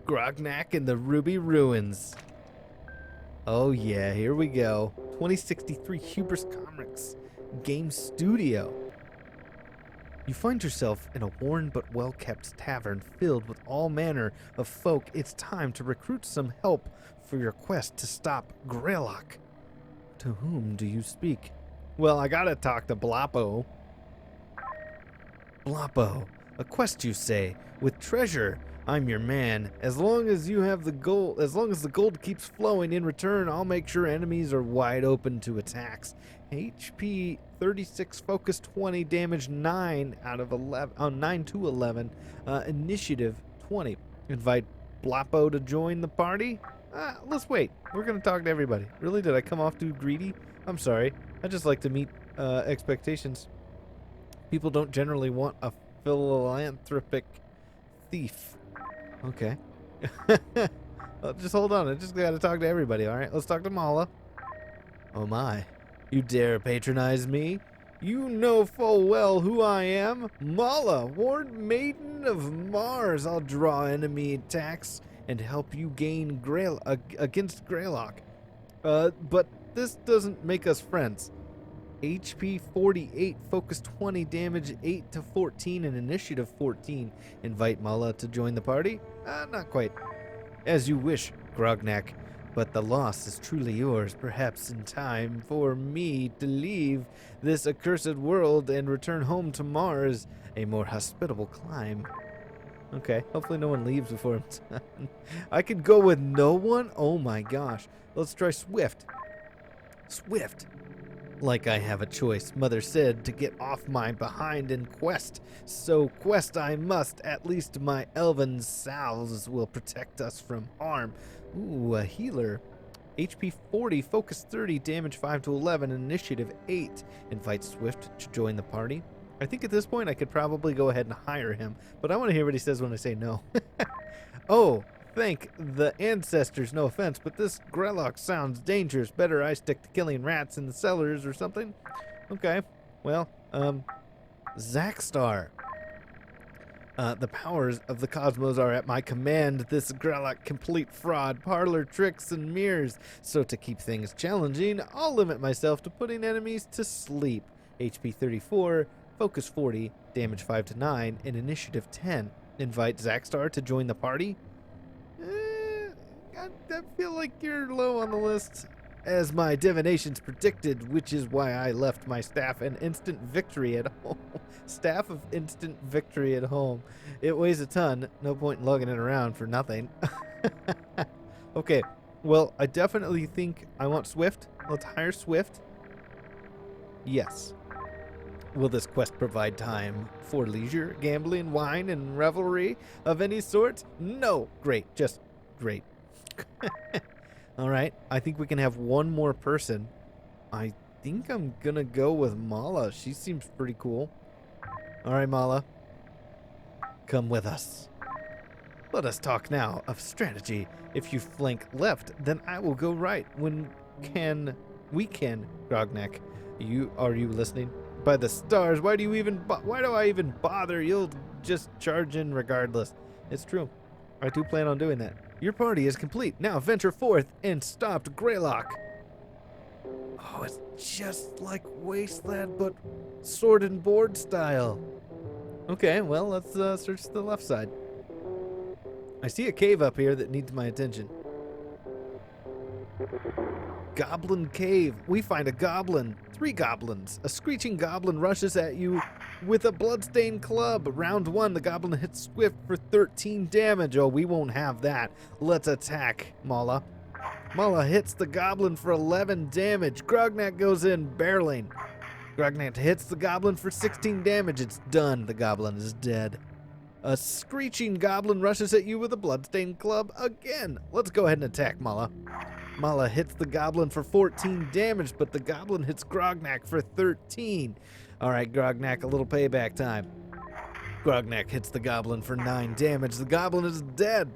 Grognak and the Ruby Ruins. Oh yeah, here we go. 2063 Hubris Comics Game Studio. You find yourself in a worn but well-kept tavern filled with all manner of folk. It's time to recruit some help for your quest to stop Greylock. To whom do you speak? Well, I gotta talk to Bloppo. Bloppo, a quest you say, with treasure. I'm your man. As long as you have the gold, as long as the gold keeps flowing in return, I'll make sure enemies are wide open to attacks. HP 36, focus 20, damage 9 out of 11, 9 to 11, initiative 20. Invite Bloppo to join the party? Let's wait. We're gonna talk to everybody. Really? Did I come off too greedy? I'm sorry. I just like to meet expectations. People don't generally want a philanthropic thief. Okay. Well, just hold on. I just gotta talk to everybody, alright? Let's talk to Mala. Oh my. You dare patronize me? You know full well who I am. Mala, Ward Maiden of Mars. I'll draw enemy attacks and help you gain against Greylock. But this doesn't make us friends. HP 48, focus 20, damage 8 to 14, and initiative 14. Invite Mala to join the party? Not quite. As you wish, Grognak, but the loss is truly yours, perhaps in time for me to leave this accursed world and return home to Mars, a more hospitable clime. Okay, hopefully no one leaves before I'm done. I could go with no one? Oh my gosh. Let's try Swift. Swift. Like I have a choice, Mother said, to get off my behind and quest. So quest I must, at least my elven salves will protect us from harm. Ooh, a healer. HP 40, focus 30, damage 5 to 11, initiative 8. Invite Swift to join the party. I think at this point I could probably go ahead and hire him, but I want to hear what he says when I say no. Oh, thank the ancestors, no offense, but this Greylock sounds dangerous. Better I stick to killing rats in the cellars or something. Okay, well, Zackstar. The powers of the cosmos are at my command. This Greylock complete fraud, parlor tricks and mirrors. So to keep things challenging, I'll limit myself to putting enemies to sleep. HP 34, focus 40, damage 5 to 9, and initiative 10. Invite Zackstar to join the party. I feel like you're low on the list, as my divinations predicted, which is why I left my staff an instant victory at home. Staff of instant victory at home. It weighs a ton. No point in lugging it around for nothing. Okay, well, I definitely think I want Swift. Let's hire Swift. Yes. Will this quest provide time for leisure, gambling, wine, and revelry of any sort? No. Great. Just great. All right. I think we can have one more person. I think I'm going to go with Mala. She seems pretty cool. All right, Mala. Come with us. Let us talk now of strategy. If you flank left, then I will go right. We can, Grognak. Are you listening? By the stars, why do I even bother? You'll just charge in regardless. It's true. I do plan on doing that. Your party is complete. Now venture forth and stop Greylock. Oh, it's just like Wasteland, but sword and board style. Okay, well, let's search the left side. I see a cave up here that needs my attention. Goblin Cave. We find a goblin. 3 goblins. A screeching goblin rushes at you with a bloodstained club. Round 1, the goblin hits Swift for 13 damage. Oh, we won't have that. Let's attack, Mala. Mala hits the goblin for 11 damage. Grognak goes in, barreling. Grognak hits the goblin for 16 damage. It's done. The goblin is dead. A screeching goblin rushes at you with a bloodstained club again. Let's go ahead and attack, Mala. Mala hits the goblin for 14 damage, but the goblin hits Grognak for 13. All right, Grognak, a little payback time. Grognak hits the goblin for 9 damage. The goblin is dead.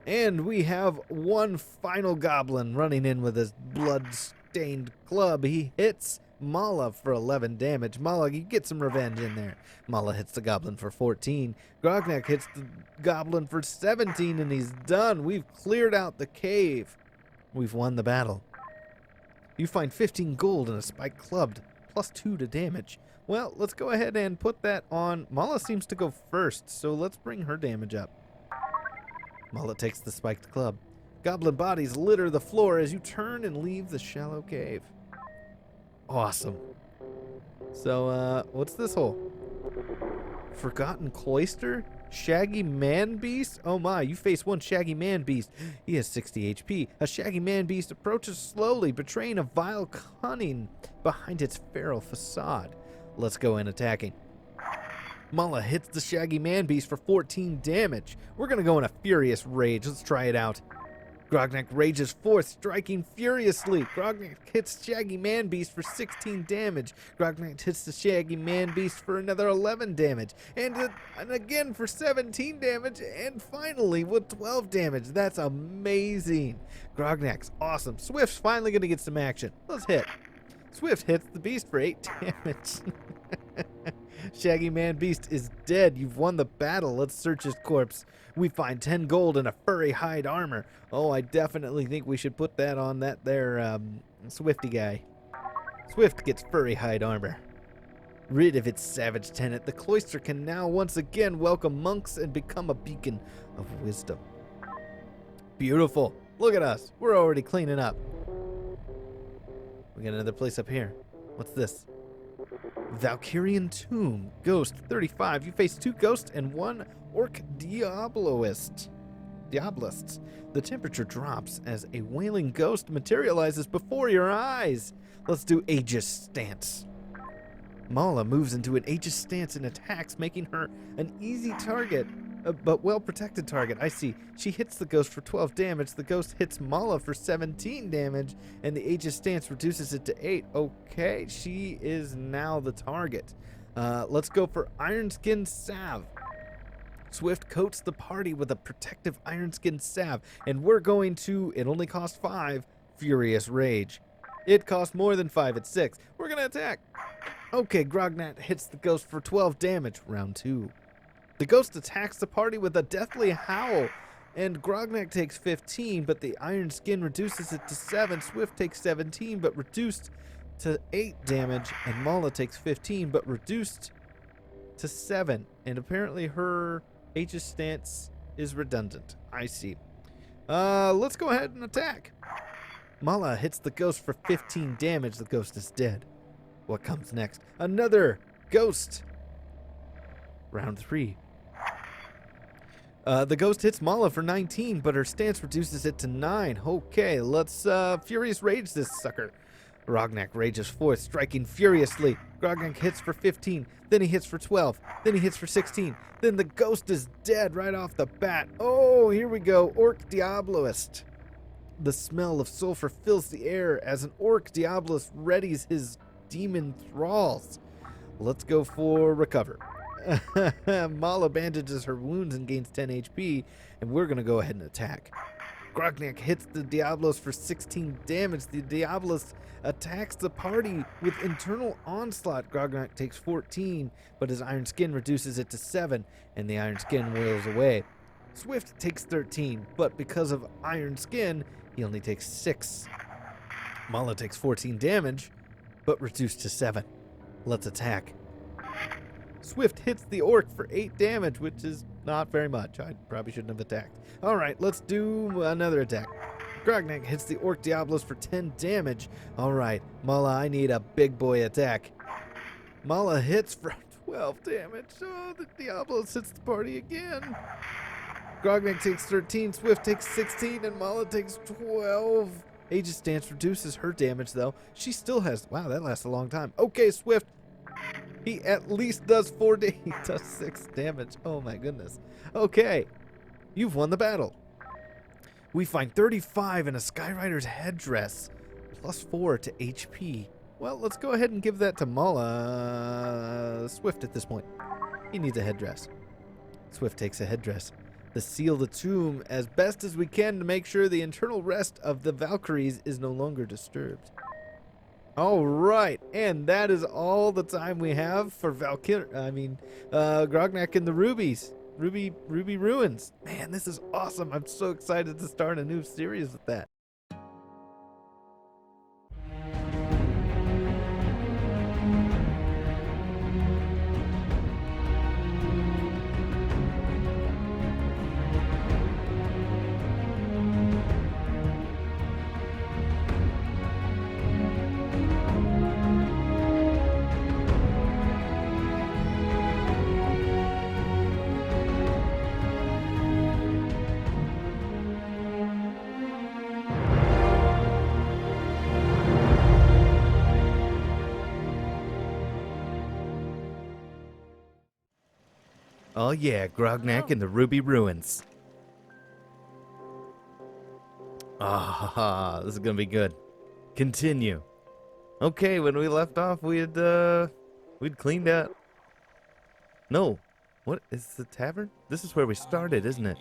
And we have one final goblin running in with his blood-stained club. He hits Mala for 11 damage. Mala, you get some revenge in there. Mala hits the goblin for 14. Grognak hits the goblin for 17, and he's done. We've cleared out the cave. We've won the battle. You find 15 gold and a spiked club, +2 to damage. Well, let's go ahead and put that on. Mala seems to go first, so let's bring her damage up. Mala takes the spiked club. Goblin bodies litter the floor as you turn and leave the shallow cave. Awesome. So, what's this hole? Forgotten Cloister? Shaggy Man Beast? Oh my, you face one Shaggy Man Beast. He has 60 HP. A Shaggy Man Beast approaches slowly, betraying a vile cunning behind its feral facade. Let's go in attacking. Mala hits the Shaggy Man Beast for 14 damage. We're gonna go in a furious rage. Let's try it out. Grognak rages forth, striking furiously. Grognak hits Shaggy Man Beast for 16 damage. Grognak hits the Shaggy Man Beast for another 11 damage. And again for 17 damage. And finally with 12 damage. That's amazing. Grognak's awesome. Swift's finally going to get some action. Let's hit. Swift hits the beast for 8 damage. Shaggy Man Beast is dead. You've won the battle. Let's search his corpse. We find 10 gold and a furry hide armor. Oh, I definitely think we should put that on that there Swifty guy. Swift gets furry hide armor. Rid of its savage tenant, the cloister can now once again welcome monks and become a beacon of wisdom. Beautiful. Look at us. We're already cleaning up. We got another place up here. What's this? Valkyrian Tomb. Ghost 35. You face 2 ghosts and 1 Orc Diabloist. The temperature drops as a wailing ghost materializes before your eyes. Let's do Aegis stance. Mala moves into an Aegis stance and attacks, making her an easy target, but well-protected target. I see. She hits the ghost for 12 damage. The ghost hits Mala for 17 damage, and the Aegis stance reduces it to 8. Okay, she is now the target. Let's go for Ironskin Salve. Swift coats the party with a protective Ironskin Salve, and we're going to, it only costs 5, Furious Rage. It costs more than 5, it's 6. We're going to attack. Okay, Grognak hits the ghost for 12 damage, round 2. The ghost attacks the party with a deathly howl, and Grognak takes 15, but the iron skin reduces it to 7. Swift takes 17, but reduced to 8 damage, and Mala takes 15, but reduced to 7. And apparently her Aegis stance is redundant. I see. Let's go ahead and attack. Mala hits the ghost for 15 damage. The ghost is dead. What comes next? Another ghost. Round 3. The ghost hits Mala for 19, but her stance reduces it to 9. Okay, let's Furious Rage this sucker. Grognak rages forth, striking furiously. Grognak hits for 15, then he hits for 12, then he hits for 16. Then the ghost is dead right off the bat. Oh, here we go. Orc Diabloist. The smell of sulfur fills the air as an Orc Diabloist readies his demon thralls. Let's go for recover. Mala bandages her wounds and gains 10 HP, and we're going to go ahead and attack. Grognak hits the Diablos for 16 damage. The Diablos attacks the party with internal onslaught. Grognak takes 14, but his iron skin reduces it to 7, and the iron skin wails away. Swift takes 13, but because of iron skin, he only takes 6. Mala takes 14 damage, but reduced to 7. Let's attack. Swift hits the orc for 8 damage, which is not very much. I probably shouldn't have attacked. All right, let's do another attack. Grognak hits the Orc Diablos for 10 damage. All right, Mala, I need a big boy attack. Mala hits for 12 damage. Oh, the Diablos hits the party again. Grognak takes 13, Swift takes 16, and Mala takes 12. Aegis stance reduces her damage, though. She still has... Wow, that lasts a long time. Okay, Swift. He at least does 4 damage. He does 6 damage. Oh, my goodness. Okay. You've won the battle. We find 35 in a Skyrider's headdress. +4 to HP. Well, let's go ahead and give that to Mala. Swift at this point. He needs a headdress. Swift takes a headdress. To seal the tomb as best as we can to make sure the internal rest of the Valkyries is no longer disturbed. All right, and that is all the time we have for Grognak and the Ruby Ruins. Man, this is awesome. I'm so excited to start a new series with that. Oh yeah, Grognak and the Ruby Ruins. Ah, this is gonna be good. Continue. Okay, when we left off, we'd cleaned out. No, what is the tavern? This is where we started, isn't it?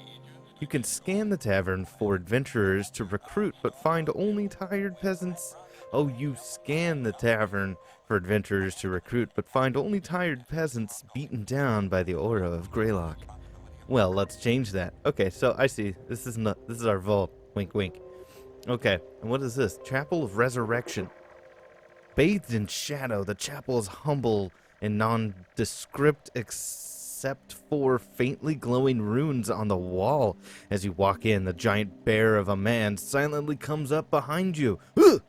You can scan the tavern for adventurers to recruit, but find only tired peasants. Oh, you scan the tavern for adventurers to recruit, but find only tired peasants beaten down by the aura of Greylock. Well, let's change that. Okay, so I see. This is our vault. Wink, wink. Okay, and what is this? Chapel of Resurrection. Bathed in shadow, the chapel is humble and nondescript except for faintly glowing runes on the wall. As you walk in, the giant bear of a man silently comes up behind you. Ugh!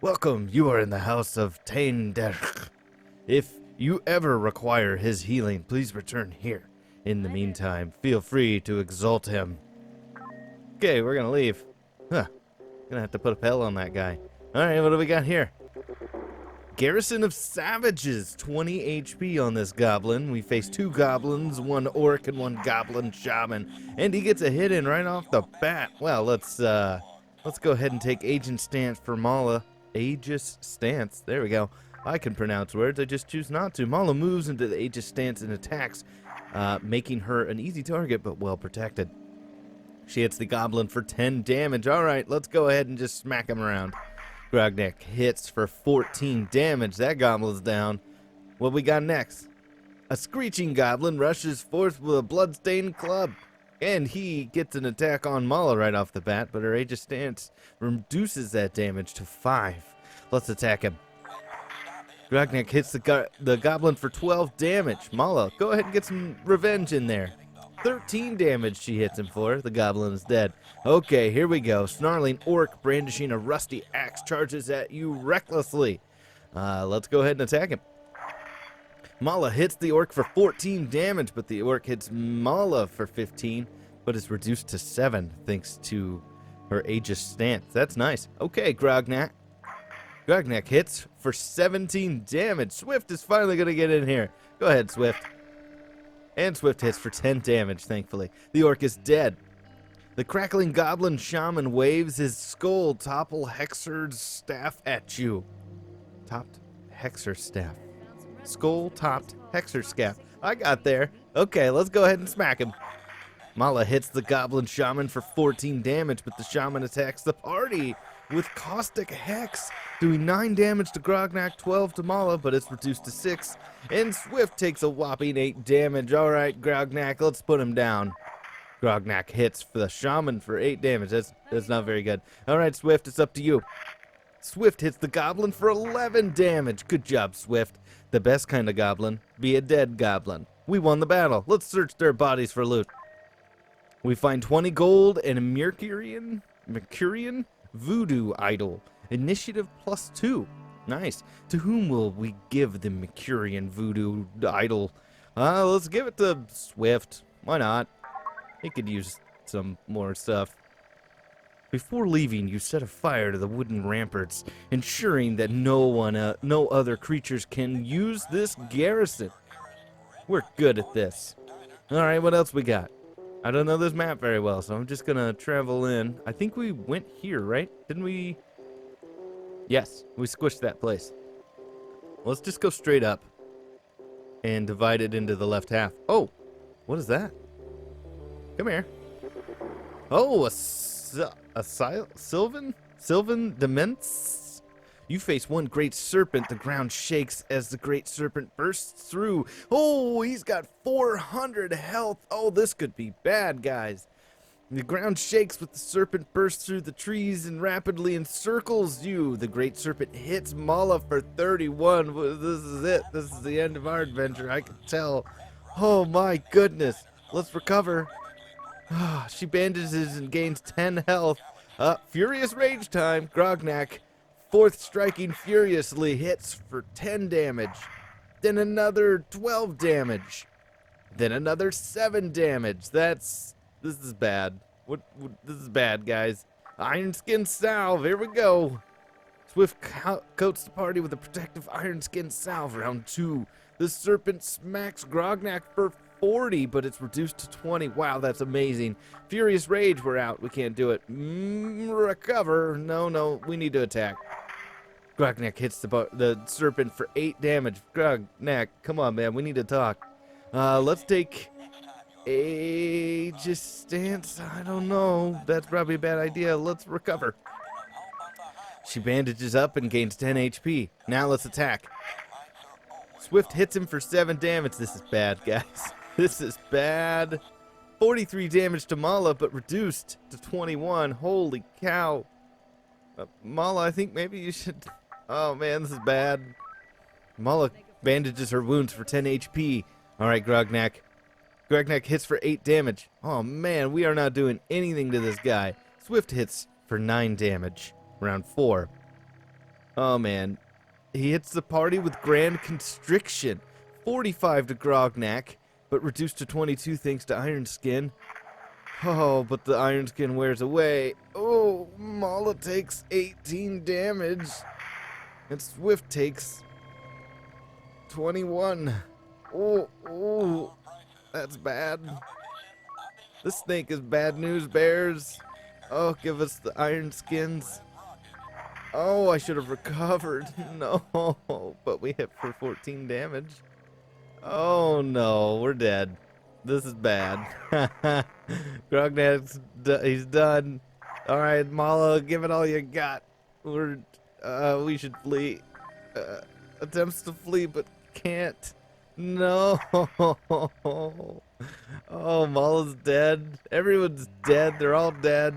Welcome, you are in the house of Tainderch. If you ever require his healing, please return here. In the meantime, feel free to exalt him. Okay, we're gonna leave. Huh. Gonna have to put a pell on that guy. Alright, what do we got here? Garrison of Savages, 20 HP on this goblin. We face 2 goblins, 1 orc, and 1 goblin shaman. And he gets a hit in right off the bat. Well, let's go ahead and take Agent Stance for Mala. Aegis Stance, there we go. I can pronounce words, I just choose not to. Mala moves into the Aegis Stance and attacks, making her an easy target, but well protected. She hits the goblin for 10 damage. Alright, let's go ahead and just smack him around. Grognak hits for 14 damage. That goblin's down. What we got next? A screeching goblin rushes forth with a bloodstained club. And he gets an attack on Mala right off the bat, but her Aegis Stance reduces that damage to 5. Let's attack him. Grognak hits the goblin for 12 damage. Mala, go ahead and get some revenge in there. 13 damage she hits him for. The goblin is dead. Okay, here we go. Snarling orc brandishing a rusty axe charges at you recklessly. Let's go ahead and attack him. Mala hits the orc for 14 damage, but the orc hits Mala for 15, but is reduced to 7 thanks to her Aegis Stance. That's nice. Okay, Grognak. Grognak hits for 17 damage. Swift is finally going to get in here. Go ahead, Swift. And Swift hits for 10 damage, thankfully. The orc is dead. The crackling goblin shaman waves his skull topple Hexer's staff at you. Topped Hexer staff. Skull topped Hexer staff. I got there. Okay, let's go ahead and smack him. Mala hits the goblin shaman for 14 damage, but the shaman attacks the party with caustic hex, doing 9 damage to Grognak, 12 to Mala, but it's reduced to 6. And Swift takes a whopping 8 damage. Alright, Grognak, let's put him down. Grognak hits for the shaman for 8 damage. That's not very good. Alright, Swift, it's up to you. Swift hits the goblin for 11 damage. Good job, Swift. The best kind of goblin. Be a dead goblin. We won the battle. Let's search their bodies for loot. We find 20 gold and a Mercurian voodoo idol. Initiative +2. Nice. To whom will we give the Mercurian voodoo idol? Let's give it to Swift. Why not? He could use some more stuff. Before leaving, you set a fire to the wooden ramparts, ensuring that no other creatures can use this garrison. We're good at this. Alright, what else we got? I don't know this map very well, so I'm just gonna travel in. I think we went here, right? Didn't we? Yes, we squished that place. Let's just go straight up and divide it into the left half. Oh, what is that? Come here. Oh, a Sylvan Demence? You face one great serpent. The ground shakes as the great serpent bursts through. Oh, he's got 400 health. Oh, this could be bad, guys. The ground shakes with the serpent bursts through the trees and rapidly encircles you. The great serpent hits Mala for 31. This is it. This is the end of our adventure. I can tell. Oh my goodness. Let's recover. She bandages and gains 10 health. Furious rage time. Grognak, fourth striking furiously, hits for 10 damage. Then another 12 damage. Then another 7 damage. This is bad. This is bad, guys. Iron Skin Salve, here we go. Swift coats the party with a protective Iron Skin Salve. Round 2. The serpent smacks Grognak for 40, but it's reduced to 20. Wow, that's amazing. Furious Rage, we're out. We can't do it. Recover. No, we need to attack. Grognak hits the serpent for 8 damage. Grognak, come on, man. We need to talk. Let's take a stance. I don't know. That's probably a bad idea. Let's recover. She bandages up and gains 10 HP. Now let's attack. Swift hits him for 7 damage. This is bad, guys. This is bad. 43 damage to Mala, but reduced to 21. Holy cow. Mala, I think maybe you should... Oh, man, this is bad. Mala bandages her wounds for 10 HP. All right, Grognak. Grognak hits for 8 damage. Oh, man, we are not doing anything to this guy. Swift hits for 9 damage. Round 4. Oh, man. He hits the party with Grand Constriction. 45 to Grognak, but reduced to 22 thanks to Iron Skin. Oh, but the Iron Skin wears away. Oh, Mala takes 18 damage. And Swift takes 21. Oh, that's bad. This snake is bad news, bears. Oh, give us the Iron Skins. Oh, I should have recovered. No, but we hit for 14 damage. Oh no, we're dead. This is bad. Grognak's he's done. All right, Mala, give it all you got. We should flee. Attempts to flee, but can't. No. Oh, Mala's dead. Everyone's dead. They're all dead.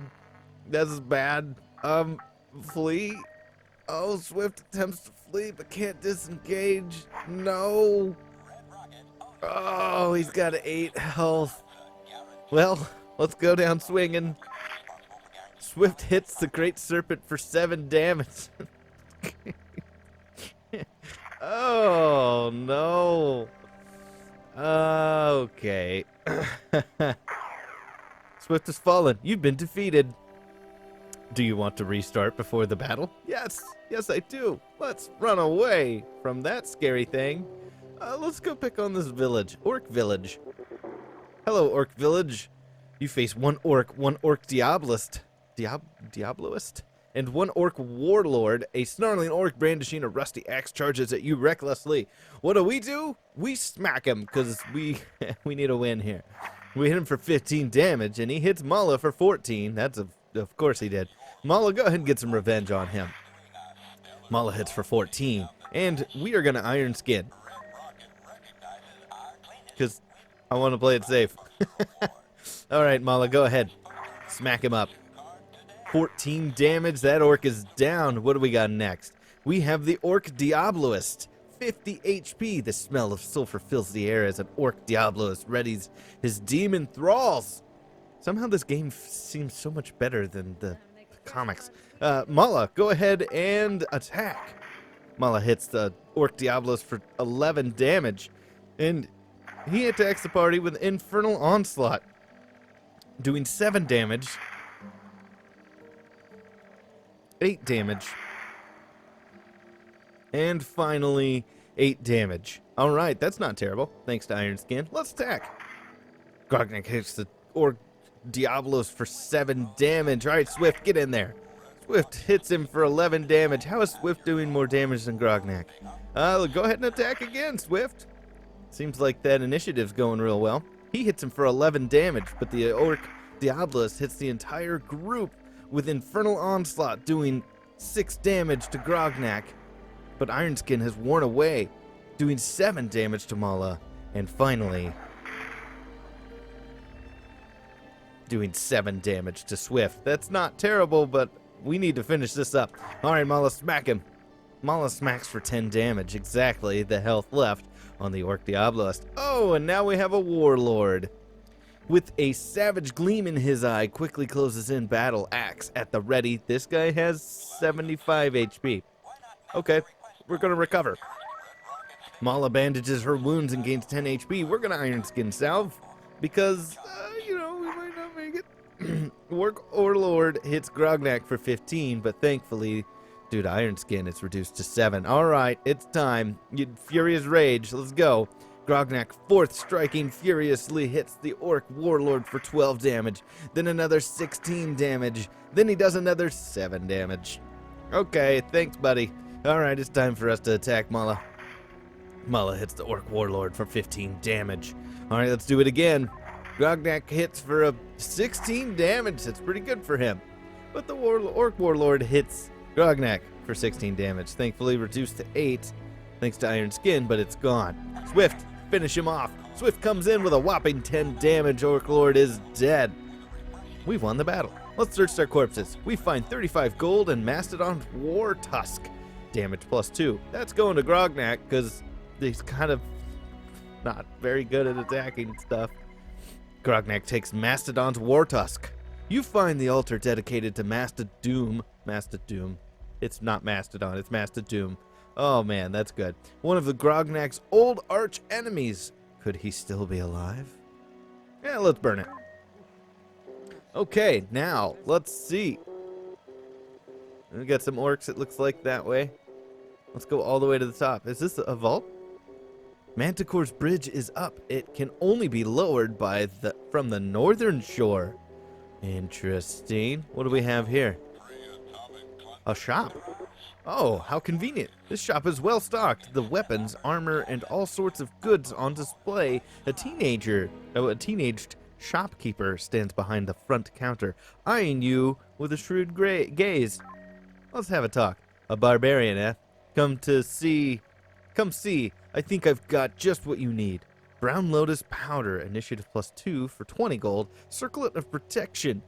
This is bad. Flee. Oh, Swift attempts to flee, but can't disengage. No. Oh, he's got 8 health. Well, let's go down swinging. Swift hits the great serpent for 7 damage. Oh, no. Okay. Swift has fallen. You've been defeated. Do you want to restart before the battle? Yes, I do. Let's run away from that scary thing. Let's go pick on this village, Orc Village. Hello, Orc Village. You face one Orc Diabloist, and one Orc Warlord. A snarling Orc brandishing a rusty axe charges at you recklessly. What do? We smack him, because we need a win here. We hit him for 15 damage, and he hits Mala for 14. That's of course he did. Mala, go ahead and get some revenge on him. Mala hits for 14, and we are going to Iron Skin. Because I want to play it safe. All right, Mala, go ahead. Smack him up. 14 damage. That orc is down. What do we got next? We have the Orc Diabloist. 50 HP. The smell of sulfur fills the air as an Orc Diabloist readies his demon thralls. Somehow this game seems so much better than the comics. Mala, go ahead and attack. Mala hits the Orc Diabloist for 11 damage. And he attacks the party with Infernal Onslaught, doing 7 damage, 8 damage, and finally 8 damage. All right, that's not terrible, thanks to Iron Skin. Let's attack. Grognak hits the Orc Diabloist for 7 damage. All right, Swift, get in there. Swift hits him for 11 damage. How is Swift doing more damage than Grognak? Go ahead and attack again, Swift. Seems like that initiative's going real well. He hits him for 11 damage, but the Orc Diabloist hits the entire group with Infernal Onslaught, doing 6 damage to Grognak, but Ironskin has worn away, doing 7 damage to Mala, and finally doing 7 damage to Swift. That's not terrible, but we need to finish this up. Alright, Mala, smack him. Mala smacks for 10 damage, exactly the health left on the Orc Diabloist. Oh, and now we have a Warlord. With a savage gleam in his eye, quickly closes in battle axe at the ready. This guy has 75 HP. Okay, we're gonna recover. Mala bandages her wounds and gains 10 HP. We're gonna Iron Skin salve because, we might not make it. Orc Warlord hits Grognak for 15, but thankfully, due to Iron Skin, it's reduced to 7. Alright, it's time. Furious Rage, let's go. Grognak, 4th striking, furiously hits the Orc Warlord for 12 damage, then another 16 damage, then he does another 7 damage. Okay, thanks, buddy. Alright, it's time for us to attack Mala. Mala hits the Orc Warlord for 15 damage. Alright, let's do it again. Grognak hits for a 16 damage. That's pretty good for him. But the Orc Warlord hits Grognak for 16 damage. Thankfully reduced to 8 thanks to Iron Skin, but it's gone. Swift, finish him off. Swift comes in with a whopping 10 damage. Orc Lord is dead. We've won the battle. Let's search their corpses. We find 35 gold and Mastodon's War Tusk. Damage +2. That's going to Grognak because he's kind of not very good at attacking stuff. Grognak takes Mastodon's War Tusk. You find the altar dedicated to Mastadoom. It's not Mastodon, it's Mastadoom. Oh man, that's good. One of the Grognak's old arch enemies. Could he still be alive? Yeah, let's burn it. Okay, now, let's see. We got some orcs, it looks like, that way. Let's go all the way to the top. Is this a vault? Manticore's bridge is up. It can only be lowered from the northern shore. Interesting. What do we have here? A shop. Oh, how convenient. This shop is well stocked. The weapons, armor, and all sorts of goods on display. A teenaged shopkeeper stands behind the front counter, eyeing you with a shrewd gaze. Let's have a talk. A barbarian, eh? Come see. I think I've got just what you need. Brown Lotus Powder, initiative +2 for 20 gold. Circlet of Protection,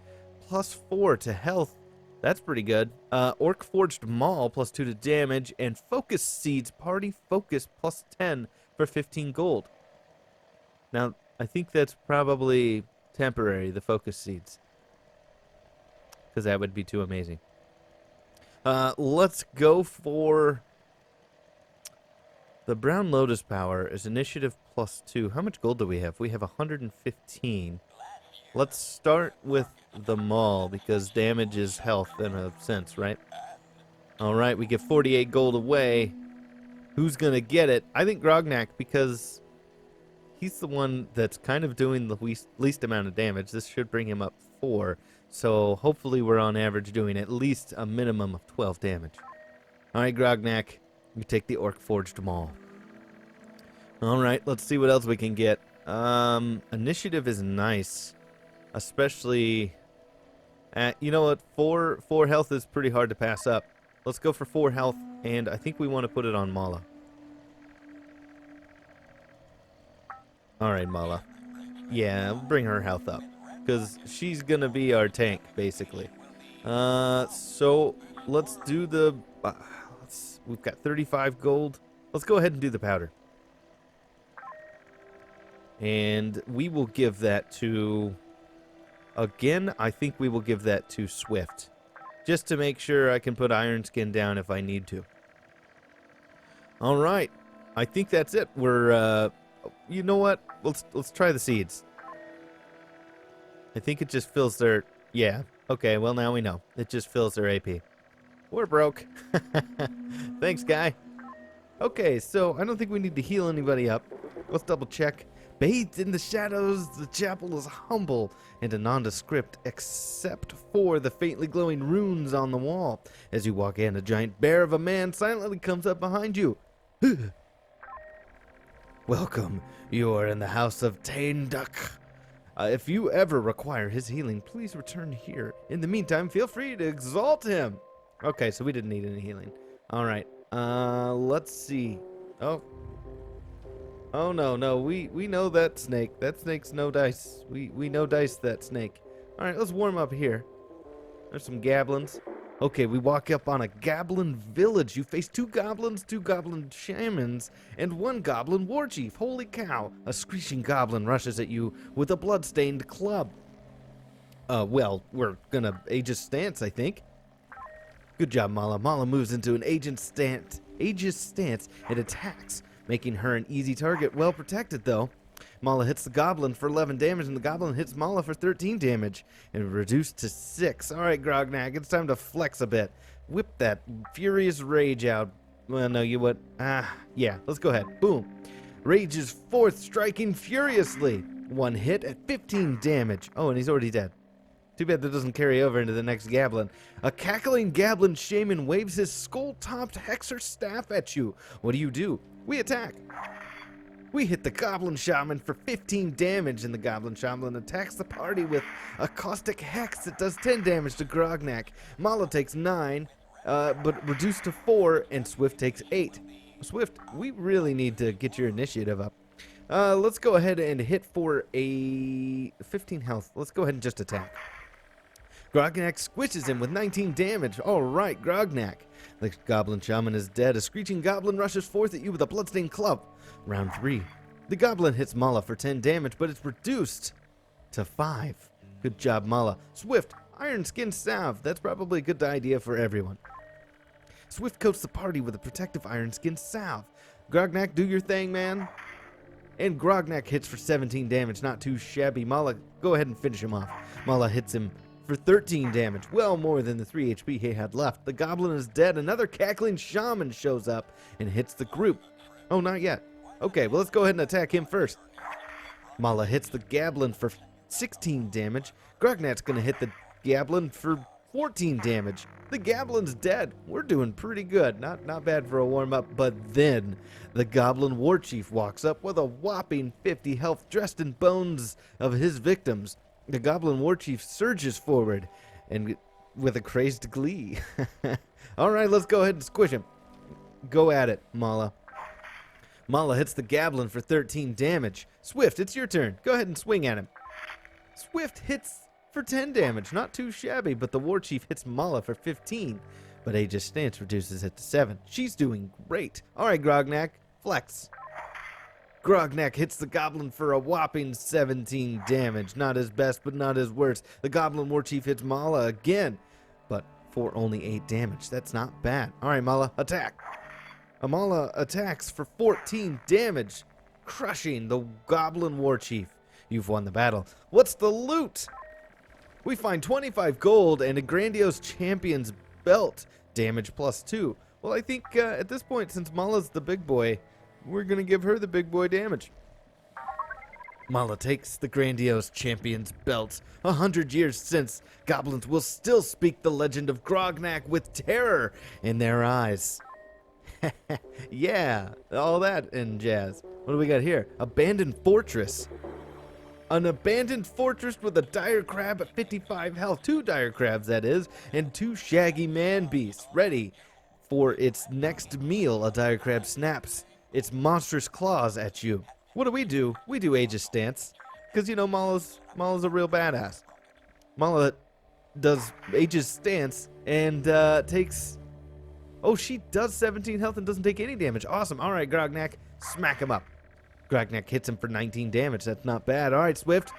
+4 to health. That's pretty good. Orc Forged Maul, +2 to damage. And Focus Seeds, Party Focus, +10 for 15 gold. Now, I think that's probably temporary, the Focus Seeds. Because that would be too amazing. Let's go for... The Brown Lotus Power is initiative +2. How much gold do we have? We have 115. Let's start with the Maul, because damage is health in a sense, right? Alright, we get 48 gold away. Who's going to get it? I think Grognak, because he's the one that's kind of doing the least amount of damage. This should bring him up 4. So hopefully we're on average doing at least a minimum of 12 damage. Alright, Grognak. You take the Orc Forged Maul. Alright, let's see what else we can get. Initiative is nice. Especially... you know what? 4 health is pretty hard to pass up. Let's go for 4 health, and I think we want to put it on Mala. Alright, Mala. Yeah, bring her health up. Because she's going to be our tank, basically. So, let's do the... We've got 35 gold. Let's go ahead and do the powder. And we will give that to... Again, I think we will give that to Swift. Just to make sure I can put Iron Skin down if I need to. Alright. I think that's it. We're, you know what? Let's try the seeds. I think it just fills their... Yeah. Okay, well now we know. It just fills their AP. We're broke. Thanks, guy. Okay, so I don't think we need to heal anybody up. Let's double check. Bathed in the shadows, the chapel is humble and a nondescript except for the faintly glowing runes on the wall. As you walk in, a giant bear of a man silently comes up behind you. Welcome. You are in the house of Tainduk. If you ever require his healing, please return here. In the meantime, feel free to exalt him. Okay, so we didn't need any healing. All right. Let's see. Oh. Oh no, we know that snake. That snake's no dice. We no dice that snake. All right, let's warm up here. There's some goblins. Okay, we walk up on a Goblin Village. You face 2 goblins, 2 goblin shamans, and 1 goblin warchief. Holy cow. A screeching goblin rushes at you with a bloodstained club. Well, we're gonna Aegis stance, I think. Good job, Mala. Mala moves into an Aegis stance and attacks, making her an easy target. Well protected, though. Mala hits the goblin for 11 damage, and the goblin hits Mala for 13 damage, and reduced to 6. All right, Grognak, it's time to flex a bit. Whip that furious rage out. Well, no, you what? Yeah, let's go ahead. Boom. Rage is forth, striking furiously. 1 hit at 15 damage. Oh, and he's already dead. Too bad that doesn't carry over into the next goblin. A cackling goblin shaman waves his skull-topped hexer staff at you. What do? We attack. We hit the goblin shaman for 15 damage, and the goblin shaman attacks the party with a caustic hex that does 10 damage to Grognak. Mala takes 9, but reduced to 4, and Swift takes 8. Swift, we really need to get your initiative up. Let's go ahead and hit for a 15 health. Let's go ahead and just attack. Grognak squishes him with 19 damage. All right, Grognak. The goblin shaman is dead. A screeching goblin rushes forth at you with a bloodstained club. Round 3. The goblin hits Mala for 10 damage, but it's reduced to 5. Good job, Mala. Swift, iron skin salve. That's probably a good idea for everyone. Swift coats the party with a protective iron skin salve. Grognak, do your thing, man. And Grognak hits for 17 damage. Not too shabby. Mala, go ahead and finish him off. Mala hits him for 13 damage, well more than the 3 HP he had left. The goblin is dead. Another cackling shaman shows up and hits the group. Oh, not yet. Okay, well, let's go ahead and attack him first. Mala hits the goblin for 16 damage. Grognak's gonna hit the goblin for 14 damage. The goblin's dead. We're doing pretty good. Not bad for a warm-up, but then the goblin warchief walks up with a whopping 50 health, dressed in bones of his victims. The goblin warchief surges forward and with a crazed glee. All right, let's go ahead and squish him. Go at it, Mala. Mala hits the goblin for 13 damage. Swift, it's your turn. Go ahead and swing at him. Swift hits for 10 damage. Not too shabby, but the warchief hits Mala for 15. But Aegis stance reduces it to 7. She's doing great. All right, Grognak, flex. Grognak hits the goblin for a whopping 17 damage. Not his best, but not his worst. The goblin warchief hits Mala again, but for only 8 damage. That's not bad. All right, Mala, attack. Mala attacks for 14 damage, crushing the goblin warchief. You've won the battle. What's the loot? We find 25 gold and a grandiose champion's belt. Damage +2. Well, I think at this point, since Mala's the big boy, we're going to give her the big boy damage. Mala takes the grandiose champion's belt. 100 years since, goblins will still speak the legend of Grognak with terror in their eyes. Yeah, all that and jazz. What do we got here? Abandoned fortress. An abandoned fortress with a dire crab at 55 health. 2 dire crabs, that is, and 2 shaggy man beasts. Ready for its next meal, a dire crab snaps its monstrous claws at you. What do? We do Aegis stance. Because, you know, Mala's a real badass. Mala does Aegis stance and takes... Oh, she does 17 health and doesn't take any damage. Awesome. All right, Grognak, smack him up. Grognak hits him for 19 damage. That's not bad. All right, Swift.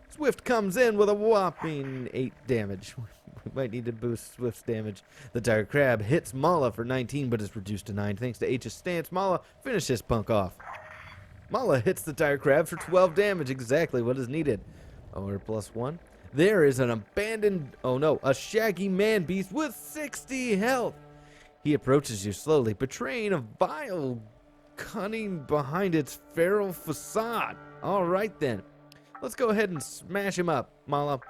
Swift comes in with a whopping 8 damage. We might need to boost Swift's damage. The dire crab hits Mala for 19, but is reduced to 9 thanks to Aegis stance. Mala, finish this punk off. Mala hits the dire crab for 12 damage, exactly what is needed. Or +1. There is an abandoned, a shaggy man beast with 60 health. He approaches you slowly, betraying a vile cunning behind its feral facade. All right then. Let's go ahead and smash him up, Mala.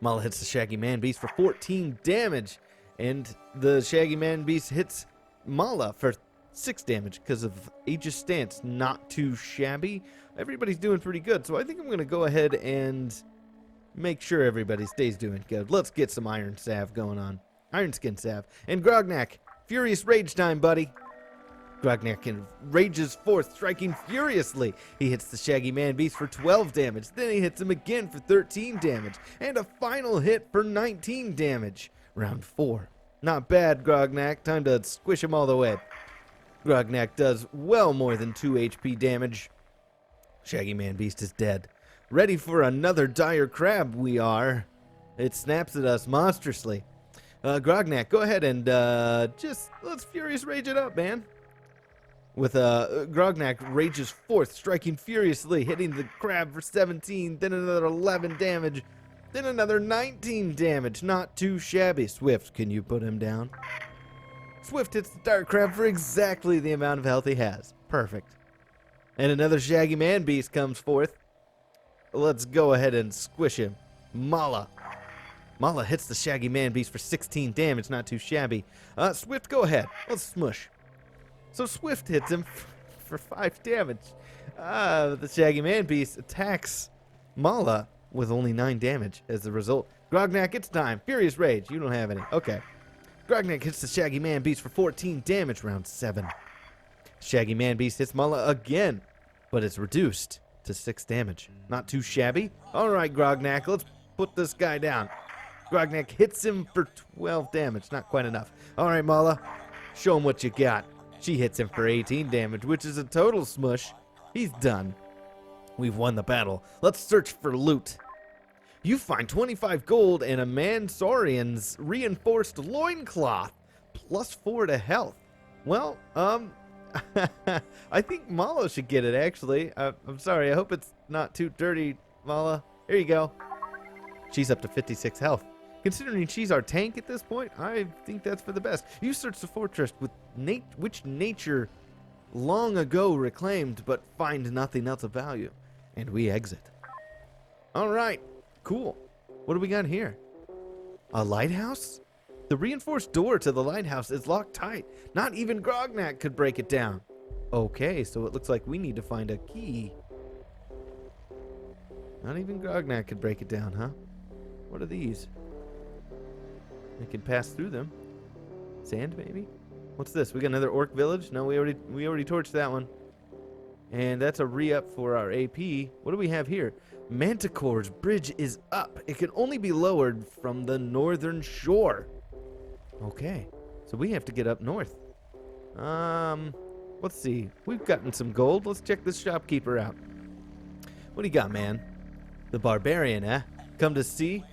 Mala hits the shaggy man beast for 14 damage, and the shaggy man beast hits Mala for 6 damage because of Aegis stance. Not too shabby. Everybody's doing pretty good, so I think I'm going to go ahead and make sure everybody stays doing good. Let's get some iron salve going on. Iron Skin Salve. And Grognak, Furious Rage time, buddy. Grognak rages forth, striking furiously. He hits the Shaggy Man Beast for 12 damage. Then he hits him again for 13 damage. And a final hit for 19 damage. Round 4. Not bad, Grognak. Time to squish him all the way. Grognak does well more than 2 HP damage. Shaggy Man Beast is dead. Ready for another dire crab, we are. It snaps at us monstrously. Grognak, go ahead and let's Furious Rage it up, man. With Grognak rages forth, striking furiously, hitting the crab for 17, then another 11 damage, then another 19 damage. Not too shabby. Swift, can you put him down? Swift hits the dire crab for exactly the amount of health he has. Perfect. And another Shaggy Man Beast comes forth. Let's go ahead and squish him. Mala. Mala hits the Shaggy Man Beast for 16 damage. Not too shabby. Swift, go ahead. Let's smush. So Swift hits him for 5 damage. The Shaggy Man Beast attacks Mala with only 9 damage as a result. Grognak, it's time. Furious Rage. You don't have any. Okay. Grognak hits the Shaggy Man Beast for 14 damage. Round 7. Shaggy Man Beast hits Mala again, but it's reduced to 6 damage. Not too shabby. All right, Grognak, let's put this guy down. Grognak hits him for 12 damage. Not quite enough. All right, Mala, show him what you got. She hits him for 18 damage, which is a total smush. He's done. We've won the battle. Let's search for loot. You find 25 gold and a Mansaurian's reinforced loincloth, plus 4 to health. Well, I think Mala should get it, actually. I'm sorry. I hope it's not too dirty, Mala. Here you go. She's up to 56 health. Considering she's our tank at this point, I think that's for the best. You search the fortress with which nature long ago reclaimed, but find nothing else of value. And we exit. All right. Cool. What do we got here? A lighthouse? The reinforced door to the lighthouse is locked tight. Not even Grognak could break it down. Okay, so it looks like we need to find a key. Not even Grognak could break it down, huh? What are these? We can pass through them. Sand, maybe? What's this? We got another Orc Village? No, we already torched that one. And that's a re-up for our AP. What do we have here? Manticore's bridge is up. It can only be lowered from the northern shore. Okay, so we have to get up north. Let's see. We've gotten some gold. Let's check this shopkeeper out. What do you got, man? The Barbarian, eh? Come to see?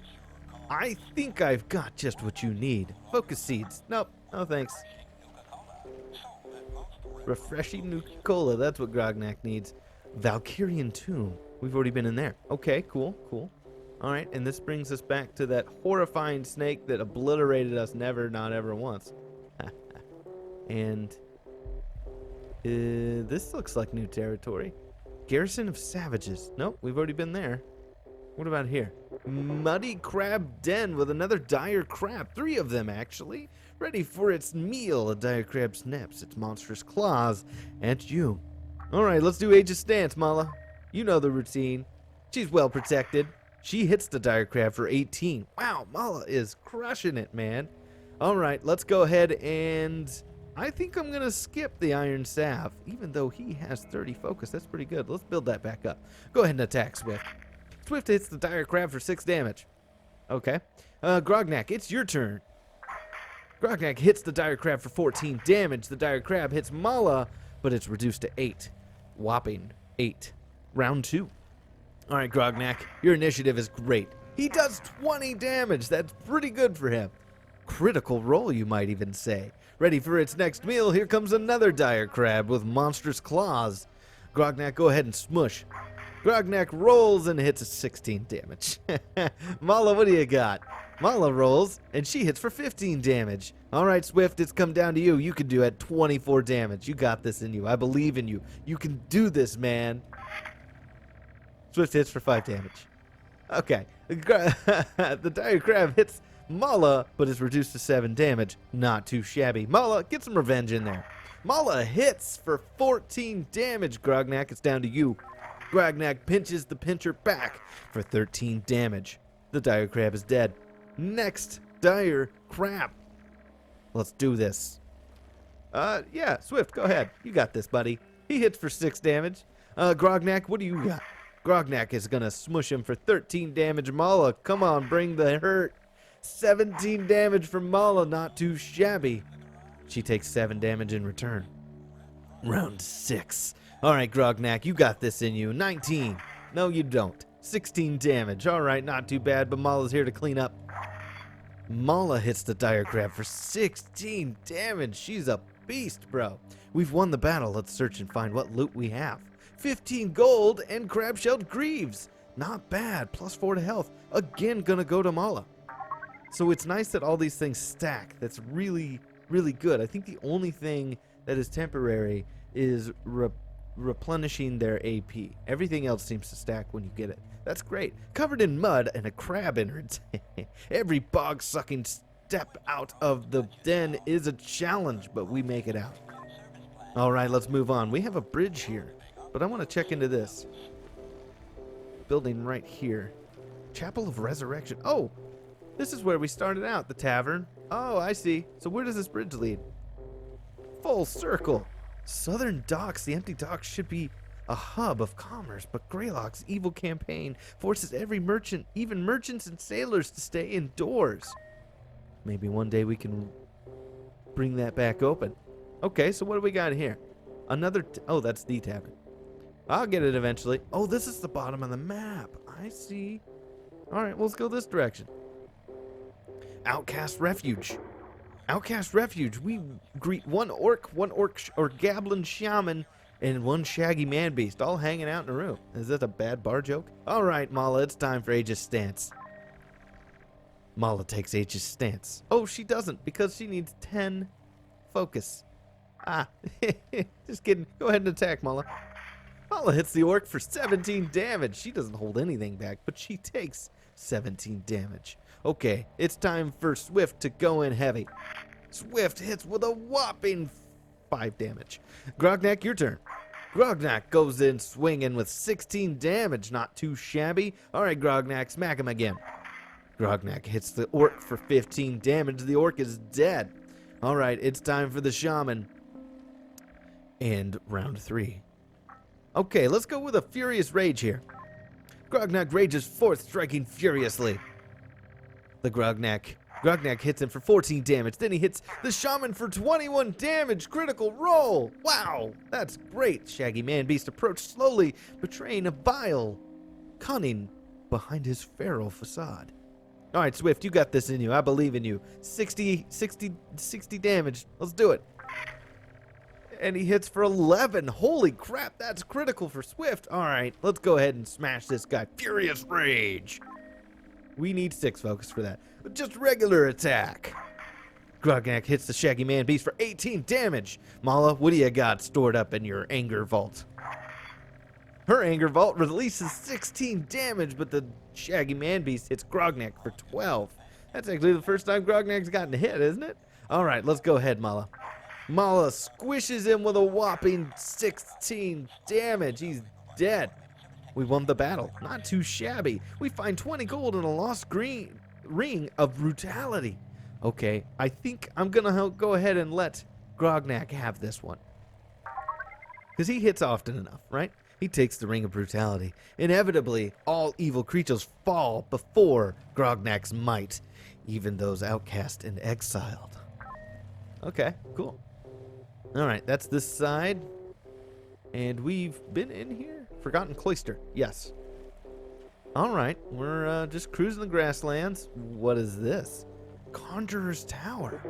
I think I've got just what you need. Focus seeds. Nope. No thanks. Refreshing Nuka-Cola. That's what Grognak needs. Valkyrian Tomb. We've already been in there. Okay, cool, cool. All right, and this brings us back to that horrifying snake that obliterated us never, not ever once. And this looks like new territory. Garrison of Savages. Nope, we've already been there. What about here? Muddy Crab Den with another dire crab. 3 of them, actually. Ready for its meal. A dire crab snaps its monstrous claws at you. All right, let's do Aegis Stance, Mala. You know the routine. She's well protected. She hits the dire crab for 18. Wow, Mala is crushing it, man. All right, let's go ahead and I think I'm going to skip the Iron Salve, even though he has 30 focus. That's pretty good. Let's build that back up. Go ahead and attack Swift. Swift hits the dire crab for 6 damage. Okay. Grognak, it's your turn. Grognak hits the dire crab for 14 damage. The dire crab hits Mala, but it's reduced to 8. Whopping 8. Round 2. All right, Grognak, your initiative is great. He does 20 damage. That's pretty good for him. Critical roll, you might even say. Ready for its next meal, here comes another dire crab with monstrous claws. Grognak, go ahead and smush. Grognak rolls and hits a 16 damage. Mala, what do you got? Mala rolls, and she hits for 15 damage. All right, Swift, it's come down to you. You can do it. 24 damage. You got this in you. I believe in you. You can do this, man. Swift hits for 5 damage. Okay. The dire crab hits Mala, but is reduced to 7 damage. Not too shabby. Mala, get some revenge in there. Mala hits for 14 damage. Grognak, it's down to you. Grognak pinches the pincher back for 13 damage. The dire crab is dead. Next dire crab. Let's do this. Yeah, Swift, go ahead. You got this, buddy. He hits for 6 damage. Grognak, what do you got? Grognak is gonna smush him for 13 damage. Mala, come on, bring the hurt. 17 damage from Mala, not too shabby. She takes 7 damage in return. Round 6. All right, Grognak, you got this in you. 19. No, you don't. 16 damage. All right, not too bad, but Mala's here to clean up. Mala hits the dire crab for 16 damage. She's a beast, bro. We've won the battle. Let's search and find what loot we have. 15 gold and crab-shelled greaves. Not bad. +4 to health. Again, gonna go to Mala. So it's nice that all these things stack. That's really, really good. I think the only thing that is temporary is replenishing their AP. Everything else seems to stack when you get it. That's great. Covered in mud and a crab innards. Every bog-sucking step out of the den is a challenge, but we make it out. All right, let's move on. We have a bridge here, but I want to check into this. Building right here. Chapel of Resurrection. Oh, this is where we started out, the tavern. Oh, I see. So where does this bridge lead? Full circle. Southern docks. The empty docks should be a hub of commerce, but Greylock's evil campaign forces every merchant, even merchants and sailors, to stay indoors. Maybe one day we can bring that back open. Okay, so what do we got here? Another, oh, that's the tavern. I'll get it eventually. Oh, this is the bottom of the map. I see. All right, well, let's go this direction. Outcast Refuge. Outcast Refuge. We greet one orc or goblin shaman, and one shaggy man beast, all hanging out in a room. Is that a bad bar joke? All right, Mala, it's time for Aegis Stance. Mala takes Aegis Stance. Oh, she doesn't, because she needs 10 focus. Ah, just kidding. Go ahead and attack, Mala. Mala hits the orc for 17 damage. She doesn't hold anything back, but she takes 17 damage. Okay, it's time for Swift to go in heavy. Swift hits with a whopping 5 damage. Grognak, your turn. Grognak goes in swinging with 16 damage. Not too shabby. All right, Grognak, smack him again. Grognak hits the orc for 15 damage. The orc is dead. All right, it's time for the shaman. And round 3. Okay, let's go with a furious rage here. Grognak rages forth, striking furiously. The Grognak hits him for 14 damage. Then he hits the shaman for 21 damage. Critical roll. Wow, that's great. Shaggy Man Beast approached slowly, betraying a vile cunning behind his feral facade. All right, Swift, you got this in you. I believe in you. 60 damage. Let's do it. And he hits for 11. Holy crap, that's critical for Swift. All right, let's go ahead and smash this guy. Furious Rage. We need 6 focus for that. Just regular attack. Grognak hits the Shaggy Man Beast for 18 damage. Mala, what do you got stored up in your anger vault? Her anger vault releases 16 damage, but the Shaggy Man Beast hits Grognak for 12. That's actually the first time Grognak's gotten hit, isn't it? All right, let's go ahead, Mala. Mala squishes him with a whopping 16 damage. He's dead. We won the battle. Not too shabby. We find 20 gold and a lost ring of brutality. Okay, I think I'm going to go ahead and let Grognak have this one. Because he hits often enough, right? He takes the ring of brutality. Inevitably, all evil creatures fall before Grognak's might, even those outcast and exiled. Okay, cool. All right, that's this side. And we've been in here? Forgotten Cloister, yes. All right, we're just cruising the grasslands. What is this? Conjurer's Tower.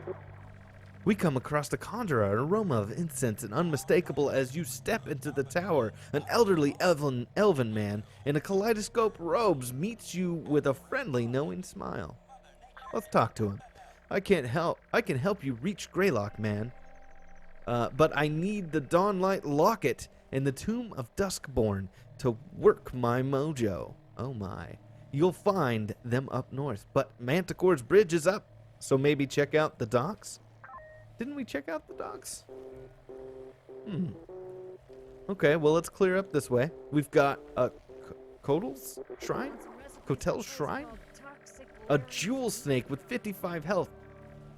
We come across the Conjurer, an aroma of incense and unmistakable as you step into the tower. An elderly elven man in a kaleidoscope robes meets you with a friendly, knowing smile. Let's talk to him. I can help you reach Greylock, man. But I need the Dawnlight Locket and the Tome of Duskborn to work my mojo. Oh my. You'll find them up north, but Manticore's bridge is up, so maybe check out the docks? Didn't we check out the docks? Okay, well, let's clear up this way. We've got a Kotel's Shrine? A jewel snake with 55 health.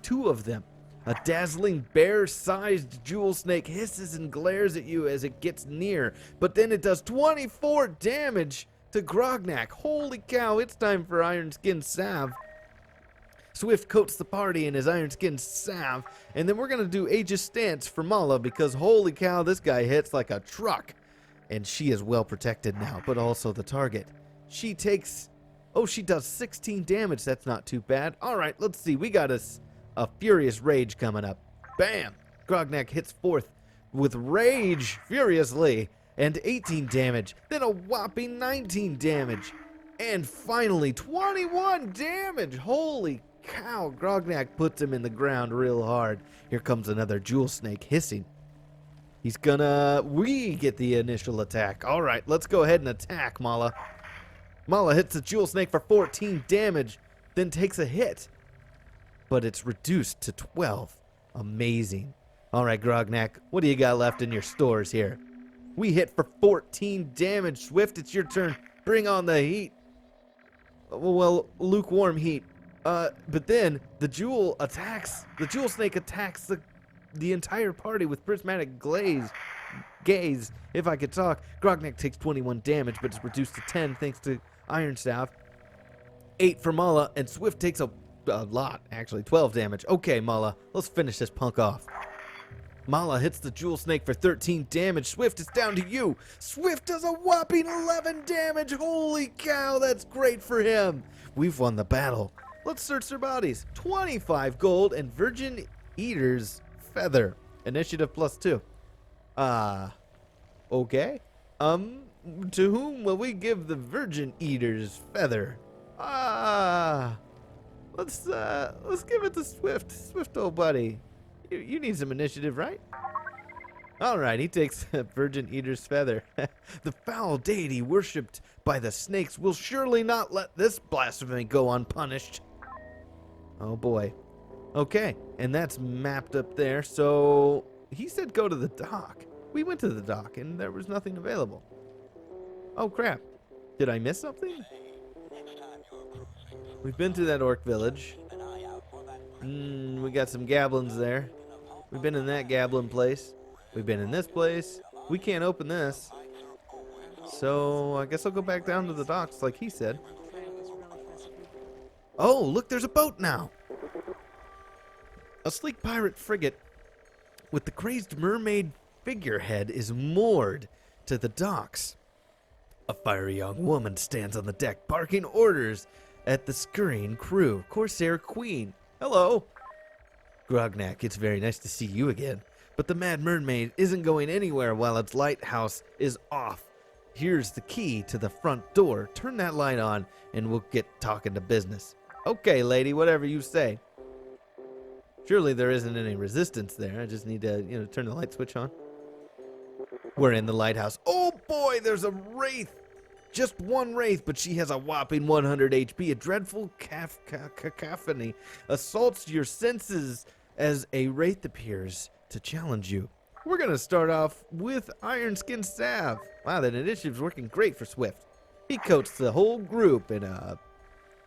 2 of them. A dazzling bear-sized jewel snake hisses and glares at you as it gets near, but then it does 24 damage to Grognak. Holy cow, it's time for Iron Skin Salve. Swift coats the party in his Iron Skin Salve, and then we're going to do Aegis Stance for Mala because holy cow, this guy hits like a truck. And she is well protected now, but also the target. She takes, oh, she does 16 damage. That's not too bad. All right, let's see. We got a Furious Rage coming up. Bam! Grognak hits fourth with Rage furiously and 18 damage. Then a whopping 19 damage. And finally, 21 damage. Holy cow. Grognak puts him in the ground real hard. Here comes another Jewel Snake hissing. He's gonna... We get the initial attack. All right, let's go ahead and attack, Mala. Mala hits the Jewel Snake for 14 damage, then takes a hit. But it's reduced to 12. Amazing. All right, Grognak, what do you got left in your stores here? We hit for 14 damage. Swift, it's your turn. Bring on the heat. Well, lukewarm heat. But then the Jewel Snake attacks the entire party with prismatic gaze, if I could talk. Grognak takes 21 damage, but it's reduced to 10 thanks to Iron Staff. 8 for Mala, and Swift takes a lot, actually, 12 damage. Okay, Mala, let's finish this punk off. Mala hits the Jewel Snake for 13 damage. Swift, it's down to you. Swift does a whopping 11 damage. Holy cow, that's great for him. We've won the battle. Let's search their bodies. 25 gold and Virgin Eater's Feather. Initiative +2. Okay. To whom will we give the Virgin Eater's Feather? Let's give it to Swift. Swift, old buddy. You need some initiative, right? All right, he takes Virgin Eater's Feather. The foul deity worshipped by the snakes will surely not let this blasphemy go unpunished. Oh boy. Okay, and that's mapped up there. So he said go to the dock. We went to the dock and there was nothing available. Oh crap. Did I miss something? We've been to that Orc Village. We got some goblins there. We've been in that goblin place. We've been in this place. We can't open this. So I guess I'll go back down to the docks like he said. Oh, look, there's a boat now. A sleek pirate frigate with the crazed mermaid figurehead is moored to the docks. A fiery young woman stands on the deck barking orders at the scurrying crew. Corsair Queen. Hello. Grognak, it's very nice to see you again. But the Mad Mermaid isn't going anywhere while its lighthouse is off. Here's the key to the front door. Turn that light on and we'll get talking to business. Okay, lady, whatever you say. Surely there isn't any resistance there. I just need to, turn the light switch on. We're in the lighthouse. Oh boy, there's a wraith. Just one wraith, but she has a whopping 100 HP. A dreadful cacophony assaults your senses as a wraith appears to challenge you. We're going to start off with Iron Skin Salve. Wow, that initiative's working great for Swift. He coats the whole group in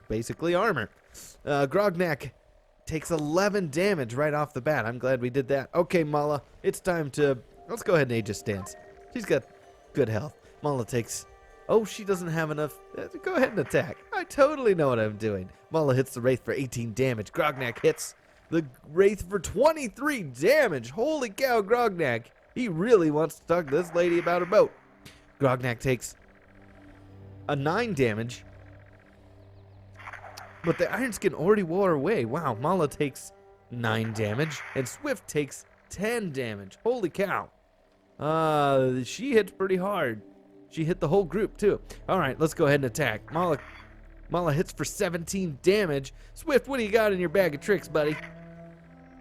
basically armor. Grognak takes 11 damage right off the bat. I'm glad we did that. Okay, Mala, it's time to... Let's go ahead and Aegis Stance. She's got good health. Mala takes... Oh, she doesn't have enough. Go ahead and attack. I totally know what I'm doing. Mala hits the Wraith for 18 damage. Grognak hits the Wraith for 23 damage. Holy cow, Grognak. He really wants to talk to this lady about her boat. Grognak takes a 9 damage. But the Iron Skin already wore away. Wow, Mala takes 9 damage. And Swift takes 10 damage. Holy cow. She hits pretty hard. She hit the whole group, too. All right, let's go ahead and attack. Mala hits for 17 damage. Swift, what do you got in your bag of tricks, buddy?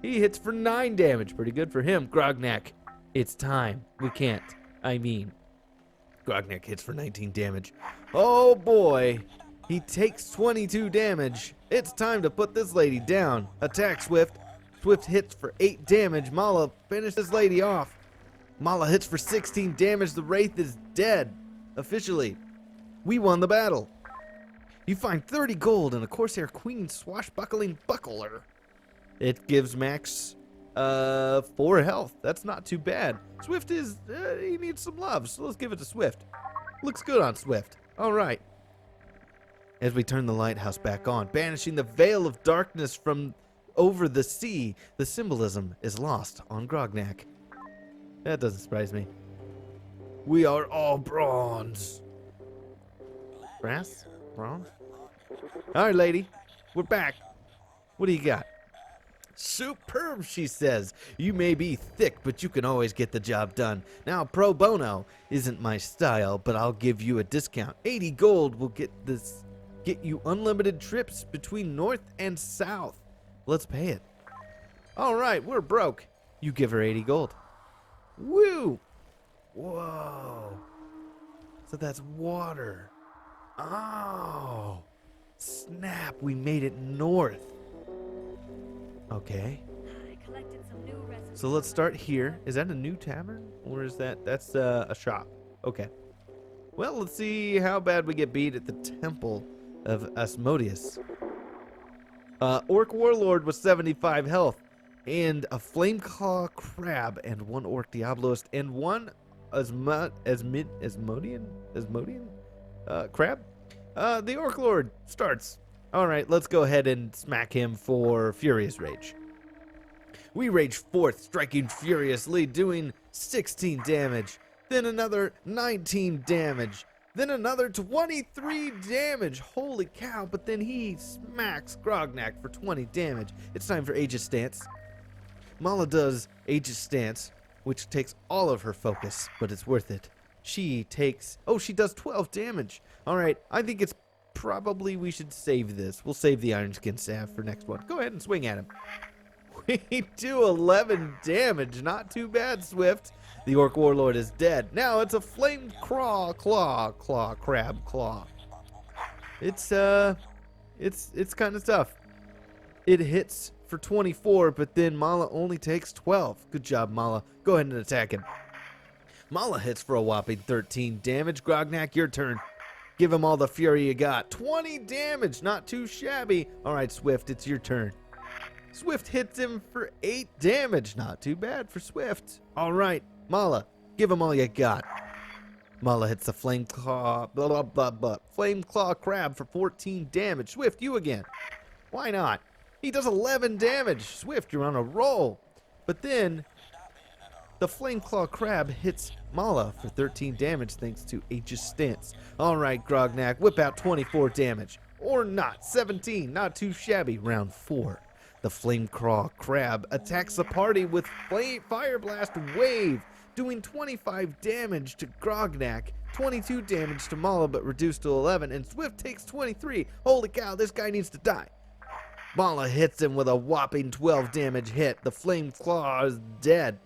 He hits for 9 damage. Pretty good for him. Grognak, it's time. We can't. Grognak hits for 19 damage. Oh, boy. He takes 22 damage. It's time to put this lady down. Attack, Swift. Swift hits for 8 damage. Mala, finish this lady off. Mala hits for 16 damage. The Wraith is dead. Officially. We won the battle. You find 30 gold and a Corsair Queen swashbuckling buckler. It gives Max 4 health. That's not too bad. Swift is, he needs some love, so let's give it to Swift. Looks good on Swift. All right. As we turn the lighthouse back on, banishing the veil of darkness from over the sea, the symbolism is lost on Grognak. That doesn't surprise me. We are all bronze. Brass? Bronze? All right, lady. We're back. What do you got? Superb, she says. You may be thick, but you can always get the job done. Now, pro bono isn't my style, but I'll give you a discount. 80 gold will get you unlimited trips between north and south. Let's pay it. All right, we're broke. You give her 80 gold. Woo! Whoa. So that's water. Oh. Snap, we made it north. Okay. So let's start here. Is that a new tavern? Or is that's a shop? Okay. Well, let's see how bad we get beat at the Temple of Osmodius. Orc Warlord with 75 health. And a Flameclaw Crab and 1 Orc Diabloist and 1 Osmodian Crab. The Orc Lord starts. All right, let's go ahead and smack him for Furious Rage. We rage forth, striking furiously, doing 16 damage. Then another 19 damage. Then another 23 damage. Holy cow, but then he smacks Grognak for 20 damage. It's time for Aegis Stance. Mala does Aegis Stance, which takes all of her focus, but it's worth it. She does 12 damage. All right, I think it's probably we should save this. We'll save the Iron Skin Staff for next one. Go ahead and swing at him. We do 11 damage. Not too bad, Swift. The Orc Warlord is dead. Now it's a Flame Crab Claw. It's kind of tough. It hits for 24, but then Mala only takes 12. Good job, Mala. Go ahead and attack him. Mala hits for a whopping 13 damage. Grognak, your turn. Give him all the fury you got. 20 damage, not too shabby. All right, Swift, it's your turn. Swift hits him for 8 damage. Not too bad for Swift. All right, Mala, give him all you got. Mala hits the Flame Claw Crab for 14 damage. Swift, you again. Why not? He does 11 damage. Swift, you're on a roll. But then the Flameclaw Crab hits Mala for 13 damage thanks to Aegis Stance. All right, Grognak, whip out 24 damage. Or not, 17, not too shabby. Round 4. The Flameclaw Crab attacks the party with Fire Blast Wave, doing 25 damage to Grognak, 22 damage to Mala, but reduced to 11, and Swift takes 23. Holy cow, this guy needs to die. Mala hits him with a whopping 12 damage hit. The Flameclaw is dead.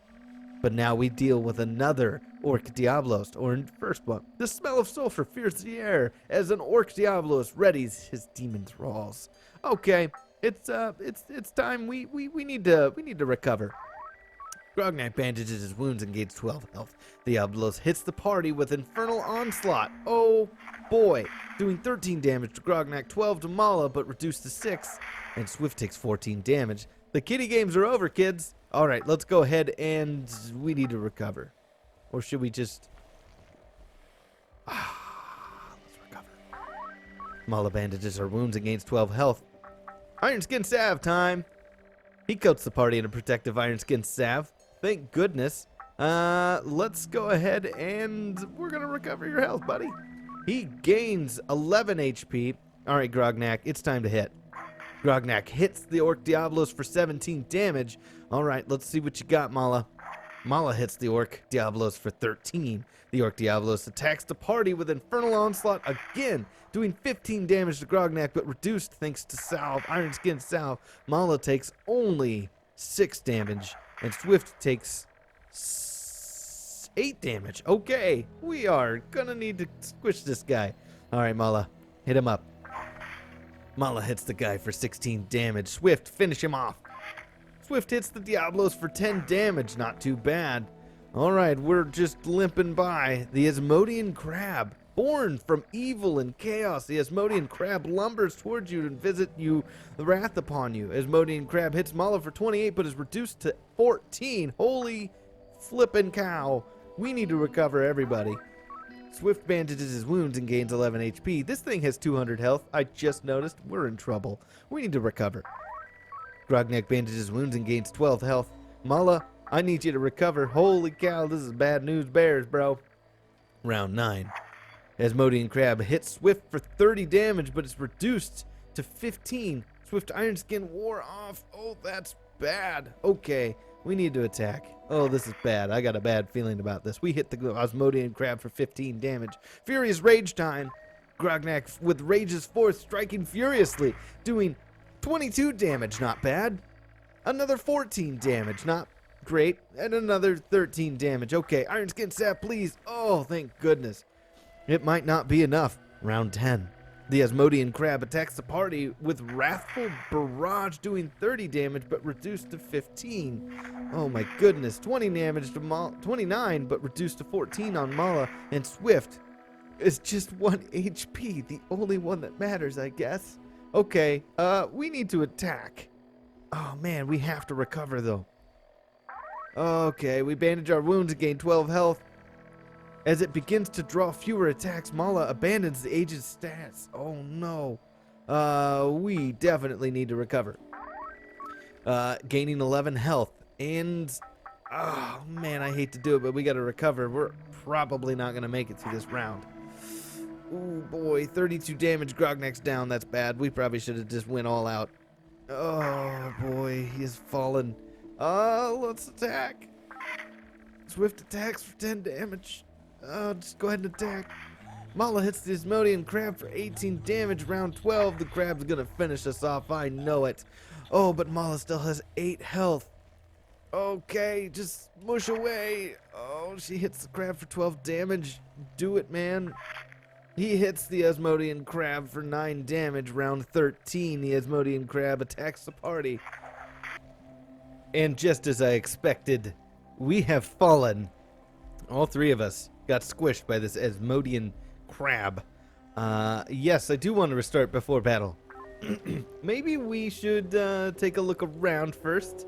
But now we deal with another Orc Diabloist, or in first one. The smell of sulfur fills the air as an Orc Diabloist readies his demon thralls. Okay, it's time. We need to recover. Grognak bandages his wounds and gains 12 health. Diabloist hits the party with Infernal Onslaught. Oh boy, doing 13 damage to Grognak, 12 to Mala, but reduced to 6. And Swift takes 14 damage. The kiddie games are over, kids. All right, let's go ahead and we need to recover. Or should we just... let's recover. Mala bandages her wounds and gains 12 health. Iron Skin Salve time. He coats the party in a protective Iron Skin Salve. Thank goodness. Let's go ahead and we're going to recover your health, buddy. He gains 11 HP. All right, Grognak, it's time to hit. Grognak hits the Orc Diabloist for 17 damage. All right, let's see what you got, Mala. Mala hits the Orc Diabloist for 13. The Orc Diabloist attacks the party with Infernal Onslaught again, doing 15 damage to Grognak, but reduced thanks to Salve, Iron Skin Salve. Mala takes only 6 damage, and Swift takes 8 damage. Okay, we are gonna need to squish this guy. All right, Mala, hit him up. Mala hits the guy for 16 damage. Swift, finish him off. Swift hits the Diabloist for 10 damage. Not too bad. All right, we're just limping by. The Osmodian Crab. born from evil and chaos. The Osmodian crab lumbers towards you and visit you, the wrath upon you. Osmodian crab hits Mala for 28, but is reduced to 14. Holy flippin' cow. We need to recover, everybody. Swift bandages his wounds and gains 11 HP. This thing has 200 health. I just noticed. We're in trouble. We need to recover. Grognak bandages his wounds and gains 12 health. Mala, I need you to recover. Holy cow, this is bad news bears, bro. Round 9. Osmodian crab hits Swift for 30 damage, but it's reduced to 15. Swift Ironskin wore off. Oh, that's bad. Okay, we need to attack. Oh, this is bad. I got a bad feeling about this. We hit the Osmodian crab for 15 damage. Furious rage time. Grognak with Rage's Force striking furiously, doing 22 damage. Not bad. Another 14 damage. Not great. And another 13 damage. Okay, Ironskin Sap, please. Oh, thank goodness. It might not be enough. Round 10. The Osmodian crab attacks the party with Wrathful Barrage, doing 30 damage but reduced to 15. Oh my goodness. 20 damage to 29 but reduced to 14 on Mala. And Swift is just 1 HP. The only one that matters, I guess. Okay, we need to attack. Oh man, we have to recover though. Okay, we bandage our wounds and gain 12 health. As it begins to draw fewer attacks, Mala abandons the aged stats. Oh no. We definitely need to recover. Gaining 11 health. And, oh man, I hate to do it, but we gotta recover. We're probably not gonna make it through this round. Oh boy, 32 damage. Grognak's down. That's bad. We probably should have just went all out. Oh boy, he has fallen. Let's attack. Swift attacks for 10 damage. Just go ahead and attack. Mala hits the Osmodian crab for 18 damage. Round 12, the crab's gonna finish us off. I know it. Oh, but Mala still has 8 health. Okay, just mush away. Oh, she hits the crab for 12 damage. Do it, man. He hits the Osmodian crab for 9 damage. Round 13, the Osmodian crab attacks the party. And just as I expected, we have fallen. All 3 of us got squished by this Osmodian crab. Yes, I do want to restart before battle. Maybe we should take a look around first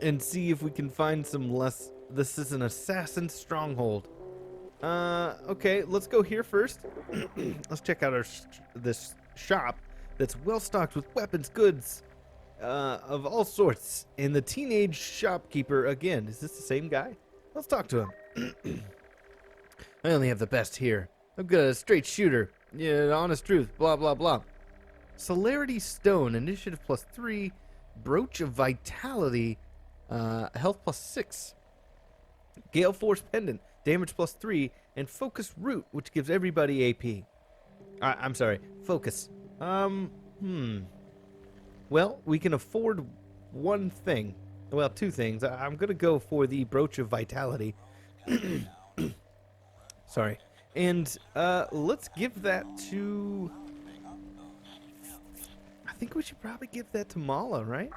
and see if we can find some less. This is an assassin stronghold. Okay, let's go here first. Let's check out this shop that's well stocked with weapons, goods of all sorts. And the teenage shopkeeper again. Is this the same guy? Let's talk to him. I only have the best here. I'm good at a straight shooter. Yeah, honest truth. Blah, blah, blah. Celerity Stone. Initiative +3. Brooch of Vitality. Health +6. Gale Force Pendant. Damage +3. And Focus Root, which gives everybody AP. I'm sorry. Focus. Well, we can afford one thing. Well, 2 things. I'm going to go for the Brooch of Vitality. Sorry. And let's give that to... I think we should probably give that to Mala, right?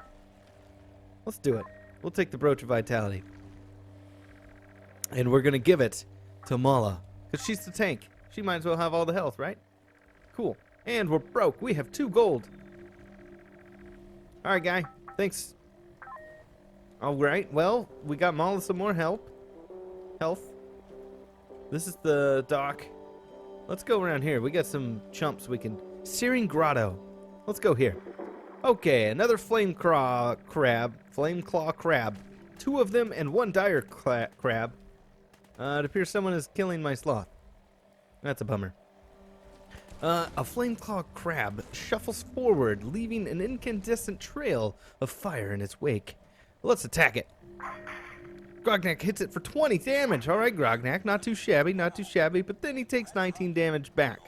Let's do it. We'll take the Brooch of Vitality. And we're going to give it to Mala. Because she's the tank. She might as well have all the health, right? Cool. And we're broke. We have 2 gold. Alright, guy. Thanks. Alright, well, we got Mala some more health. This is the dock. Let's go around here. We got some chumps we can... Searing Grotto. Let's go here. Okay, another Flameclaw crab. 2 of them and 1 dire crab. It appears someone is killing my sloth. That's a bummer. A Flameclaw crab shuffles forward, leaving an incandescent trail of fire in its wake. Let's attack it. Grognak hits it for 20 damage. All right, Grognak, not too shabby, but then he takes 19 damage back.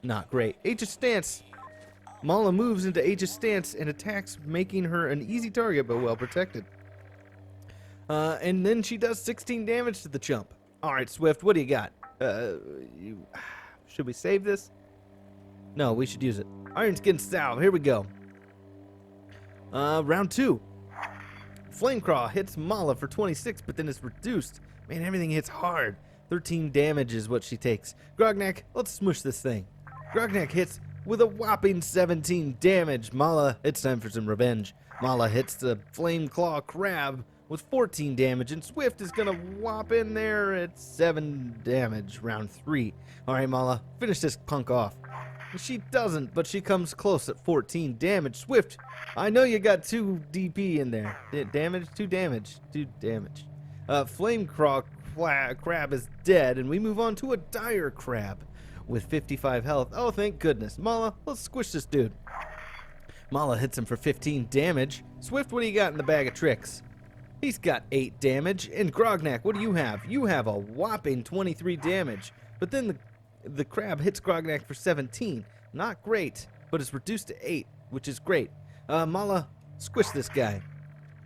Not great. Aegis Stance. Mala moves into Aegis Stance and attacks, making her an easy target, but well protected. And then she does 16 damage to the chump. All right, Swift, what do you got? Should we save this? No, we should use it. Ironskin Salve, here we go. Round 2. Flameclaw hits Mala for 26, but then it's reduced. Man, everything hits hard. 13 damage is what she takes. Grognak, let's smush this thing. Grognak hits with a whopping 17 damage. Mala, it's time for some revenge. Mala hits the Flame Claw Crab with 14 damage, and Swift is gonna whop in there at 7 damage, round 3. Alright, Mala, finish this punk off. She doesn't, but she comes close at 14 damage. Swift, I know you got 2 DP in there. Damage? 2 damage. 2 damage. Flame Claw Crab is dead, and we move on to a Dire Crab with 55 health. Oh, thank goodness. Mala, let's squish this dude. Mala hits him for 15 damage. Swift, what do you got in the bag of tricks? He's got 8 damage. And Grognak, what do you have? You have a whopping 23 damage. But then the crab hits Grognak for 17. Not great, but it's reduced to 8, which is great. Mala, squish this guy.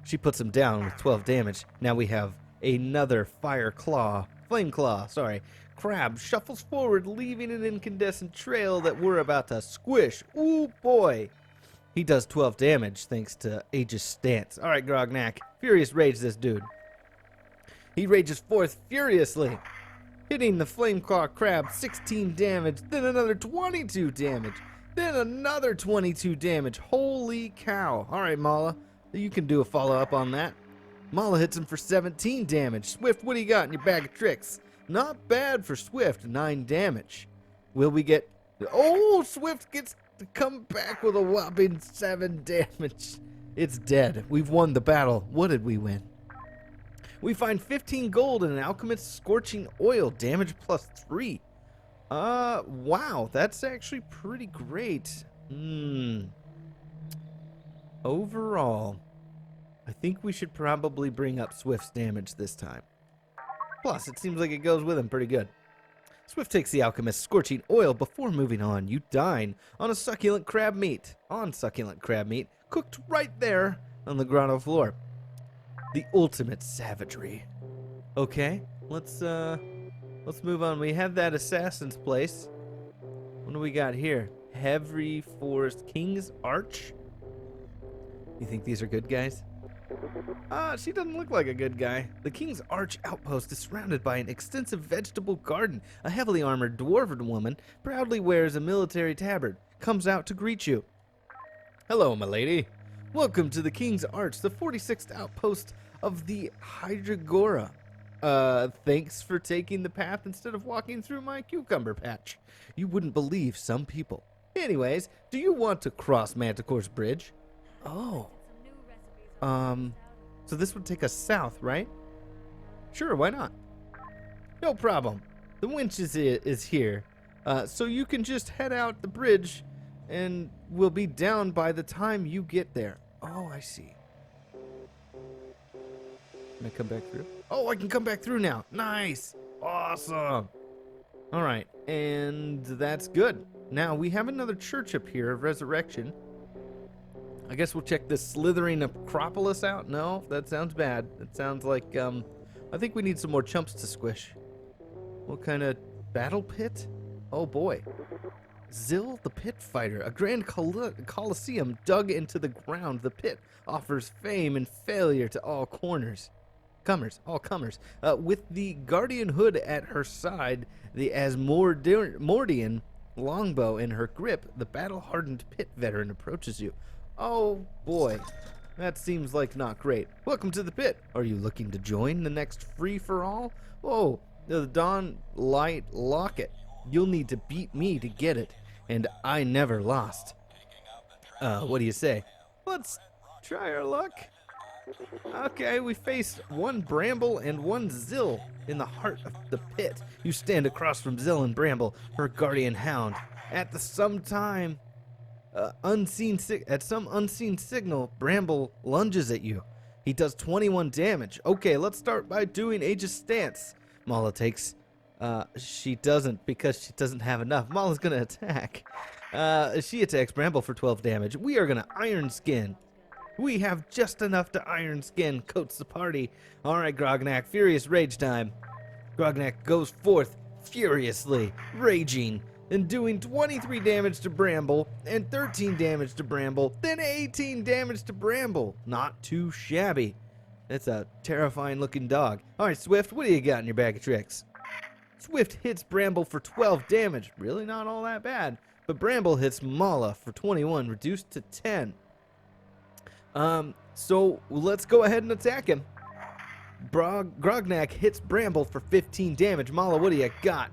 She puts him down with 12 damage. Now we have another Flame Claw, Crab shuffles forward, leaving an incandescent trail that we're about to squish. Ooh, boy. He does 12 damage thanks to Aegis stance. All right, Grognak, Furious Rage this dude. He rages forth furiously, hitting the Flame Claw Crab 16 damage, then another 22 damage, then another 22 damage. Holy cow. All right, Mala, you can do a follow-up on that. Mala hits him for 17 damage. Swift, what do you got in your bag of tricks? Not bad for Swift, 9 damage. Will we get... Oh, Swift gets to come back with a whopping 7 damage. It's dead. We've won the battle. What did we win? We find 15 gold and an Alchemist's Scorching Oil, damage plus 3. Wow, that's actually pretty great. Overall, I think we should probably bring up Swift's damage this time. Plus, it seems like it goes with him pretty good. Swift takes the Alchemist's Scorching Oil. Before moving on, you dine on succulent crab meat, cooked right there on the grotto floor. The ultimate savagery. Okay, let's move on. We have that assassin's place. What do we got here? Heavy Forest King's Arch. You think these are good guys? She doesn't look like a good guy. The King's Arch outpost is surrounded by an extensive vegetable garden. A heavily armored dwarven woman proudly wears a military tabard, comes out to greet you. Hello, my lady. Welcome to the King's Arch, the 46th outpost of the Hydragora. Thanks for taking the path instead of walking through my cucumber patch. You wouldn't believe some people. Anyways, do you want to cross Manticore's Bridge? Oh. So this would take us south, right? Sure, why not? No problem. The winch is here. So you can just head out the bridge and we'll be down by the time you get there. Oh, I see. Can I come back through? Oh, I can come back through now. Nice. Awesome. All right, and that's good. Now, we have another church up here of Resurrection. I guess we'll check this slithering Acropolis out. No, that sounds bad. It sounds like, I think we need some more chumps to squish. What kind of battle pit? Oh boy. Zill the Pit Fighter, a grand coliseum dug into the ground. The pit offers fame and failure to all comers. With the Guardian Hood at her side, the Asmodian longbow in her grip, the battle-hardened pit veteran approaches you. Oh boy, that seems like not great. Welcome to the pit. Are you looking to join the next free-for-all? Oh, the Dawn Light Locket. You'll need to beat me to get it, and I never lost. What do you say? Let's try our luck. Okay, we face one Bramble and one Zill in the heart of the pit. You stand across from Zill and Bramble, her guardian hound. At some unseen signal, Bramble lunges at you. He does 21 damage. Okay, let's start by doing Aegis stance. Mala takes. She doesn't because she doesn't have enough. Mala's gonna attack. She attacks Bramble for 12 damage. We are gonna Iron Skin. We have just enough to Iron Skin. Coats the party. All right, Grognak, Furious Rage time. Grognak goes forth furiously, raging, and doing 23 damage to Bramble, and 13 damage to Bramble, then 18 damage to Bramble. Not too shabby. That's a terrifying looking dog. All right, Swift, what do you got in your bag of tricks? Swift hits Bramble for 12 damage. Really not all that bad. But Bramble hits Mala for 21, reduced to 10. So let's go ahead and attack him. Grognak hits Bramble for 15 damage. Mala, what do you got?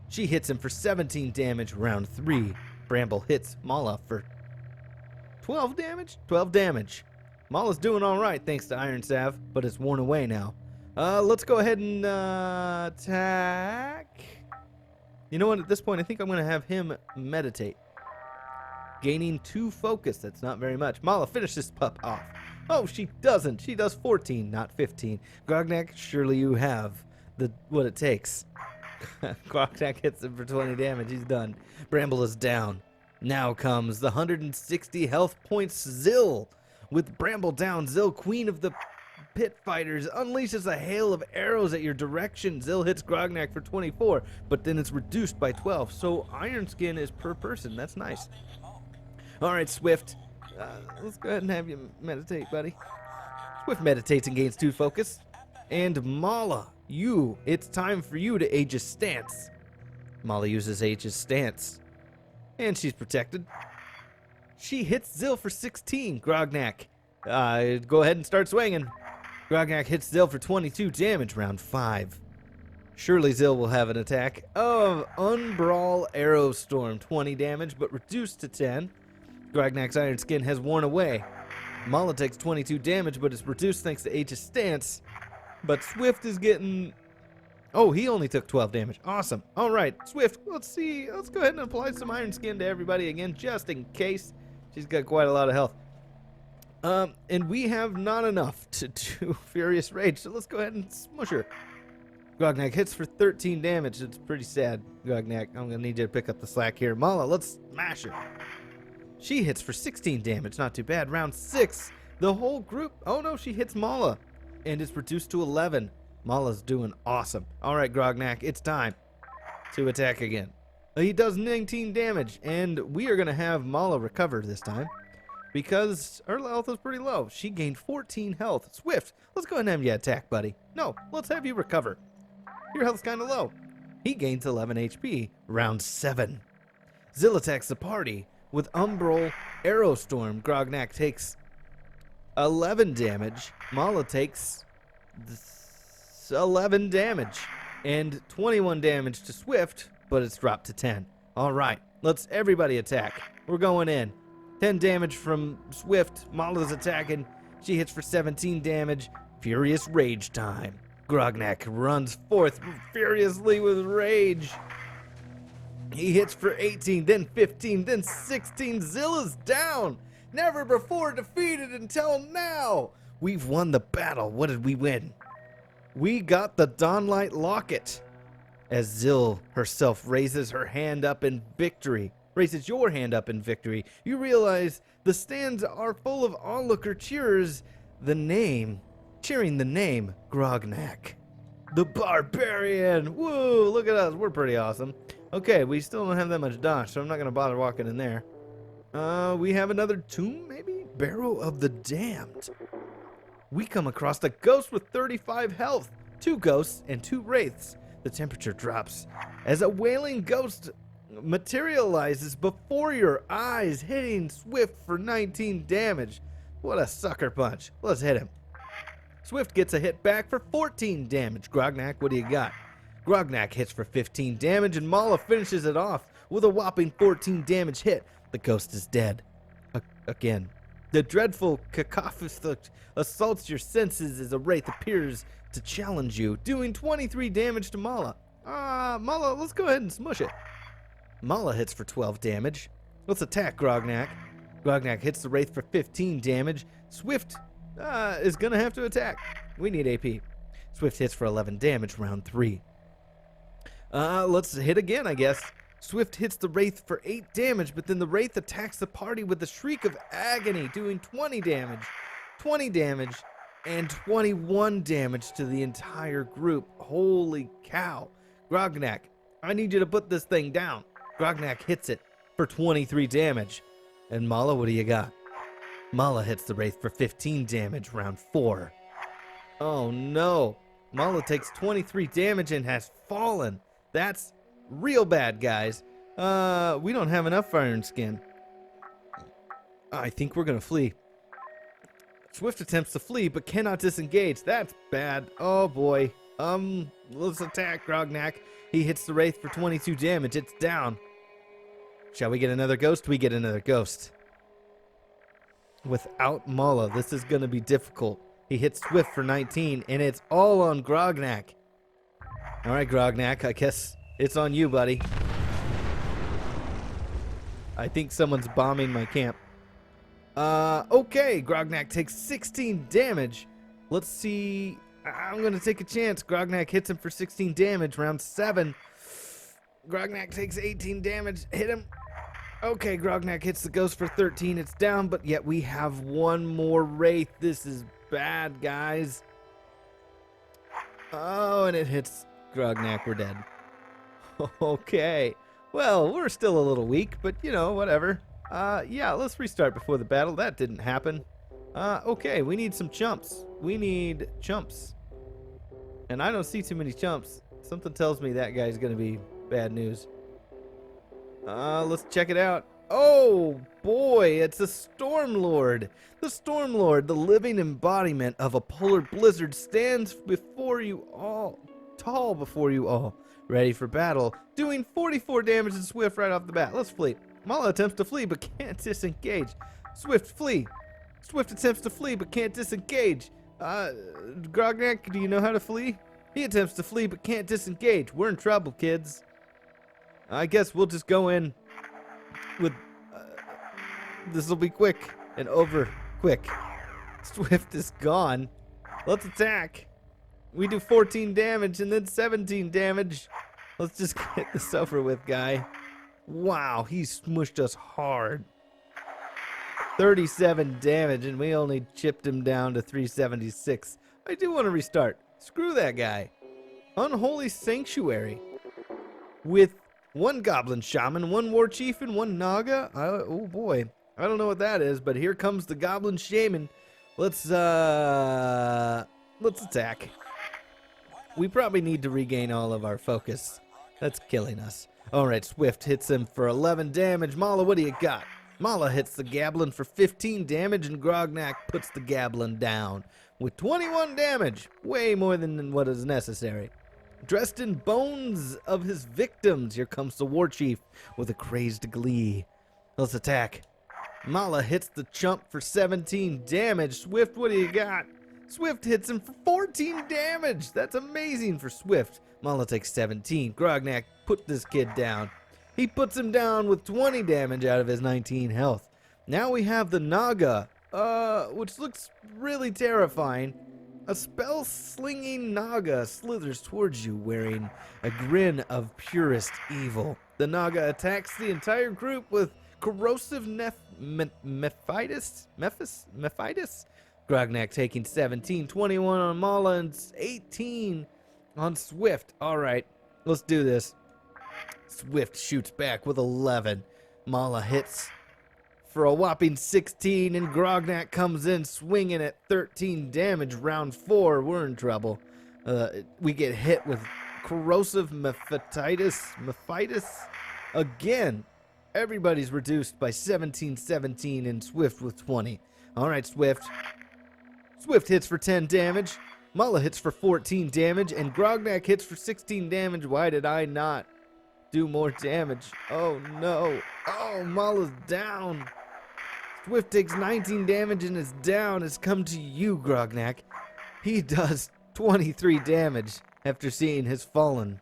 She hits him for 17 damage, round 3. Bramble hits Mala for 12 damage? 12 damage. Mala's doing all right thanks to Iron Salve, but it's worn away now. Let's go ahead and attack. You know what? At this point, I think I'm going to have him meditate. Gaining 2 focus. That's not very much. Mala, finish this pup off. Oh, she doesn't. She does 14, not 15. Grognak, surely you have what it takes. Grognak hits him for 20 damage. He's done. Bramble is down. Now comes the 160 health points Zill. With Bramble down, Zill, queen of the pit fighters, unleashes a hail of arrows at your direction. Zill hits Grognak for 24, but then it's reduced by 12. So Iron Skin is per person. That's nice. All right, Swift. Let's go ahead and have you meditate, buddy. Swift meditates and gains 2 focus. And Mala, it's time for you to Aegis Stance. Mala uses Aegis Stance. And she's protected. She hits Zill for 16. Grognak, go ahead and start swinging. Grognak hits Zill for 22 damage, round 5. Surely Zill will have an attack of Unbrawl Arrow Storm, 20 damage, but reduced to 10. Grognak's Iron Skin has worn away. Mala takes 22 damage, but it's reduced thanks to Aegis Stance. But Swift is getting... Oh, he only took 12 damage. Awesome. All right, Swift, let's see. Let's go ahead and apply some Iron Skin to everybody again, just in case. She's got quite a lot of health. And we have not enough to do Furious Rage, so let's go ahead and smush her. Grognak hits for 13 damage. It's pretty sad, Grognak. I'm going to need you to pick up the slack here. Mala, let's smash her. She hits for 16 damage. Not too bad. Round 6. The whole group... Oh, no, she hits Mala. And it's reduced to 11. Mala's doing awesome. All right, Grognak, it's time to attack again. He does 19 damage, and we are going to have Mala recover this time because her health is pretty low. She gained 14 health. Swift, let's go ahead and have you attack, buddy. No, let's have you recover. Your health's kind of low. He gains 11 HP. Round 7. Zill attacks the party with Umbral Arrow Storm. Grognak takes 11 damage. Mala takes 11 damage and 21 damage to Swift, but it's dropped to 10. All right, let's everybody attack. We're going in. 10 damage from Swift. Mala's attacking. She hits for 17 damage. Furious Rage time. Grognak runs forth furiously with rage. He hits for 18, then 15, then 16. Zilla's down. Never before defeated until now. We've won the battle. What did we win? We got the Dawnlight Locket. As Zill herself raises her hand up in victory, raises your hand up in victory, you realize the stands are full of onlooker cheers. Cheering the name Grognak the Barbarian. Whoa, look at us. We're pretty awesome. Okay, we still don't have that much dodge, so I'm not going to bother walking in there. We have another tomb, maybe? Barrow of the Damned. We come across a ghost with 35 health. 2 ghosts and 2 wraiths. The temperature drops as a wailing ghost materializes before your eyes, hitting Swift for 19 damage. What a sucker punch. Let's hit him. Swift gets a hit back for 14 damage. Grognak, what do you got? Grognak hits for 15 damage, and Mala finishes it off with a whopping 14 damage hit. The ghost is dead. Again. The dreadful cacophony assaults your senses as a wraith appears to challenge you, doing 23 damage to Mala. Mala, let's go ahead and smush it. Mala hits for 12 damage. Let's attack Grognak. Grognak hits the wraith for 15 damage. Swift is going to have to attack. We need AP. Swift hits for 11 damage, round 3. Let's hit again, I guess. Swift hits the wraith for 8 damage, but then the wraith attacks the party with a shriek of agony, doing 20 damage. 20 damage and 21 damage to the entire group. Holy cow. Grognak, I need you to put this thing down. Grognak hits it for 23 damage. And Mala, what do you got? Mala hits the wraith for 15 damage, round 4. Oh no. Mala takes 23 damage and has fallen. That's real bad, guys. We don't have enough iron skin. I think we're gonna flee. Swift attempts to flee, but cannot disengage. That's bad. Oh boy. Let's attack Grognak. He hits the Wraith for 22 damage. It's down. Shall we get another ghost? We get another ghost. Without Mala, this is gonna be difficult. He hits Swift for 19, and it's all on Grognak. All right, Grognak, I guess it's on you, buddy. I think someone's bombing my camp. Okay, Grognak takes 16 damage. Let's see. I'm going to take a chance. Grognak hits him for 16 damage. Round 7. Grognak takes 18 damage. Hit him. Okay, Grognak hits the ghost for 13. It's down, but yet we have one more Wraith. This is bad, guys. Oh, and it hits Grognak. We're dead. Okay. Well, we're still a little weak, but, you know, whatever. Yeah, let's restart before the battle. That didn't happen. Okay, we need some chumps. We need chumps. And I don't see too many chumps. Something tells me that guy's gonna be bad news. Let's check it out. Oh, boy, it's a Stormlord. The Stormlord, the living embodiment of a polar blizzard, stands before you all, tall before you all, ready for battle, doing 44 damage to Swift right off the bat. Let's flee. Mala attempts to flee, but can't disengage. Swift, flee. Swift attempts to flee, but can't disengage. Grognak, do you know how to flee? He attempts to flee, but can't disengage. We're in trouble, kids. I guess we'll just go in with... this will be quick and over quick. Swift is gone. Let's attack. We do 14 damage and then 17 damage. Let's just get this over with, guy. Wow, he smushed us hard. 37 damage, and we only chipped him down to 376. I do want to restart. Screw that guy. Unholy Sanctuary. With one Goblin Shaman, one War Chief, and one Naga. Oh boy. I don't know what that is, but here comes the Goblin Shaman. Let's attack. We probably need to regain all of our focus. That's killing us. Alright, Swift hits him for 11 damage. Mala, what do you got? Mala hits the Goblin for 15 damage, and Grognak puts the Goblin down with 21 damage. Way more than what is necessary. Dressed in bones of his victims, here comes the War Chief with a crazed glee. Let's attack. Mala hits the chump for 17 damage. Swift, what do you got? Swift hits him for 14 damage. That's amazing for Swift. Mala takes 17. Grognak put this kid down. He puts him down with 20 damage out of his 19 health. Now we have the Naga, which looks really terrifying. A spell-slinging Naga slithers towards you wearing a grin of purest evil. The Naga attacks the entire group with corrosive Mephitis? Grognak taking 17, 21 on Mala, and 18 on Swift. All right, let's do this. Swift shoots back with 11. Mala hits for a whopping 16, and Grognak comes in swinging at 13 damage. Round 4, we're in trouble. We get hit with corrosive Mephitis again. Everybody's reduced by 17, and Swift with 20. All right, Swift. Swift hits for 10 damage. Mala hits for 14 damage, and Grognak hits for 16 damage. Why did I not do more damage? Oh no. Oh, Mala's down. Swift takes 19 damage and is down. It's come to you, Grognak. He does 23 damage after seeing his fallen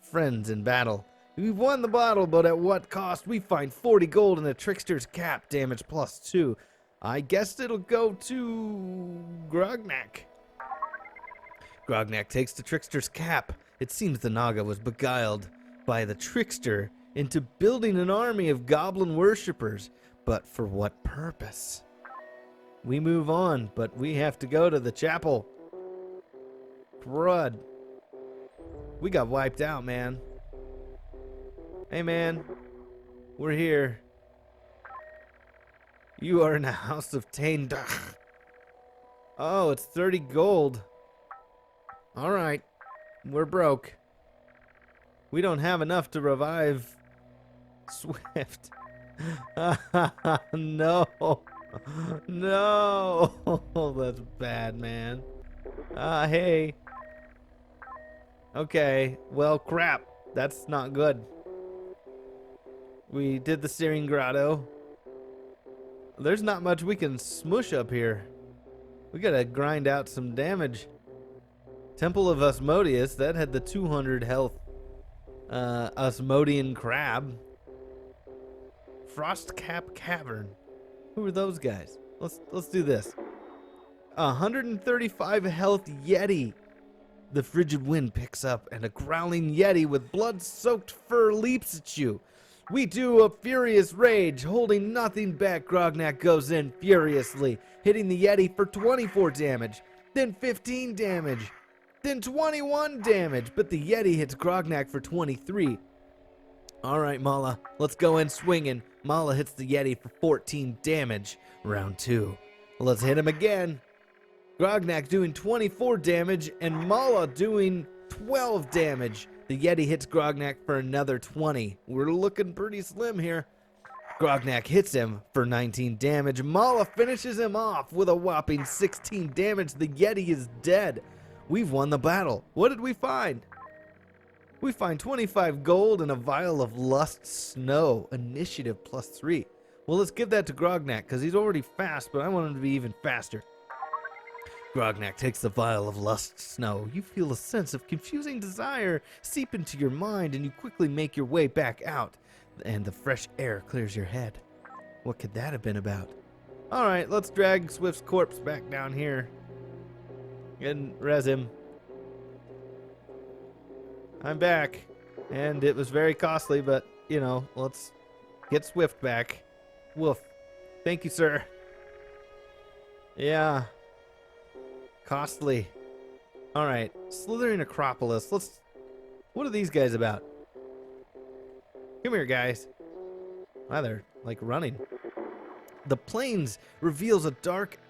friends in battle. We've won the battle, but at what cost? We find 40 gold and a trickster's cap, damage +2. I guess it'll go to Grognak. Grognak takes the trickster's cap. It seems the Naga was beguiled by the trickster into building an army of goblin worshippers. But for what purpose? We move on, but we have to go to the chapel. Crud. We got wiped out, man. Hey, man. We're here. You are in the house of Taindach. Oh, it's 30 gold. Alright. We're broke. We don't have enough to revive Swift. No. No. That's bad, man. Hey. Okay. Well, crap. That's not good. We did the Searing Grotto. There's not much we can smush up here. We gotta grind out some damage. Temple of Osmodius, that had the 200 health Osmodian crab. Frostcap Cavern. Who are those guys? Let's do this. 135 health Yeti. The frigid wind picks up and a growling Yeti with blood-soaked fur leaps at you. We do a furious rage, holding nothing back. Grognak goes in furiously, hitting the Yeti for 24 damage, then 15 damage, then 21 damage, but the Yeti hits Grognak for 23. Alright, Mala, let's go in swinging. Mala hits the Yeti for 14 damage. Round 2. Let's hit him again. Grognak doing 24 damage and Mala doing 12 damage. The Yeti hits Grognak for another 20. We're looking pretty slim here. Grognak hits him for 19 damage. Mala finishes him off with a whopping 16 damage. The Yeti is dead. We've won the battle. What did we find? We find 25 gold and a vial of lust snow. Initiative +3. Well, let's give that to Grognak because he's already fast, but I want him to be even faster. Grognak takes the vial of lust snow. You feel a sense of confusing desire seep into your mind, and you quickly make your way back out, and the fresh air clears your head. What could that have been about? All right, let's drag Swift's corpse back down here and res him. I'm back, and it was very costly, but, you know, let's get Swift back. Woof. Thank you, sir. Yeah. Costly. All right, Slithering Acropolis. What are these guys about? Come here, guys. Wow, they're like running. The plains reveals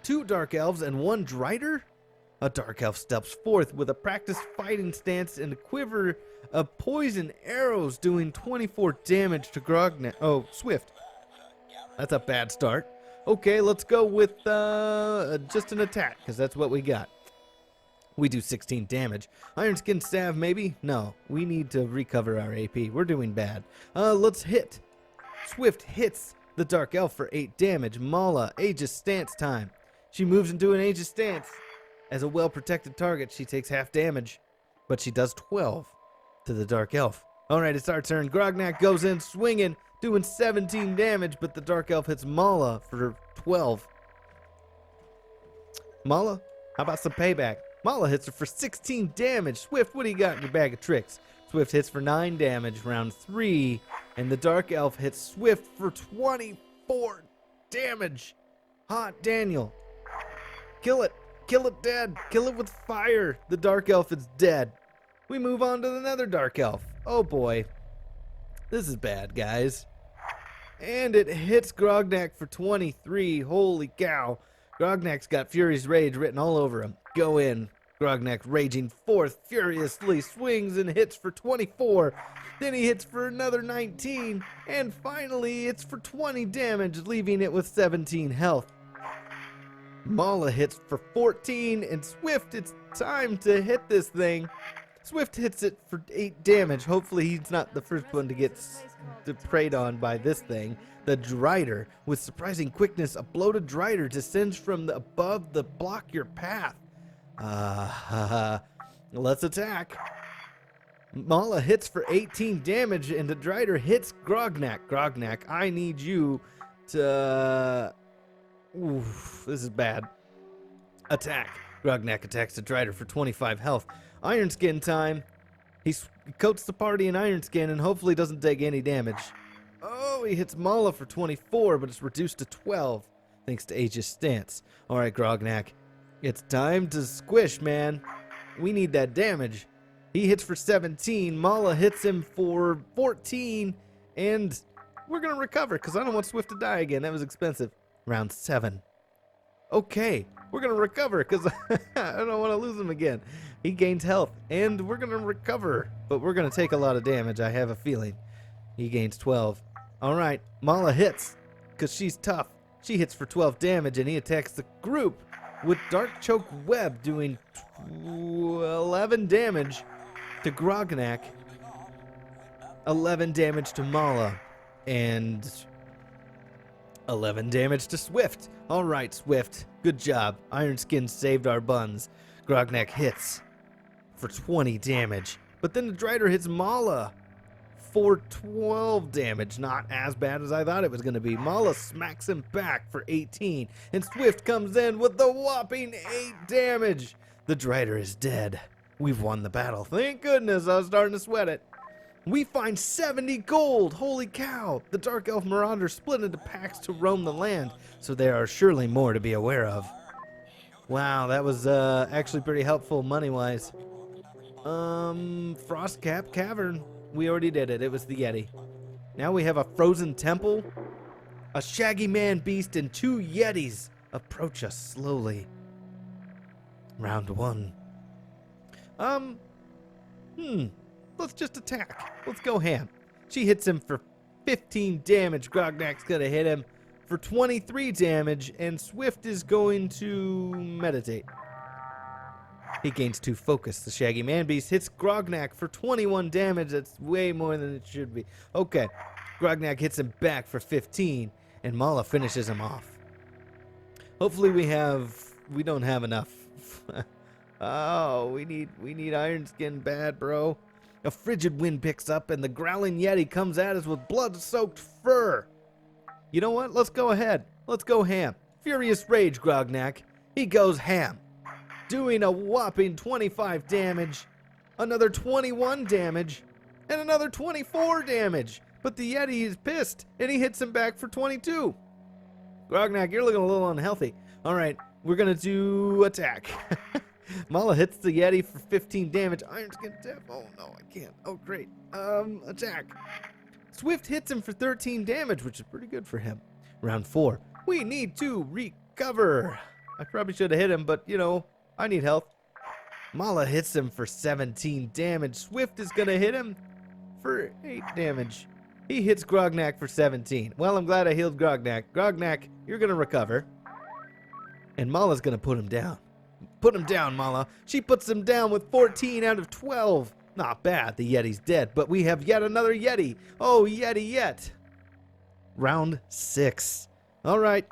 two dark elves and one drider. A dark elf steps forth with a practiced fighting stance and a quiver of poison arrows, doing 24 damage to Grognak. Oh, Swift. That's a bad start. Okay, let's go with just an attack, because that's what we got. We do 16 damage. Iron Skin Staff, maybe? No, we need to recover our AP. We're doing bad. Let's hit. Swift hits the Dark Elf for 8 damage. Mala, Aegis Stance time. She moves into an Aegis Stance. As a well-protected target, she takes half damage, but she does 12 to the Dark Elf. All right, it's our turn. Grognak goes in swinging, doing 17 damage, but the Dark Elf hits Mala for 12. Mala, how about some payback? Mala hits her for 16 damage. Swift, what do you got in your bag of tricks? Swift hits for 9 damage, round 3, and the Dark Elf hits Swift for 24 damage. Hot Daniel. Kill it. Kill it dead. Kill it with fire. The Dark Elf is dead. We move on to another Dark Elf. Oh boy. This is bad, guys. And it hits Grognak for 23. Holy cow. Grognak's got Fury's Rage written all over him. Go in. Grognak raging forth furiously swings and hits for 24. Then he hits for another 19. And finally it's for 20 damage, leaving it with 17 health. Mala hits for 14, and Swift, it's time to hit this thing. Swift hits it for 8 damage. Hopefully he's not the first one to get preyed on by this thing. The Drider, with surprising quickness, a bloated Drider descends from above the block your path. Let's attack. Mala hits for 18 damage, and the Drider hits Grognak. Grognak, I need you to... Oof, this is bad. Attack. Grognak attacks the Drider for 25 health. Iron Skin time. He coats the party in Iron Skin and hopefully doesn't take any damage. Oh, he hits Mala for 24, but it's reduced to 12 thanks to Aegis Stance. Alright, Grognak. It's time to squish, man. We need that damage. He hits for 17. Mala hits him for 14. And we're going to recover because I don't want Swift to die again. That was expensive. Round 7. Okay, we're gonna recover because I don't want to lose him again. He gains health, and we're gonna recover, but we're gonna take a lot of damage. I have a feeling. He gains 12. All right, Mala hits because she's tough. She hits for 12 damage, and he attacks the group with Dark Choke Web, doing 11 damage to Grognak, 11 damage to Mala, and 11 damage to Swift. All right, Swift, good job. Iron Skin saved our buns. Grognak hits for 20 damage, but then the Drider hits Mala for 12 damage. Not as bad as I thought it was going to be. Mala smacks him back for 18, and Swift comes in with the whopping 8 damage. The Drider is dead. We've won the battle. Thank goodness. I was starting to sweat it. We find 70 gold. Holy cow. The Dark Elf Marauders split into packs to roam the land, so there are surely more to be aware of. Wow, that was actually pretty helpful money-wise. Frostcap Cavern. We already did it. It was the Yeti. Now we have a frozen temple, a shaggy man beast, and 2 Yetis approach us slowly. Round 1. Let's just attack. Let's go ham. She hits him for 15 damage. Grognak's gonna hit him for 23 damage, and Swift is going to meditate. He gains 2 focus. The shaggy man beast hits Grognak for 21 damage. That's way more than it should be. Okay, Grognak hits him back for 15, and Mala finishes him off. Hopefully we don't have enough. Oh, we need Iron Skin bad, bro. A frigid wind picks up, and the growling Yeti comes at us with blood-soaked fur. You know what? Let's go ahead. Let's go ham. Furious Rage, Grognak. He goes ham, doing a whopping 25 damage, another 21 damage, and another 24 damage. But the Yeti is pissed, and he hits him back for 22. Grognak, you're looking a little unhealthy. All right, we're going to do attack. Mala hits the Yeti for 15 damage. Iron Skin Death. Oh, no, I can't. Oh, great. Attack. Swift hits him for 13 damage, which is pretty good for him. Round 4. We need to recover. I probably should have hit him, but, you know, I need health. Mala hits him for 17 damage. Swift is going to hit him for 8 damage. He hits Grognak for 17. Well, I'm glad I healed Grognak. Grognak, you're going to recover. And Mala's going to put him down. Put him down, Mala. She puts him down with 14 out of 12. Not bad. The Yeti's dead, but we have yet another Yeti. Oh, Yeti yet. Round 6. All right.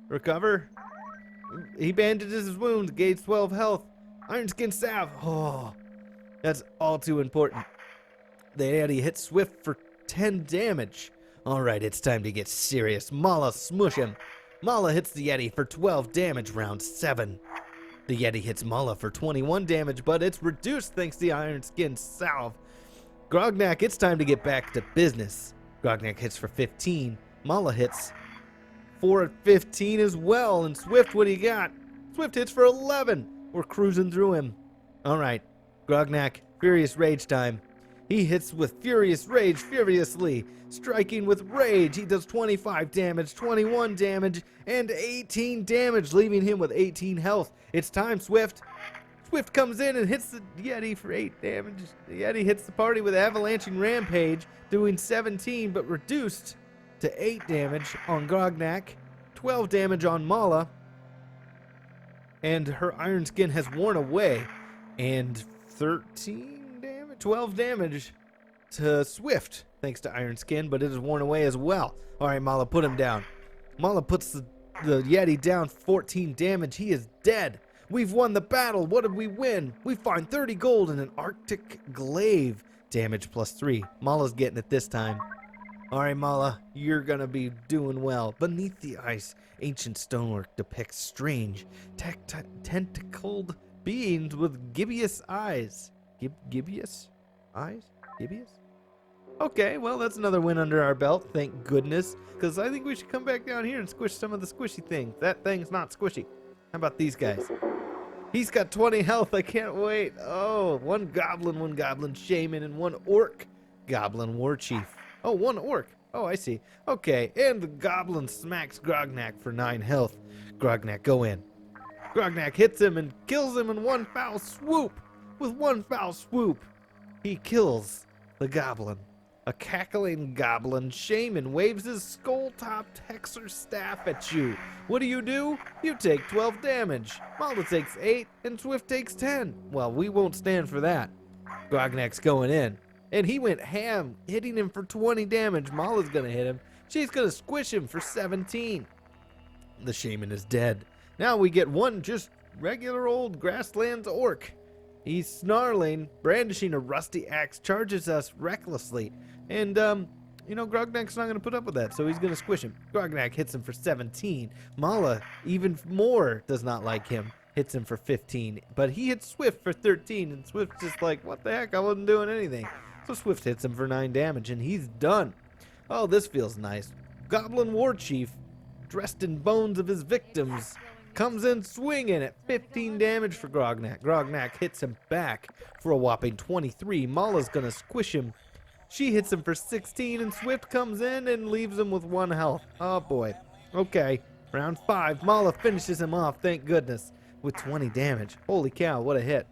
Recover. He bandages his wound, gains 12 health. Iron Skin Salve. Oh, that's all too important. The Yeti hits Swift for 10 damage. All right, it's time to get serious. Mala, smush him. Mala hits the Yeti for 12 damage. Round 7. The Yeti hits Mala for 21 damage, but it's reduced thanks to the Iron Skin Salve. Grognak, it's time to get back to business. Grognak hits for 15. Mala hits for 15 as well. And Swift, what do you got? Swift hits for 11. We're cruising through him. All right, Grognak, Furious Rage time. He hits with Furious Rage furiously. Striking with Rage, he does 25 damage, 21 damage, and 18 damage, leaving him with 18 health. It's time, Swift. Swift comes in and hits the Yeti for 8 damage. The Yeti hits the party with Avalanching Rampage, doing 17, but reduced to 8 damage on Grognak, 12 damage on Mala, and her Iron Skin has worn away, and 13 damage, 12 damage to Swift, thanks to Iron Skin, but it is worn away as well. All right, Mala, put him down. Mala puts the Yeti down, 14 damage. He is dead. We've won the battle. What did we win? We find 30 gold and an Arctic glaive. Damage +3. Mala's getting it this time. All right, Mala, you're going to be doing well. Beneath the ice, ancient stonework depicts strange, tentacled beings with gibbous eyes. Gibbous eyes? Gibbous? Okay, well, that's another win under our belt, thank goodness, because I think we should come back down here and squish some of the squishy things. That thing's not squishy. How about these guys? He's got 20 health. I can't wait. Oh, one goblin shaman, and one orc goblin war chief. Oh, one orc. Oh, I see. Okay, and the goblin smacks Grognak for 9 health. Grognak, go in. Grognak hits him and kills him in one foul swoop. With one foul swoop, he kills the goblin. A cackling goblin shaman waves his skull-topped hexer staff at you. What do? You take 12 damage. Mala takes 8, and Swift takes 10. Well, we won't stand for that. Grognak's going in. And he went ham, hitting him for 20 damage. Mala's gonna hit him. She's gonna squish him for 17. The shaman is dead. Now we get one just regular old grasslands orc. He's snarling, brandishing a rusty axe, charges us recklessly. And, Grognak's not going to put up with that, so he's going to squish him. Grognak hits him for 17. Mala, even more, does not like him. Hits him for 15. But he hits Swift for 13, and Swift's just like, what the heck, I wasn't doing anything. So Swift hits him for 9 damage, and he's done. Oh, this feels nice. Goblin War Chief, dressed in bones of his victims, comes in swinging at 15 damage for Grognak. Grognak hits him back for a whopping 23. Mala's gonna squish him. She hits him for 16, and Swift comes in and leaves him with 1 health. Oh boy. Okay, round 5. Mala finishes him off, thank goodness, with 20 damage. Holy cow, what a hit.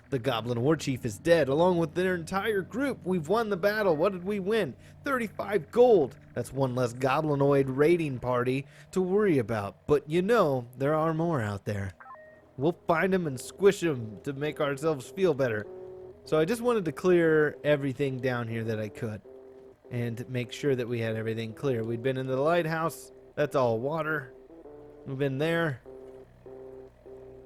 The Goblin War Chief is dead, along with their entire group. We've won the battle. What did we win? 35 gold. That's one less Goblinoid raiding party to worry about. But there are more out there. We'll find them and squish them to make ourselves feel better. So I just wanted to clear everything down here that I could and make sure that we had everything clear. We'd been in the lighthouse. That's all water. We've been there.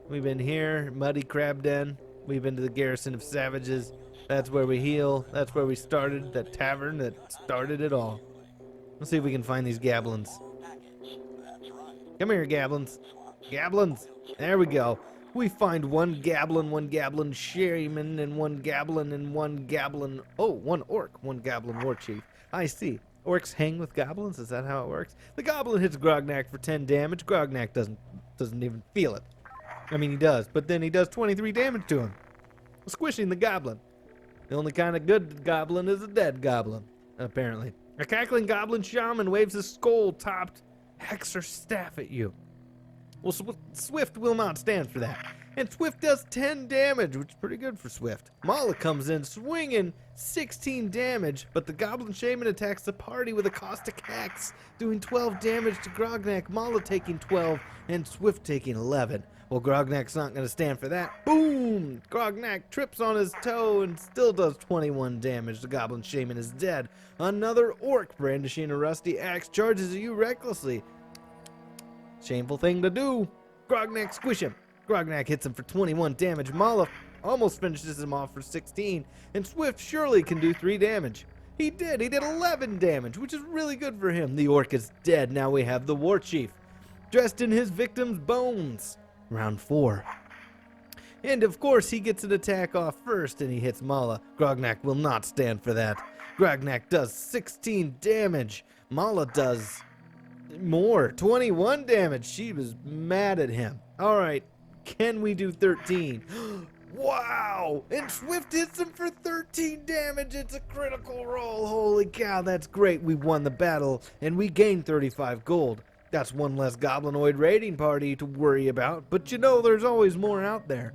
We've been here. Muddy Crab Den. We've been to the Garrison of Savages. That's where we heal. That's where we started. That tavern that started it all. Let's see if we can find these goblins. Come here, goblins. Goblins. There we go. We find one goblin shaman, and one goblin. Oh, one orc, one goblin war chief. I see. Orcs hang with goblins? Is that how it works? The goblin hits Grognak for 10 damage. Grognak doesn't even feel it. I mean, he does, but then he does 23 damage to him, squishing the goblin. The only kind of good goblin is a dead goblin, apparently. A cackling goblin shaman waves his skull-topped hexer staff at you. Well, Swift will not stand for that. And Swift does 10 damage, which is pretty good for Swift. Mala comes in swinging 16 damage, but the Goblin Shaman attacks the party with a caustic axe, doing 12 damage to Grognak. Mala taking 12 and Swift taking 11. Well, Grognak's not going to stand for that. Boom! Grognak trips on his toe and still does 21 damage. The Goblin Shaman is dead. Another orc brandishing a rusty axe charges at you recklessly. Shameful thing to do. Grognak, squish him. Grognak hits him for 21 damage. Mala almost finishes him off for 16. And Swift surely can do 3 damage. He did 11 damage, which is really good for him. The orc is dead. Now we have the War Chief, dressed in his victim's bones. Round 4. And of course he gets an attack off first, and he hits Mala. Grognak will not stand for that. Grognak does 16 damage. Mala does more, 21 damage. She was mad at him. All right, can we do 13? Wow! And Swift hits him for 13 damage. It's a critical roll. Holy cow, that's great. We won the battle, and we gained 35 gold. That's one less Goblinoid raiding party to worry about. But there's always more out there.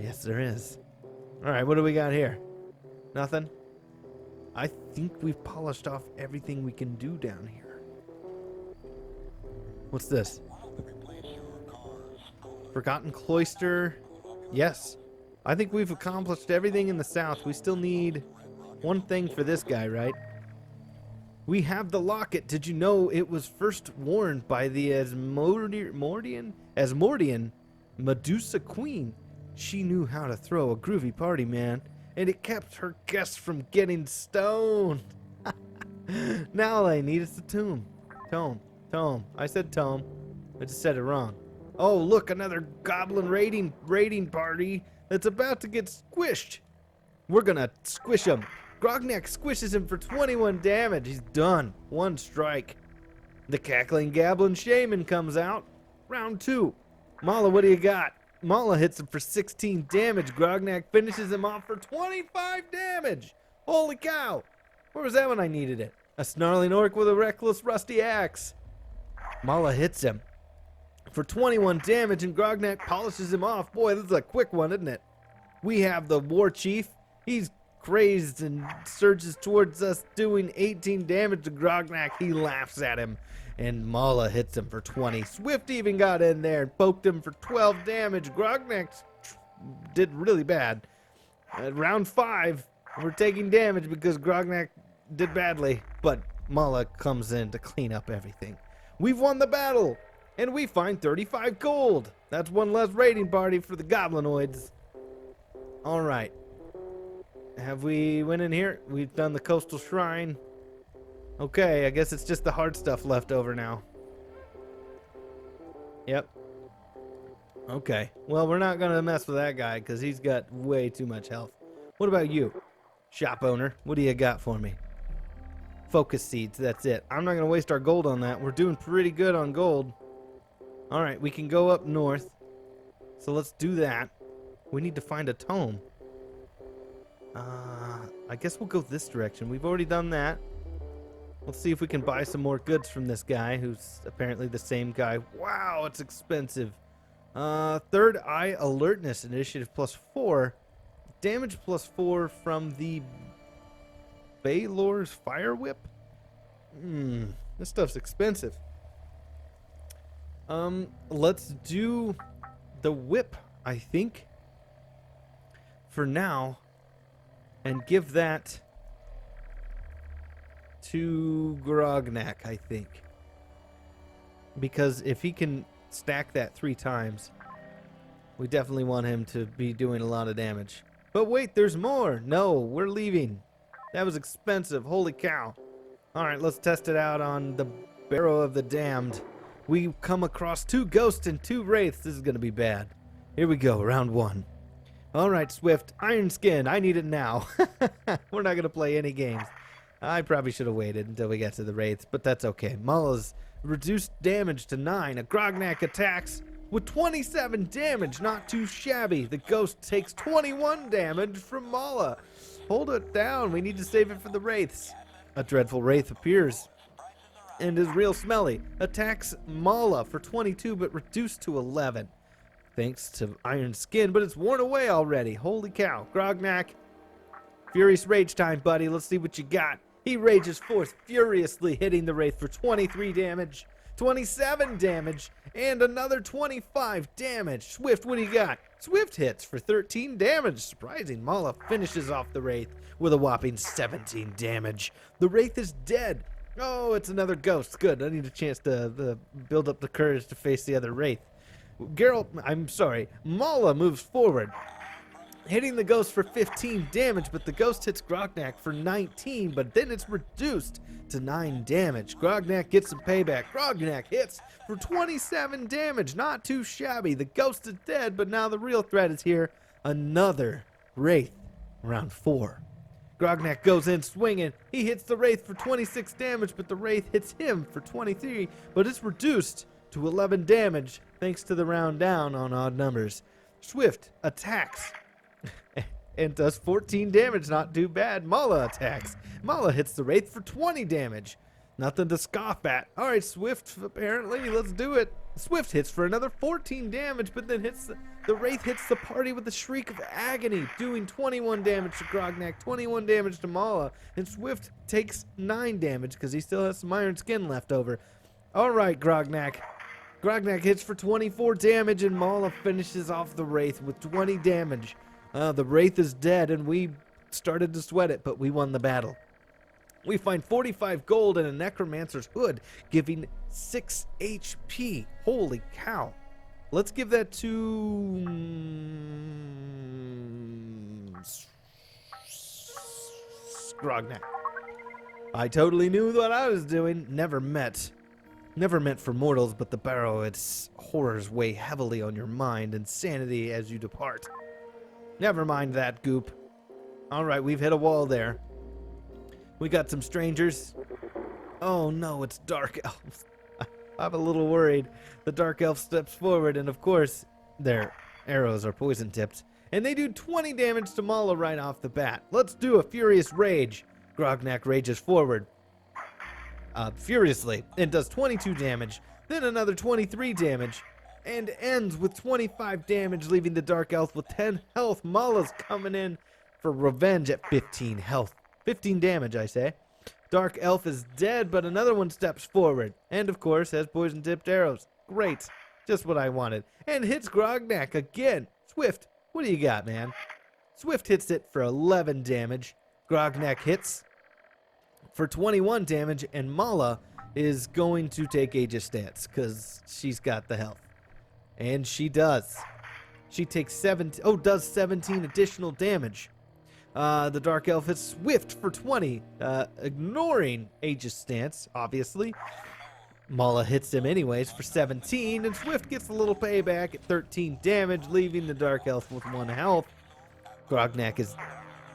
Yes, there is. All right, what do we got here? Nothing? I think we've polished off everything we can do down here. What's this? Forgotten Cloister. Yes. I think we've accomplished everything in the south. We still need one thing for this guy, right? We have the locket. Did you know it was first worn by the Asmodian Medusa Queen? She knew how to throw a groovy party, man, and it kept her guests from getting stoned. Now all I need is the tomb. Tome. I said tome. I just said it wrong. Oh, look, another goblin raiding party that's about to get squished. We're gonna squish him. Grognak squishes him for 21 damage. He's done. 1 strike. The cackling goblin shaman comes out. Round 2. Mala, what do you got? Mala hits him for 16 damage. Grognak finishes him off for 25 damage. Holy cow. Where was that when I needed it? A snarling orc with a reckless rusty axe. Mala hits him for 21 damage, and Grognak polishes him off. Boy, this is a quick one, isn't it? We have the war chief. He's crazed and surges towards us, doing 18 damage to Grognak. He laughs at him, and Mala hits him for 20. Swift even got in there and poked him for 12 damage. Grognak did really bad. At round 5, we're taking damage because Grognak did badly, but Mala comes in to clean up everything. We've won the battle, and we find 35 gold. That's one less raiding party for the Goblinoids. All right. Have we went in here? We've done the coastal shrine. Okay, I guess it's just the hard stuff left over now. Yep. Okay. Well, we're not going to mess with that guy because he's got way too much health. What about you, shop owner? What do you got for me? Focus seeds, that's it. I'm not going to waste our gold on that. We're doing pretty good on gold. All right, we can go up north. So let's do that. We need to find a tome. I guess we'll go this direction. We've already done that. Let's see if we can buy some more goods from this guy, who's apparently the same guy. Wow, it's expensive. Third eye alertness, initiative +4. Damage +4 from the Baylor's Fire Whip? This stuff's expensive. Let's do the whip, I think, for now, and give that to Grognak, I think. Because if he can stack that 3 times, we definitely want him to be doing a lot of damage. But wait, there's more. No, we're leaving. That was expensive. Holy cow. Alright, let's test it out on the Barrow of the Damned. We come across 2 ghosts and 2 wraiths. This is going to be bad. Here we go, round 1. Alright, Swift. Iron Skin. I need it now. We're not going to play any games. I probably should have waited until we got to the wraiths, but that's okay. Mala's reduced damage to 9. A Grognak attacks with 27 damage. Not too shabby. The ghost takes 21 damage from Mala. Hold it down. We need to save it for the wraiths. A dreadful wraith appears and is real smelly. Attacks Mala for 22 but reduced to 11. Thanks to Iron Skin, but it's worn away already. Holy cow. Grognak, furious rage time, buddy. Let's see what you got. He rages forth furiously, hitting the wraith for 23 damage, 27 damage, and another 25 damage. Swift, what do you got? Swift hits for 13 damage. Surprising. Mala finishes off the wraith with a whopping 17 damage. The wraith is dead. Oh, it's another ghost. Good. I need a chance to build up the courage to face the other wraith. Mala moves forward, hitting the ghost for 15 damage, but the ghost hits Grognak for 19, but then it's reduced to 9 damage. Grognak gets some payback. Grognak hits for 27 damage. Not too shabby. The ghost is dead, but now the real threat is here. Another wraith. Round 4. Grognak goes in swinging. He hits the wraith for 26 damage, but the wraith hits him for 23, but it's reduced to 11 damage thanks to the round down on odd numbers. Swift attacks and does 14 damage. Not too bad. Mala attacks. Mala hits the wraith for 20 damage. Nothing to scoff at. All right, Swift, apparently. Let's do it. Swift hits for another 14 damage, but then the wraith hits the party with a shriek of agony, doing 21 damage to Grognak, 21 damage to Mala, and Swift takes 9 damage because he still has some Iron Skin left over. All right, Grognak. Grognak hits for 24 damage, and Mala finishes off the wraith with 20 damage. The wraith is dead, and we started to sweat it, but we won the battle. We find 45 gold and a necromancer's hood, giving 6 HP. Holy cow. Let's give that to Grognak. I totally knew what I was doing. Never meant for mortals, but the barrow, its horrors weigh heavily on your mind and sanity as you depart. Never mind that, goop. Alright, we've hit a wall there. We got some strangers. Oh no, it's dark elves. I'm a little worried. The dark elf steps forward, and of course, their arrows are poison tipped. And they do 20 damage to Mala right off the bat. Let's do a furious rage. Grognak rages forward. furiously and does 22 damage, then another 23 damage, and ends with 25 damage, leaving the Dark Elf with 10 health. Mala's coming in for revenge at 15 health. 15 damage, I say. Dark Elf is dead, but another one steps forward, and of course has poison-tipped arrows. Great. Just what I wanted. And hits Grognak again. Swift, what do you got, man? Swift hits it for 11 damage. Grognak hits for 21 damage, and Mala is going to take Aegis stance because she's got the health. And she does. She takes 17 additional damage. The Dark Elf hits Swift for 20, ignoring Aegis stance, obviously. Mala hits him anyways for 17, and Swift gets a little payback at 13 damage, leaving the Dark Elf with 1 health. Grognak is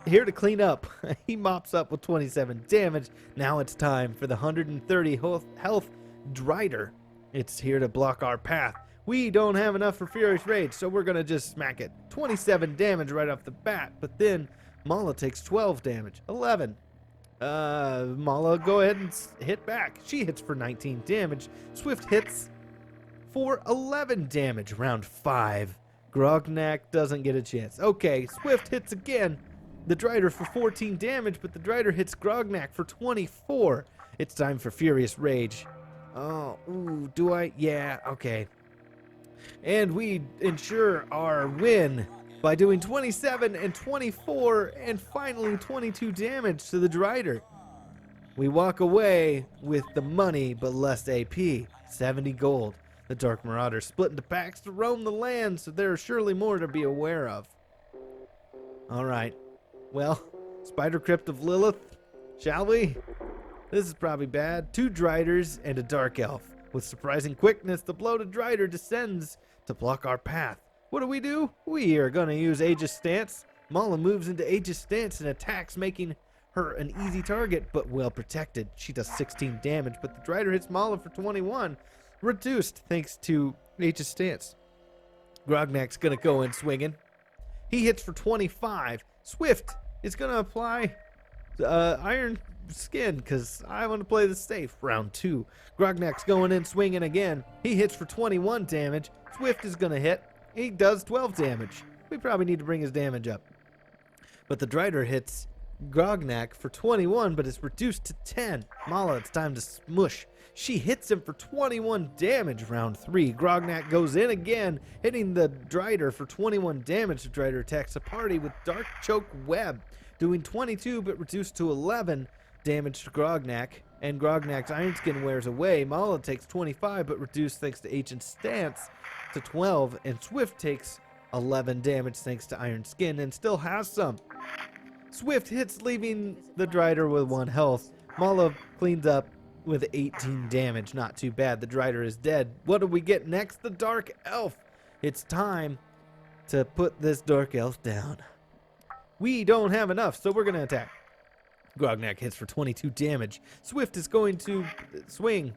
here to clean up. He mops up with 27 damage. Now it's time for the 130 health Drider. It's here to block our path. We don't have enough for Furious Rage, so we're going to just smack it. 27 damage right off the bat, but then Mala takes 12 damage. 11. Mala, go ahead and hit back. She hits for 19 damage. Swift hits for 11 damage. Round 5. Grognak doesn't get a chance. Okay, Swift hits again. The Drider for 14 damage, but the Drider hits Grognak for 24. It's time for Furious Rage. Oh, ooh, do I? Yeah, okay. And we ensure our win by doing 27 and 24 and finally 22 damage to the Drider. We walk away with the money but less AP, 70 gold. The Dark Marauders split into packs to roam the land, so there are surely more to be aware of. Alright, well, Spider Crypt of Lilith, shall we? This is probably bad. 2 Driders and a Dark Elf. With surprising quickness, the bloated Drider descends to block our path. What do? We are going to use Aegis Stance. Mala moves into Aegis Stance and attacks, making her an easy target, but well protected. She does 16 damage, but the Drider hits Mala for 21. Reduced thanks to Aegis Stance. Grognak's going to go in swinging. He hits for 25. Swift is going to apply Iron Skin because I want to play this safe. Round 2. Grognak's going in swinging again. He hits for 21 damage. Swift is going to hit. He does 12 damage. We probably need to bring his damage up. But the Drider hits Grognak for 21, but it's reduced to 10. Mala, it's time to smush. She hits him for 21 damage. Round 3. Grognak goes in again, hitting the Drider for 21 damage. The Drider attacks the party with Dark Choke Web, doing 22, but reduced to 11 damage to Grognak. And Grognak's Iron Skin wears away. Mala takes 25, but reduced thanks to Ancient Stance to 12, and Swift takes 11 damage thanks to Iron Skin and still has some. Swift hits, leaving the Drider with 1 health. Mala cleans up with 18 damage. Not too bad. The Drider is dead. What do we get next? The Dark Elf. It's time to put this Dark Elf down. We don't have enough, so we're going to attack. Grognak hits for 22 damage. Swift is going to swing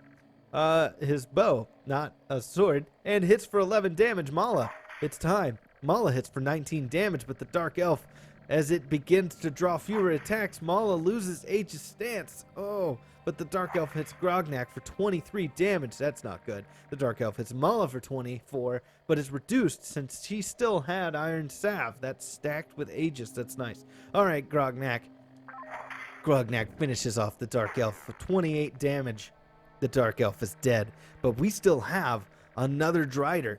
his bow, not a sword, and hits for 11 damage. Mala, it's time. Mala hits for 19 damage, but the Dark Elf, as it begins to draw fewer attacks, Mala loses Aegis Stance. Oh, but the Dark Elf hits Grognak for 23 damage. That's not good. The Dark Elf hits Mala for 24, but is reduced since she still had Iron Salve. That's stacked with Aegis. That's nice. All right, Grognak. Grognak finishes off the Dark Elf for 28 damage. The Dark Elf is dead, but we still have another Drider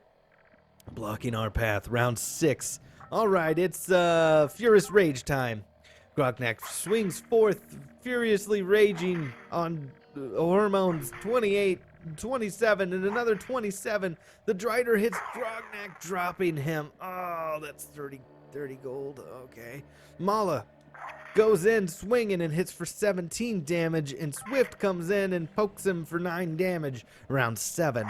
blocking our path. Round 6. All right, it's Furious Rage time. Grognak swings forth, furiously raging on hormones. 28, 27, and another 27. The Drider hits Grognak, dropping him. Oh, that's 30 gold. Okay. Mala goes in swinging and hits for 17 damage, and Swift comes in and pokes him for 9 damage. Round 7.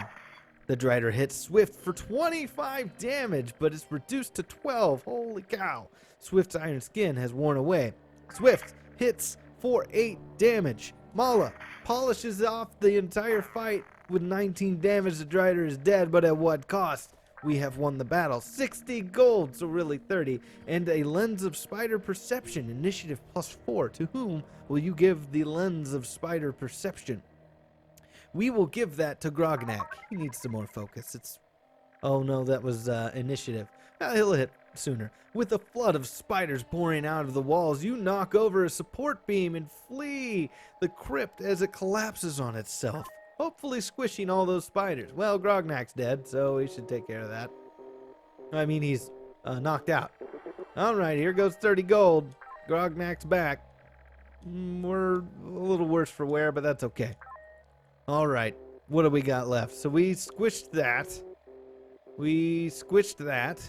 The Drider hits Swift for 25 damage, but it's reduced to 12. Holy cow. Swift's Iron Skin has worn away. Swift hits for 8 damage. Mala polishes off the entire fight with 19 damage. The Drider is dead, but at what cost? We have won the battle. 60 gold, so really 30. And a Lens of Spider Perception, initiative +4. To whom will you give the Lens of Spider Perception? We will give that to Grognak. He needs some more focus. Oh no, that was initiative. He'll hit sooner. With a flood of spiders pouring out of the walls, you knock over a support beam and flee the crypt as it collapses on itself, hopefully squishing all those spiders. Well, Grognak's dead, so we should take care of that. I mean, he's knocked out. All right, here goes 30 gold. Grognak's back. We're a little worse for wear, but that's okay. All right, what do we got left? So we squished that. We squished that.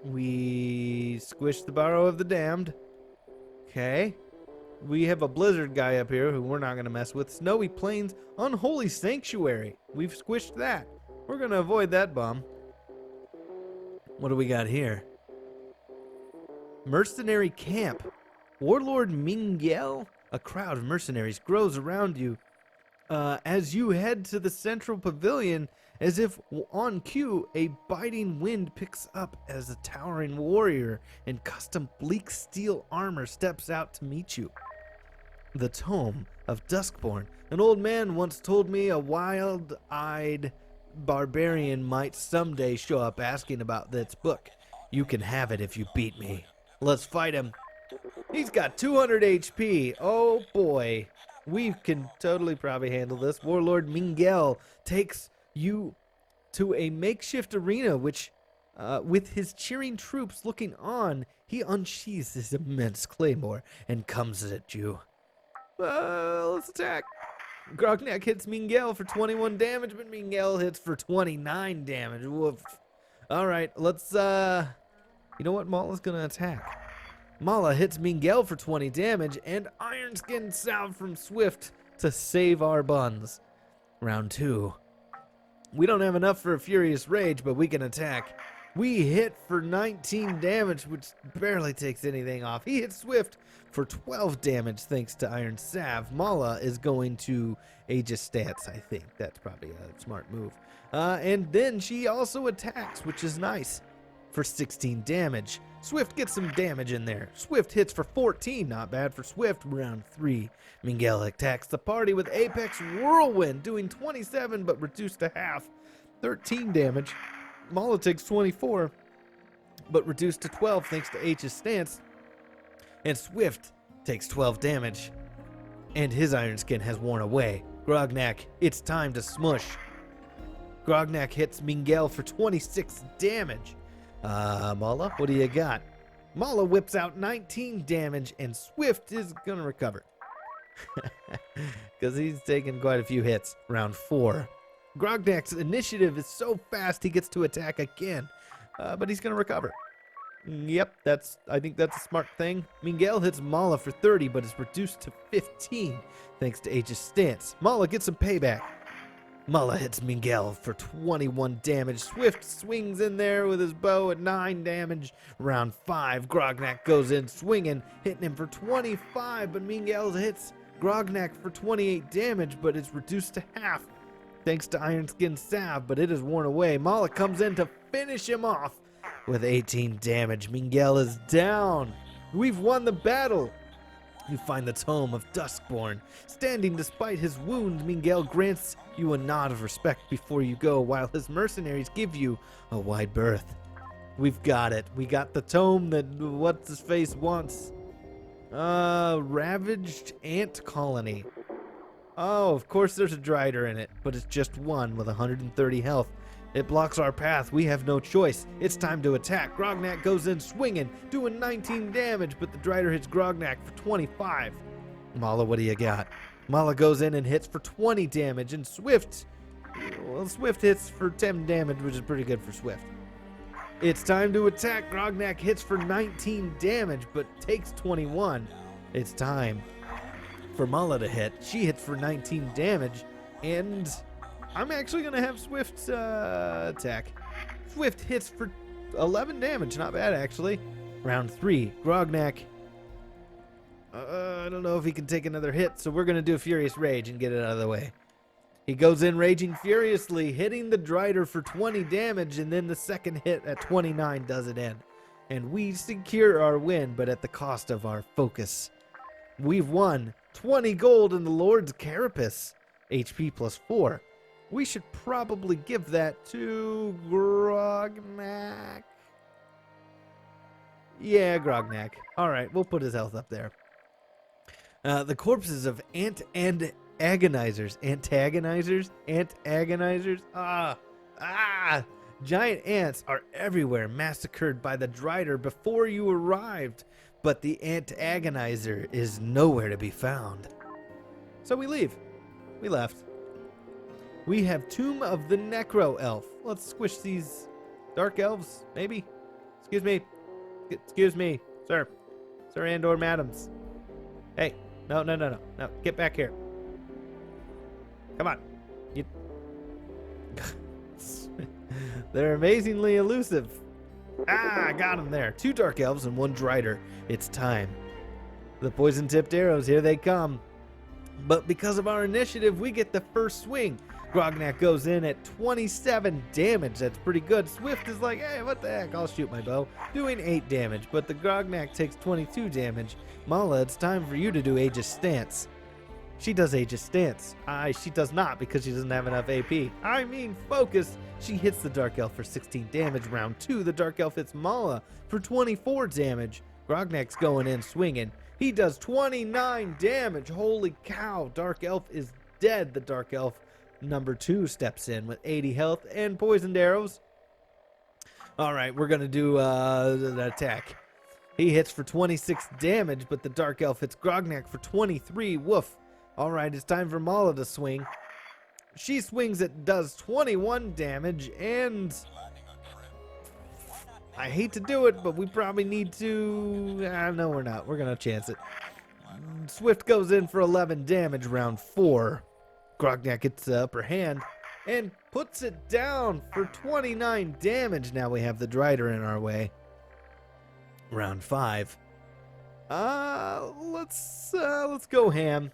We squished the Barrow of the Damned. Okay. We have a blizzard guy up here who we're not going to mess with. Snowy Plains, Unholy Sanctuary. We've squished that. We're going to avoid that bum. What do we got here? Mercenary Camp. Warlord Mingel. A crowd of mercenaries grows around you as you head to the central pavilion. As if on cue, a biting wind picks up as a towering warrior in custom bleak steel armor steps out to meet you. The Tome of Duskborn. An old man once told me a wild-eyed barbarian might someday show up asking about this book. You can have it if you beat me. Let's fight him. He's got 200 HP. Oh boy. We can totally probably handle this. Warlord Mingel takes you to a makeshift arena which, with his cheering troops looking on, he unsheathes his immense claymore and comes at you. Let's attack. Grognak hits Mingel for 21 damage, but Mingel hits for 29 damage. Woof. All right, let's, you know what? Mala's gonna attack. Mala hits Mingel for 20 damage, and Ironskin salve from Swift to save our buns. Round 2. We don't have enough for a Furious Rage, but we can attack. We hit for 19 damage, which barely takes anything off. He hits Swift for 12 damage thanks to Iron Salve. Mala is going to Aegis stance, I think. That's probably a smart move. And then she also attacks, which is nice, for 16 damage. Swift gets some damage in there. Swift hits for 14, not bad for Swift. Round 3. Mingel attacks the party with Apex Whirlwind, doing 27 but reduced to half. 13 damage. Mala takes 24, but reduced to 12 thanks to H's stance. And Swift takes 12 damage, and his iron skin has worn away. Grognak, it's time to smush. Grognak hits Mingel for 26 damage. Mala, what do you got? Mala whips out 19 damage, and Swift is gonna recover. Because he's taken quite a few hits. Round 4. Grognak's initiative is so fast he gets to attack again. But he's gonna recover. Yep, I think that's a smart thing. Mingel hits Mala for 30, but is reduced to 15 thanks to Aegis stance. Mala gets some payback. Mala hits Mingel for 21 damage. Swift swings in there with his bow at 9 damage. Round 5, Grognak goes in swinging, hitting him for 25, but Mingel hits Grognak for 28 damage, but it's reduced to half thanks to Ironskin Salve, but it is worn away. Mala comes in to finish him off with 18 damage. Mingel is down. We've won the battle. You find the Tome of Duskborn. Standing despite his wound, Mingel grants you a nod of respect before you go, while his mercenaries give you a wide berth. We've got it. We got the tome that what's-his-face wants. Ravaged Ant Colony. Oh, of course there's a Drider in it, but it's just one with 130 health. It blocks our path. We have no choice. It's time to attack. Grognak goes in swinging, doing 19 damage, but the Drider hits Grognak for 25. Mala, what do you got? Mala goes in and hits for 20 damage, and Swift hits for 10 damage, which is pretty good for Swift. It's time to attack. Grognak hits for 19 damage, but takes 21. It's time for Mala to hit. She hits for 19 damage, and I'm actually going to have Swift attack. Swift hits for 11 damage. Not bad, actually. Round 3. Grognak. I don't know if he can take another hit, so we're going to do a Furious Rage and get it out of the way. He goes in raging furiously, hitting the Drider for 20 damage, and then the second hit at 29 does it in. And we secure our win, but at the cost of our focus. We've won 20 gold in the Lord's Carapace. HP plus 4. We should probably give that to Grognak. Yeah, Grognak. Alright, we'll put his health up there. The corpses of antagonizers. Giant ants are everywhere, massacred by the Drider before you arrived, but the antagonizer is nowhere to be found. So we leave. We left. We have Tomb of the Necro Elf. Let's squish these dark elves, maybe? Excuse me. Excuse me, sir. Sir and/or madams. Hey, no. Get back here. Come on. You... They're amazingly elusive. Ah, got him there. 2 dark elves and 1 Drider. It's time. The poison-tipped arrows, here they come. But because of our initiative, we get the first swing. Grognak goes in at 27 damage. That's pretty good. Swift is like, hey, what the heck? I'll shoot my bow. Doing 8 damage, but the Grognak takes 22 damage. Mala, it's time for you to do Aegis Stance. She does Aegis Stance. She does not because she doesn't have enough AP. I mean, focus. She hits the Dark Elf for 16 damage. Round 2, the Dark Elf hits Mala for 24 damage. Grognak's going in swinging. He does 29 damage. Holy cow. Dark Elf is dead. The Dark Elf number 2 steps in with 80 health and poisoned arrows. All right, we're going to do the attack. He hits for 26 damage, but the Dark Elf hits Grognak for 23. Woof. All right, it's time for Mala to swing. She swings, it does 21 damage, and I hate to do it, but we probably need to... no, we're not. We're going to chance it. Swift goes in for 11 damage, round 4. Grognak gets the upper hand and puts it down for 29 damage. Now we have the Drider in our way. Round 5. Let's go ham.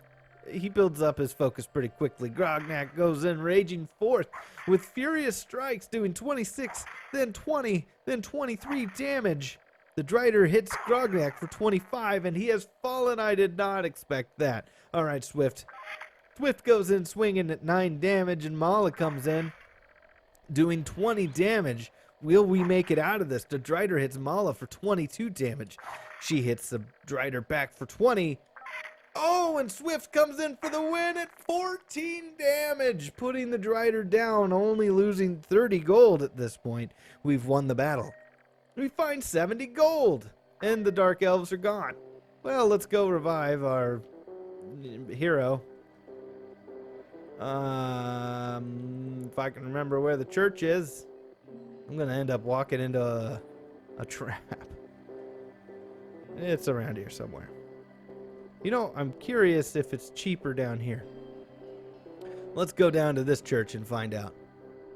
He builds up his focus pretty quickly. Grognak goes in, raging forth with furious strikes, doing 26, then 20, then 23 damage. The Drider hits Grognak for 25, and he has fallen. I did not expect that. All right, Swift. Swift goes in swinging at 9 damage, and Mala comes in doing 20 damage. Will we make it out of this? The Drider hits Mala for 22 damage. She hits the Drider back for 20. Oh, and Swift comes in for the win at 14 damage, putting the Drider down, only losing 30 gold at this point. We've won the battle. We find 70 gold, and the Dark Elves are gone. Well, let's go revive our hero. If I can remember where the church is, I'm going to end up walking into a trap. It's around here somewhere. You know, I'm curious if it's cheaper down here. Let's go down to this church and find out.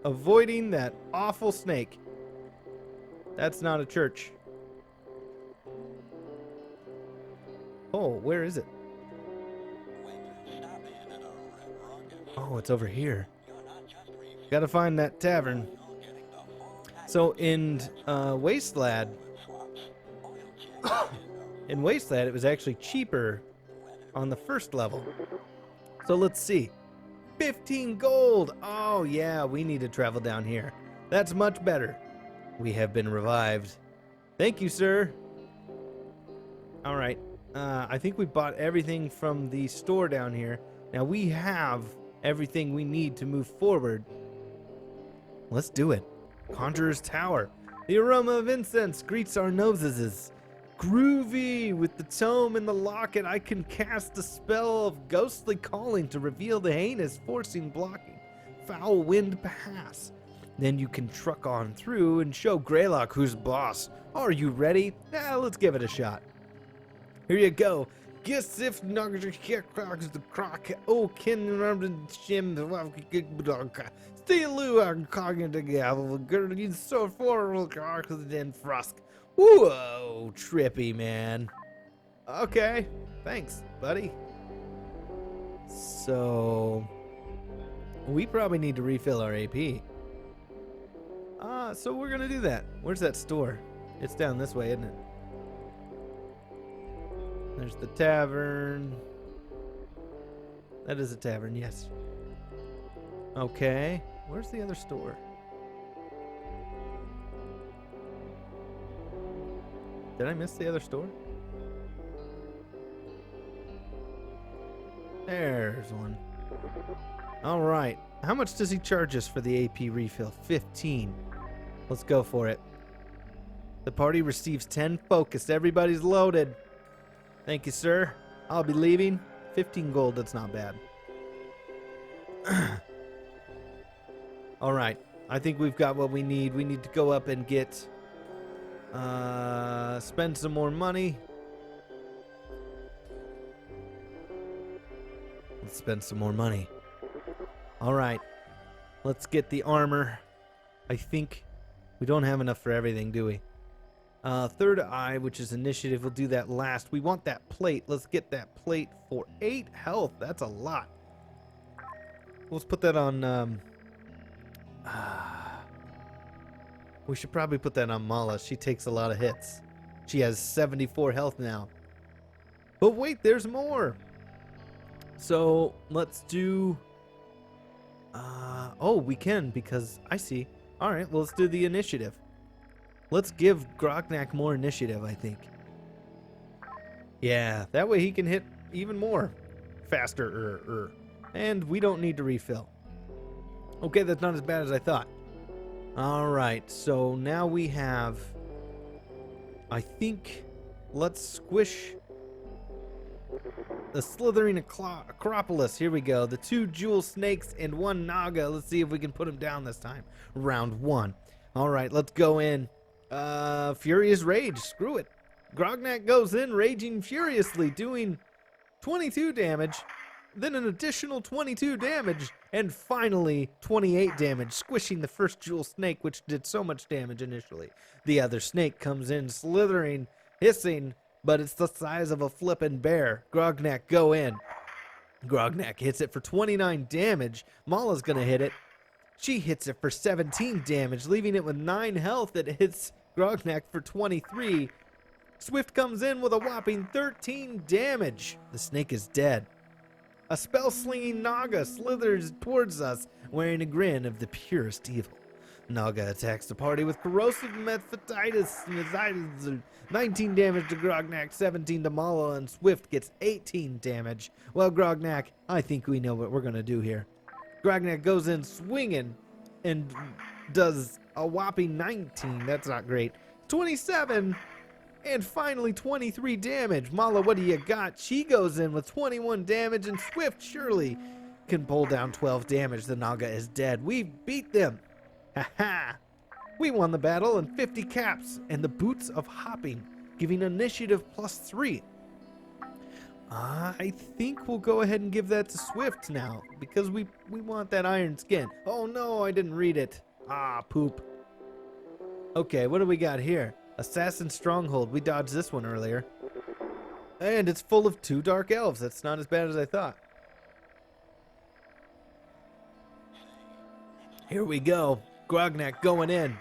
Avoiding that awful snake. That's not a church. Oh, where is it? Oh, it's over here. Gotta find that tavern. So in Wasteland, it was actually cheaper on the first level. So let's see. 15 gold. Oh yeah, we need to travel down here. That's much better. We have been revived. Thank you, sir. All right. I think we bought everything from the store down here. Now we have everything we need to move forward. Let's do it. Conjurer's Tower. The aroma of incense greets our noses. Groovy! With the tome and the locket, I can cast the spell of ghostly calling to reveal the heinous, forcing, blocking, foul wind pass. Then you can truck on through and show Greylock who's boss. Are you ready? Let's give it a shot. Here you go. Guess if the crock. Oh, can remember shim the Steelu and cogging together. Good so for then Frusk. Whoa, trippy, man. Okay, thanks, buddy. So, we probably need to refill our AP. So we're gonna do that. Where's that store? It's down this way, isn't it? There's the tavern. That is a tavern, yes. Okay. Where's the other store? Did I miss the other store? There's one. All right. How much does he charge us for the AP refill? 15. Let's go for it. The party receives 10 focus. Everybody's loaded. Thank you, sir. I'll be leaving. 15 gold. That's not bad. All right. I think we've got what we need. We need to go up and get... spend some more money. Let's spend some more money. All right. Let's get the armor. I think we don't have enough for everything, do we? Third eye, which is initiative, we'll do that last. We want that plate. Let's get that plate for 8 health. That's a lot. Let's put that on... we should probably put that on Mala. She takes a lot of hits. She has 74 health now. But wait, there's more. So let's do... oh, we can, because I see. All right, well, let's do the initiative. Let's give Grognak more initiative, I think. Yeah, that way he can hit even more faster. And we don't need to refill. Okay, that's not as bad as I thought. All right, so now we have... I think... Let's squish... the slithering Acropolis. Here we go. The 2 jewel snakes and 1 Naga. Let's see if we can put him down this time. Round 1. All right, let's go in. Furious Rage. Screw it. Grognak goes in, raging furiously, doing 22 damage, then an additional 22 damage, and finally 28 damage, squishing the first jewel snake, which did so much damage initially. The other snake comes in, slithering, hissing, but it's the size of a flippin' bear. Grognak go in. Grognak hits it for 29 damage. Mala's gonna hit it. She hits it for 17 damage, leaving it with 9 health. It hits Grognak for 23. Swift comes in with a whopping 13 damage. The snake is dead. A spell-slinging Naga slithers towards us, wearing a grin of the purest evil. Naga attacks the party with corrosive mephitis, 19 damage to Grognak, 17 to Mala, and Swift gets 18 damage. Well, Grognak, I think we know what we're going to do here. Grognak goes in swinging and does a whopping 19. That's not great. 27 and finally 23 damage. Mala, what do you got? She goes in with 21 damage, and Swift surely can pull down 12 damage. The Naga is dead. We beat them. Haha. We won the battle and 50 caps and the boots of hopping, giving initiative +3. I think we'll go ahead and give that to Swift now, because we want that iron skin. Oh no, I didn't read it. Ah, poop. Okay, what do we got here? Assassin Stronghold. We dodged this one earlier. And it's full of 2 dark elves. That's not as bad as I thought. Here we go. Grognak going in.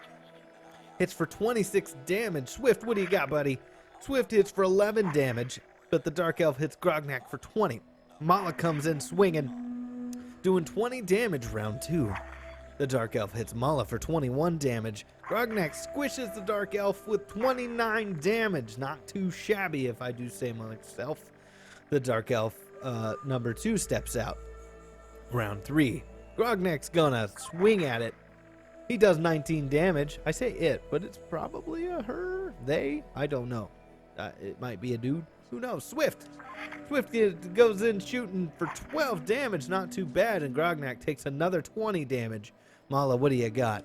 Hits for 26 damage. Swift, what do you got, buddy? Swift hits for 11 damage, but the dark elf hits Grognak for 20. Mala comes in swinging, doing 20 damage. Round 2. The dark elf hits Mala for 21 damage. Grognak squishes the dark elf with 29 damage. Not too shabby, if I do say myself. The dark elf, number 2, steps out. Round 3. Grognak's gonna swing at it. He does 19 damage. I say it, but it's probably a her, they, I don't know. It might be a dude. Who knows? Swift goes in shooting for 12 damage. Not too bad. And Grognak takes another 20 damage. Mala, what do you got?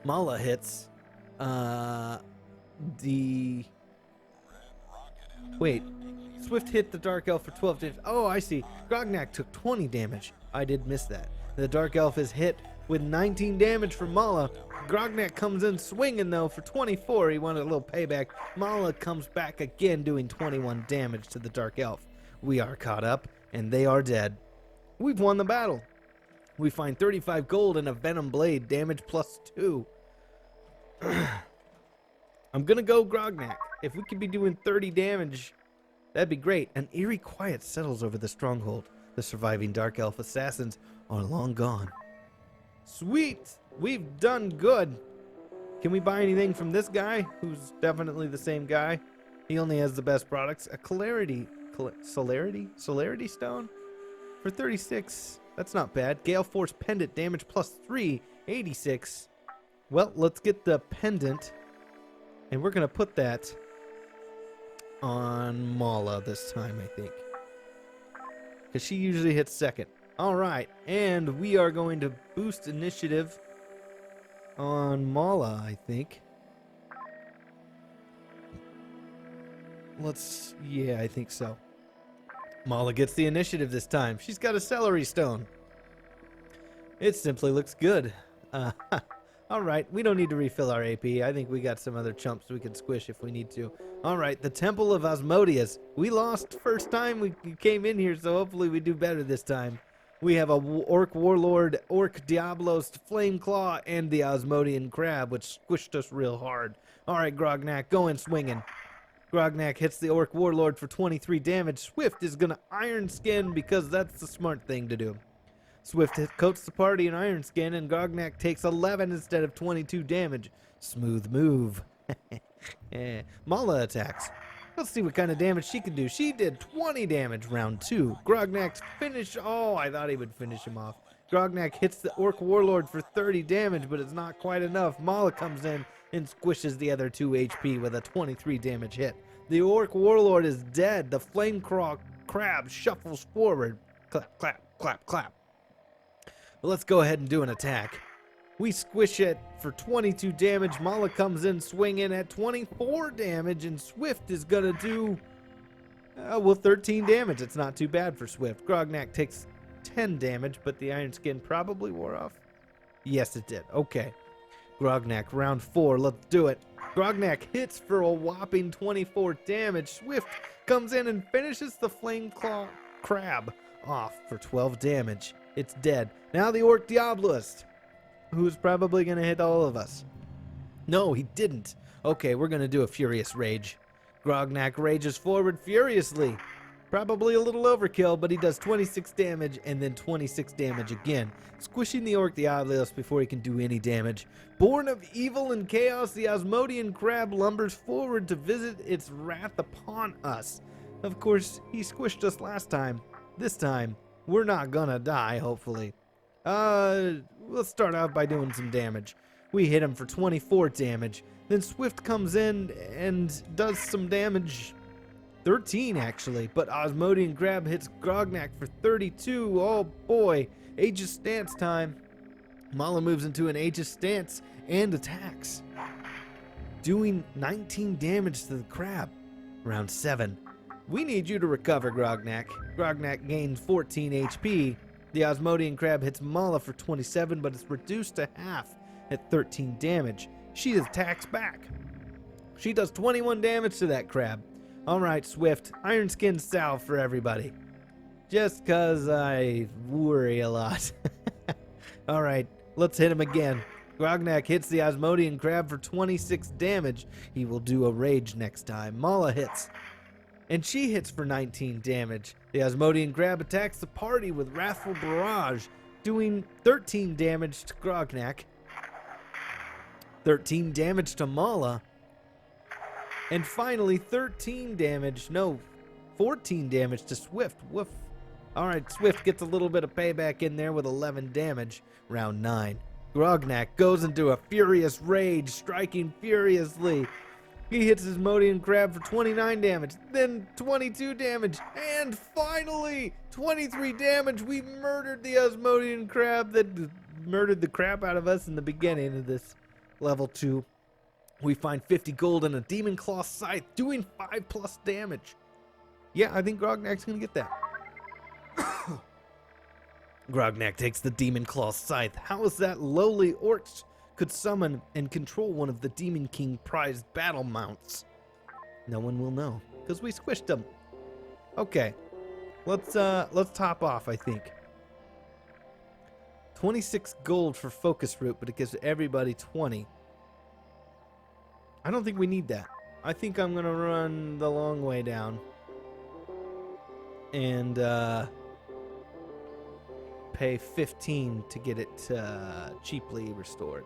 Mala hits Wait. Swift hit the dark elf for 12 damage. Oh, I see. Grognak took 20 damage. I did miss that. The dark elf is hit with 19 damage from Mala. Grognak comes in swinging, though, for 24. He wanted a little payback. Mala comes back again, doing 21 damage to the dark elf. We are caught up, and they are dead. We've won the battle. We find 35 gold and a venom blade, damage +2. I'm gonna go Grognak. If we could be doing 30 damage, that'd be great. An eerie quiet settles over the stronghold. The surviving Dark Elf assassins are long gone. Sweet! We've done good! Can we buy anything from this guy, who's definitely the same guy? He only has the best products. A Celerity Stone? For 36. That's not bad. Gale Force Pendant, damage +3, 86. Well, let's get the pendant. And we're going to put that on Mala this time, I think. Because she usually hits second. Alright, and we are going to boost initiative on Mala, I think. Yeah, I think so. Mala gets the initiative this time. She's got a celery stone. It simply looks good. Alright, we don't need to refill our AP. I think we got some other chumps we can squish if we need to. Alright, the Temple of Osmodius. We lost first time we came in here, so hopefully we do better this time. We have a Orc Warlord, Orc Diabloist, Flame Claw, and the Osmodian Crab, which squished us real hard. Alright, Grognak, go in swinging. Grognak hits the Orc Warlord for 23 damage. Swift is gonna Iron Skin because that's the smart thing to do. Swift coats the party in Iron Skin, and Grognak takes 11 instead of 22 damage. Smooth move. Mala attacks. Let's see what kind of damage she can do. She did 20 damage round 2. Grognak's finish. Oh, I thought he would finish him off. Grognak hits the Orc Warlord for 30 damage, but it's not quite enough. Mala comes in and squishes the other 2 HP with a 23 damage hit. The Orc Warlord is dead. The Flame Crab shuffles forward. Clap, clap, clap, clap. Well, let's go ahead and do an attack. We squish it for 22 damage. Mala comes in swinging at 24 damage, and Swift is going to do, 13 damage. It's not too bad for Swift. Grognak takes 10 damage, but the Iron Skin probably wore off. Yes, it did. Okay. Grognak, round 4. Let's do it. Grognak hits for a whopping 24 damage. Swift comes in and finishes the Flame Claw Crab off for 12 damage. It's dead. Now the Orc Diabloist, who's probably going to hit all of us. No, he didn't. Okay, we're going to do a Furious Rage. Grognak rages forward furiously. Probably a little overkill, but he does 26 damage and then 26 damage again, squishing the Orc Diabloist before he can do any damage. Born of evil and chaos, the Osmodian Crab lumbers forward to visit its wrath upon us. Of course, he squished us last time. This time, we're not gonna die, hopefully. Let's start out by doing some damage. We hit him for 24 damage. Then Swift comes in and does some damage. 13 actually, but Osmodian Crab hits Grognak for 32. Oh boy, Aegis Stance time. Mala moves into an Aegis Stance and attacks, doing 19 damage to the crab. Round 7. We need you to recover, Grognak. Grognak gains 14 HP. The Osmodian Crab hits Mala for 27, but it's reduced to half at 13 damage. She attacks back. She does 21 damage to that crab. Alright, Swift. Iron Skin salve for everybody. Just cause I worry a lot. Alright, let's hit him again. Grognak hits the Osmodian Crab for 26 damage. He will do a rage next time. Mala hits, and she hits for 19 damage. The Osmodian Crab attacks the party with Wrathful Barrage, doing 13 damage to Grognak, 13 damage to Mala, and finally 14 damage to Swift. Woof. Alright, Swift gets a little bit of payback in there with 11 damage. Round 9. Grognak goes into a furious rage, striking furiously. He hits his Osmodian Crab for 29 damage, then 22 damage, and finally 23 damage. We murdered the Osmodian Crab that murdered the crap out of us in the beginning of this level 2. We find 50 gold and a Demon Claw Scythe, doing 5+ damage. Yeah, I think Grognak's gonna get that. Grognak takes the Demon Claw Scythe. How is that lowly orcs could summon and control one of the Demon King prized battle mounts? No one will know, because we squished them. Okay, let's top off, I think. 26 gold for Focus Root, but it gives everybody 20. I don't think we need that. I think I'm gonna run the long way down. And pay 15 to get it cheaply restored.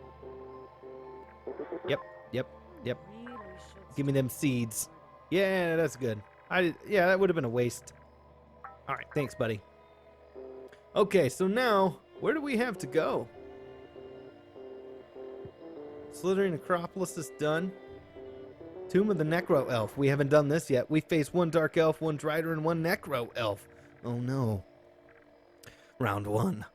Yep. Give me them seeds. Yeah, that's good. Yeah, that would have been a waste. All right, thanks, buddy. Okay, so now, where do we have to go? Slithering Acropolis is done. Tomb of the Necro Elf. We haven't done this yet. We face one Dark Elf, one Drider, and one Necro Elf. Oh no. Round 1.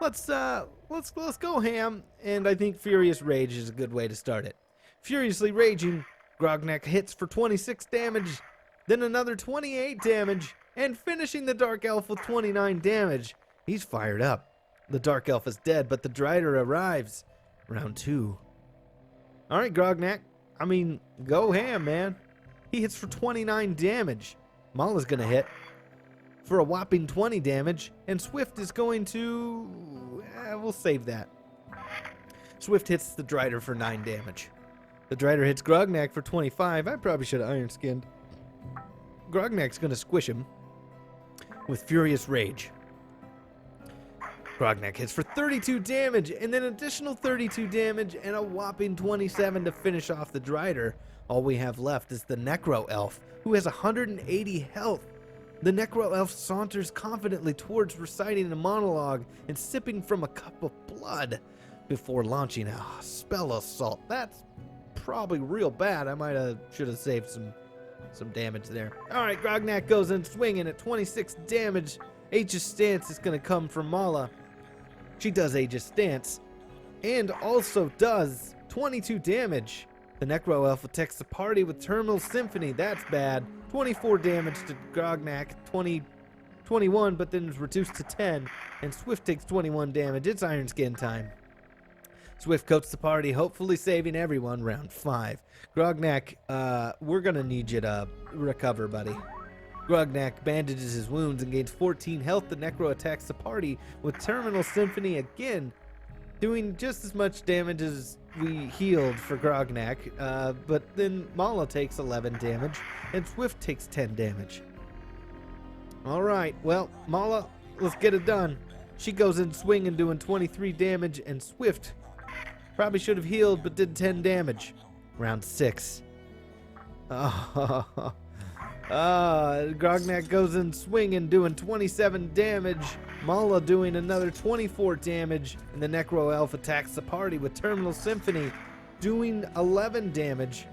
Let's go ham, and I think Furious Rage is a good way to start it. Furiously raging, Grognak hits for 26 damage, then another 28 damage, and finishing the Dark Elf with 29 damage. He's fired up. The Dark Elf is dead, but the Drider arrives. Round 2. Alright, Grognak. I mean, go ham, man. He hits for 29 damage. Mala's gonna hit for a whopping 20 damage, and Swift is going to... we'll save that. Swift hits the Drider for 9 damage. The Drider hits Grognak for 25. I probably should have Iron Skinned. Grognak's gonna squish him with Furious Rage. Grognak hits for 32 damage, and then additional 32 damage, and a whopping 27 to finish off the Drider. All we have left is the Necro Elf, who has 180 health. The Necro Elf saunters confidently towards reciting a monologue and sipping from a cup of blood before launching a spell assault. That's probably real bad. I should have saved some damage there. All right, Grognak goes in swinging at 26 damage. Aegis Stance is going to come from Mala. She does Aegis Stance and also does 22 damage. The Necro Elf attacks the party with Terminal Symphony. That's bad. 24 damage to Grognak, 21, but then is reduced to 10, and Swift takes 21 damage. It's Iron Skin time. Swift coats the party, hopefully saving everyone. Round 5. Grognak, we're gonna need you to recover, buddy. Grognak bandages his wounds and gains 14 health. The Necro attacks the party with Terminal Symphony again, doing just as much damage as we healed for Grognak, but then Mala takes 11 damage, and Swift takes 10 damage. Alright, well, Mala, let's get it done. She goes in swinging, doing 23 damage, and Swift probably should have healed, but did 10 damage. Round 6. Grognak goes in swinging, doing 27 damage. Mala doing another 24 damage, and the Necro Elf attacks the party with Terminal Symphony, doing 11 damage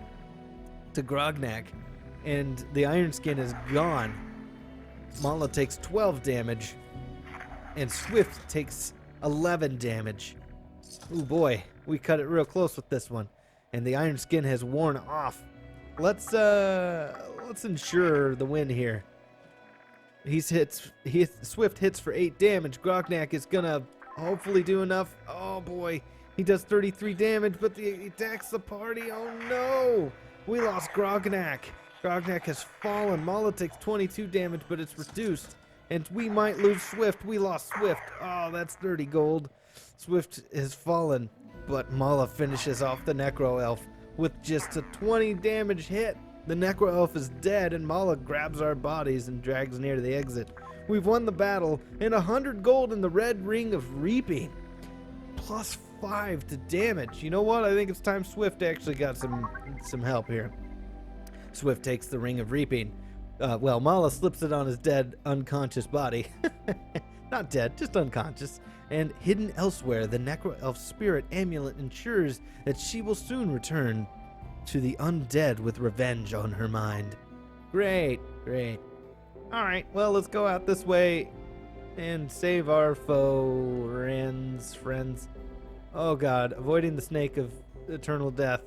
to Grognak, and the Iron Skin is gone. Mala takes 12 damage, and Swift takes 11 damage. Ooh boy, we cut it real close with this one, and the Iron Skin has worn off. Let's ensure the win here. Swift hits for 8 damage. Grognak is gonna hopefully do enough. Oh boy, he does 33 damage, but he attacks the party. Oh no, we lost Grognak. Grognak has fallen. Mala takes 22 damage, but it's reduced, and we might lose Swift. We lost Swift. Oh, that's 30 gold. Swift has fallen, but Mala finishes off the Necro Elf with just a 20 damage hit. The Necro Elf is dead, and Mala grabs our bodies and drags near the exit. We've won the battle, and 100 gold in the Red Ring of Reaping. Plus 5 to damage. You know what? I think it's time Swift actually got some help here. Swift takes the Ring of Reaping. Well, Mala slips it on his dead, unconscious body. Not dead, just unconscious. And hidden elsewhere, the Necro Elf Spirit Amulet ensures that she will soon return to the undead with revenge on her mind. Great. Alright, well, let's go out this way and save our friends. Oh god, avoiding the snake of eternal death.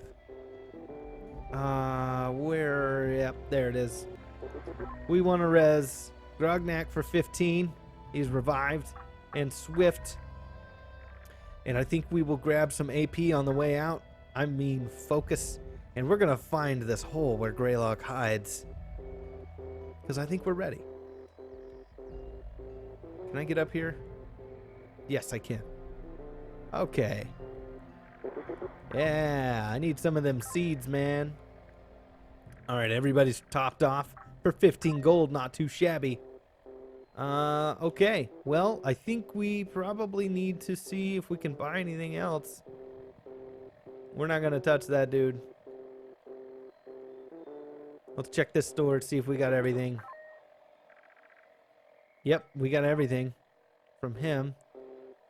Yep, there it is. We want to res Grognak for 15. He's revived. And Swift. And I think we will grab some AP on the way out. I mean, focus. And we're going to find this hole where Greylock hides. Because I think we're ready. Can I get up here? Yes, I can. Okay. Yeah, I need some of them seeds, man. Alright, everybody's topped off for 15 gold. Not too shabby. Okay. Well, I think we probably need to see if we can buy anything else. We're not gonna touch that dude. Let's check this store to see if we got everything. Yep, we got everything from him.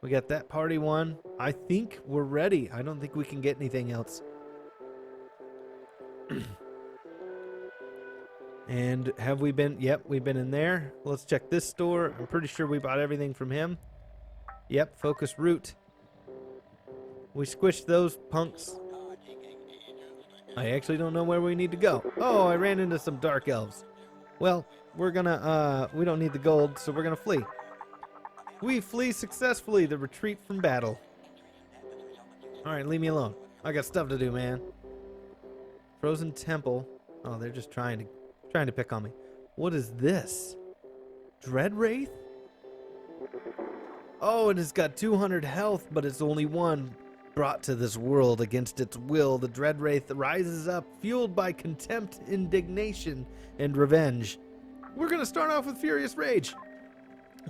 We got that party one. I think we're ready. I don't think we can get anything else. And have we been? Yep, we've been in there. Let's check this store. I'm pretty sure we bought everything from him. Yep, focus root. We squished those punks. I actually don't know where we need to go. Oh, I ran into some dark elves. Well, we're gonna, we don't need the gold, so we're gonna flee. We flee successfully, the retreat from battle. Alright, leave me alone. I got stuff to do, man. Frozen Temple. Oh, they're just trying to pick on me. What is this? Dread Wraith? Oh, and it's got 200 health, but it's only one. Brought to this world against its will, the Dread Wraith rises up, fueled by contempt, indignation, and revenge. We're gonna start off with Furious Rage.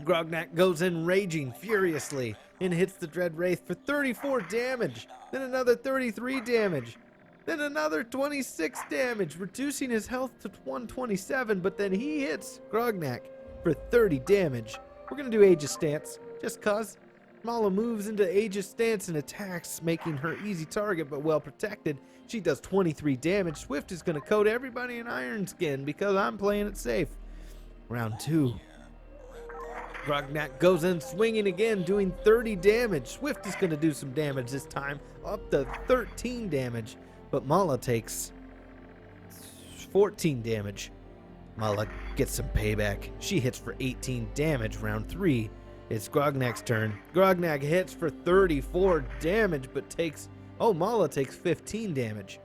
Grognak goes in raging furiously and hits the Dread Wraith for 34 damage, then another 33 damage, then another 26 damage, reducing his health to 127, but then he hits Grognak for 30 damage. We're gonna do Aegis Stance, just cause. Mala moves into Aegis Stance and attacks, making her easy target but well protected. She does 23 damage. Swift is going to coat everybody in Iron Skin because I'm playing it safe. Round 2. Grognak goes in swinging again, doing 30 damage. Swift is going to do some damage this time, up to 13 damage. But Mala takes 14 damage. Mala gets some payback. She hits for 18 damage. Round 3. It's Grognak's turn. Grognak hits for 34 damage, but takes... Oh, Mala takes 15 damage.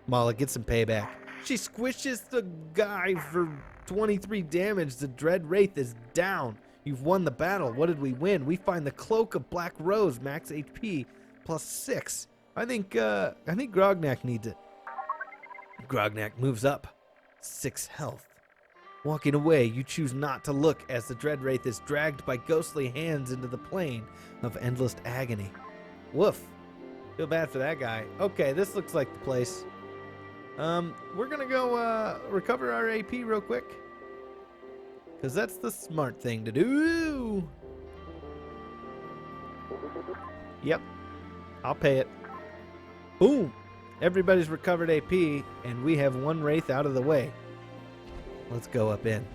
Mala gets some payback. She squishes the guy for 23 damage. The Dread Wraith is down. You've won the battle. What did we win? We find the Cloak of Black Rose, max HP, plus 6. I think Grognak needs it. Grognak moves up. 6 health. Walking away, you choose not to look as the Dread Wraith is dragged by ghostly hands into the plane of endless agony. Woof. Feel bad for that guy. Okay, this looks like the place. We're gonna go recover our AP real quick, because that's the smart thing to do. Yep, I'll pay it. Boom. Everybody's recovered AP, and we have one Wraith out of the way. Let's go up in.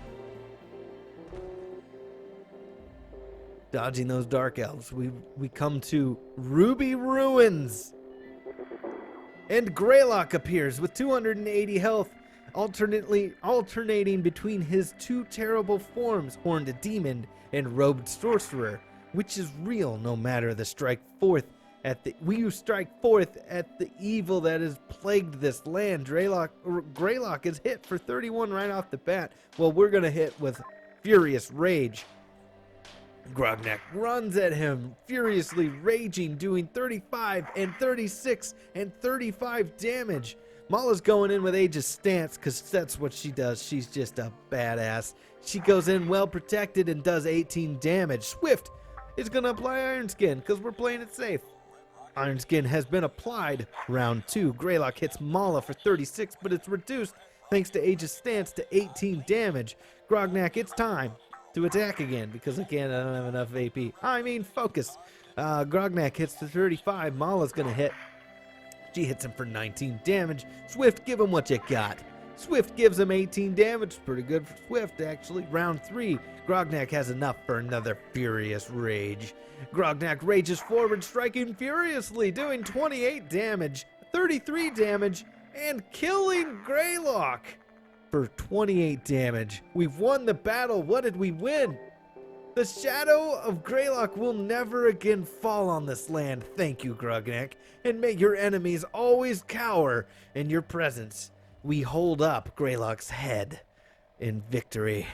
Dodging those dark elves, we come to Ruby Ruins. And Greylock appears with 280 health, alternating between his two terrible forms, Horned Demon and Robed Sorcerer, which is real no matter the strike forth at the evil that has plagued this land. Greylock is hit for 31 right off the bat. Well, we're gonna hit with Furious Rage. Grognak runs at him, furiously raging, doing 35 and 36 and 35 damage. Mala's going in with Aegis Stance because that's what she does. She's just a badass. She goes in well protected and does 18 damage. Swift is gonna apply Iron Skin because we're playing it safe. Iron Skin has been applied. Round 2. Greylock hits Mala for 36, but it's reduced thanks to Aegis Stance to 18 damage. Grognak, it's time to attack again because again I don't have enough AP. I mean focus. Grognak hits to 35. Mala's gonna hit. She hits him for 19 damage. Swift, give him what you got. Swift gives him 18 damage. Pretty good for Swift, actually. Round 3. Grognak has enough for another Furious Rage. Grognak rages forward, striking furiously, doing 28 damage, 33 damage, and killing Greylock for 28 damage. We've won the battle. What did we win? The shadow of Greylock will never again fall on this land. Thank you, Grognak, and may your enemies always cower in your presence. We hold up Greylock's head in victory.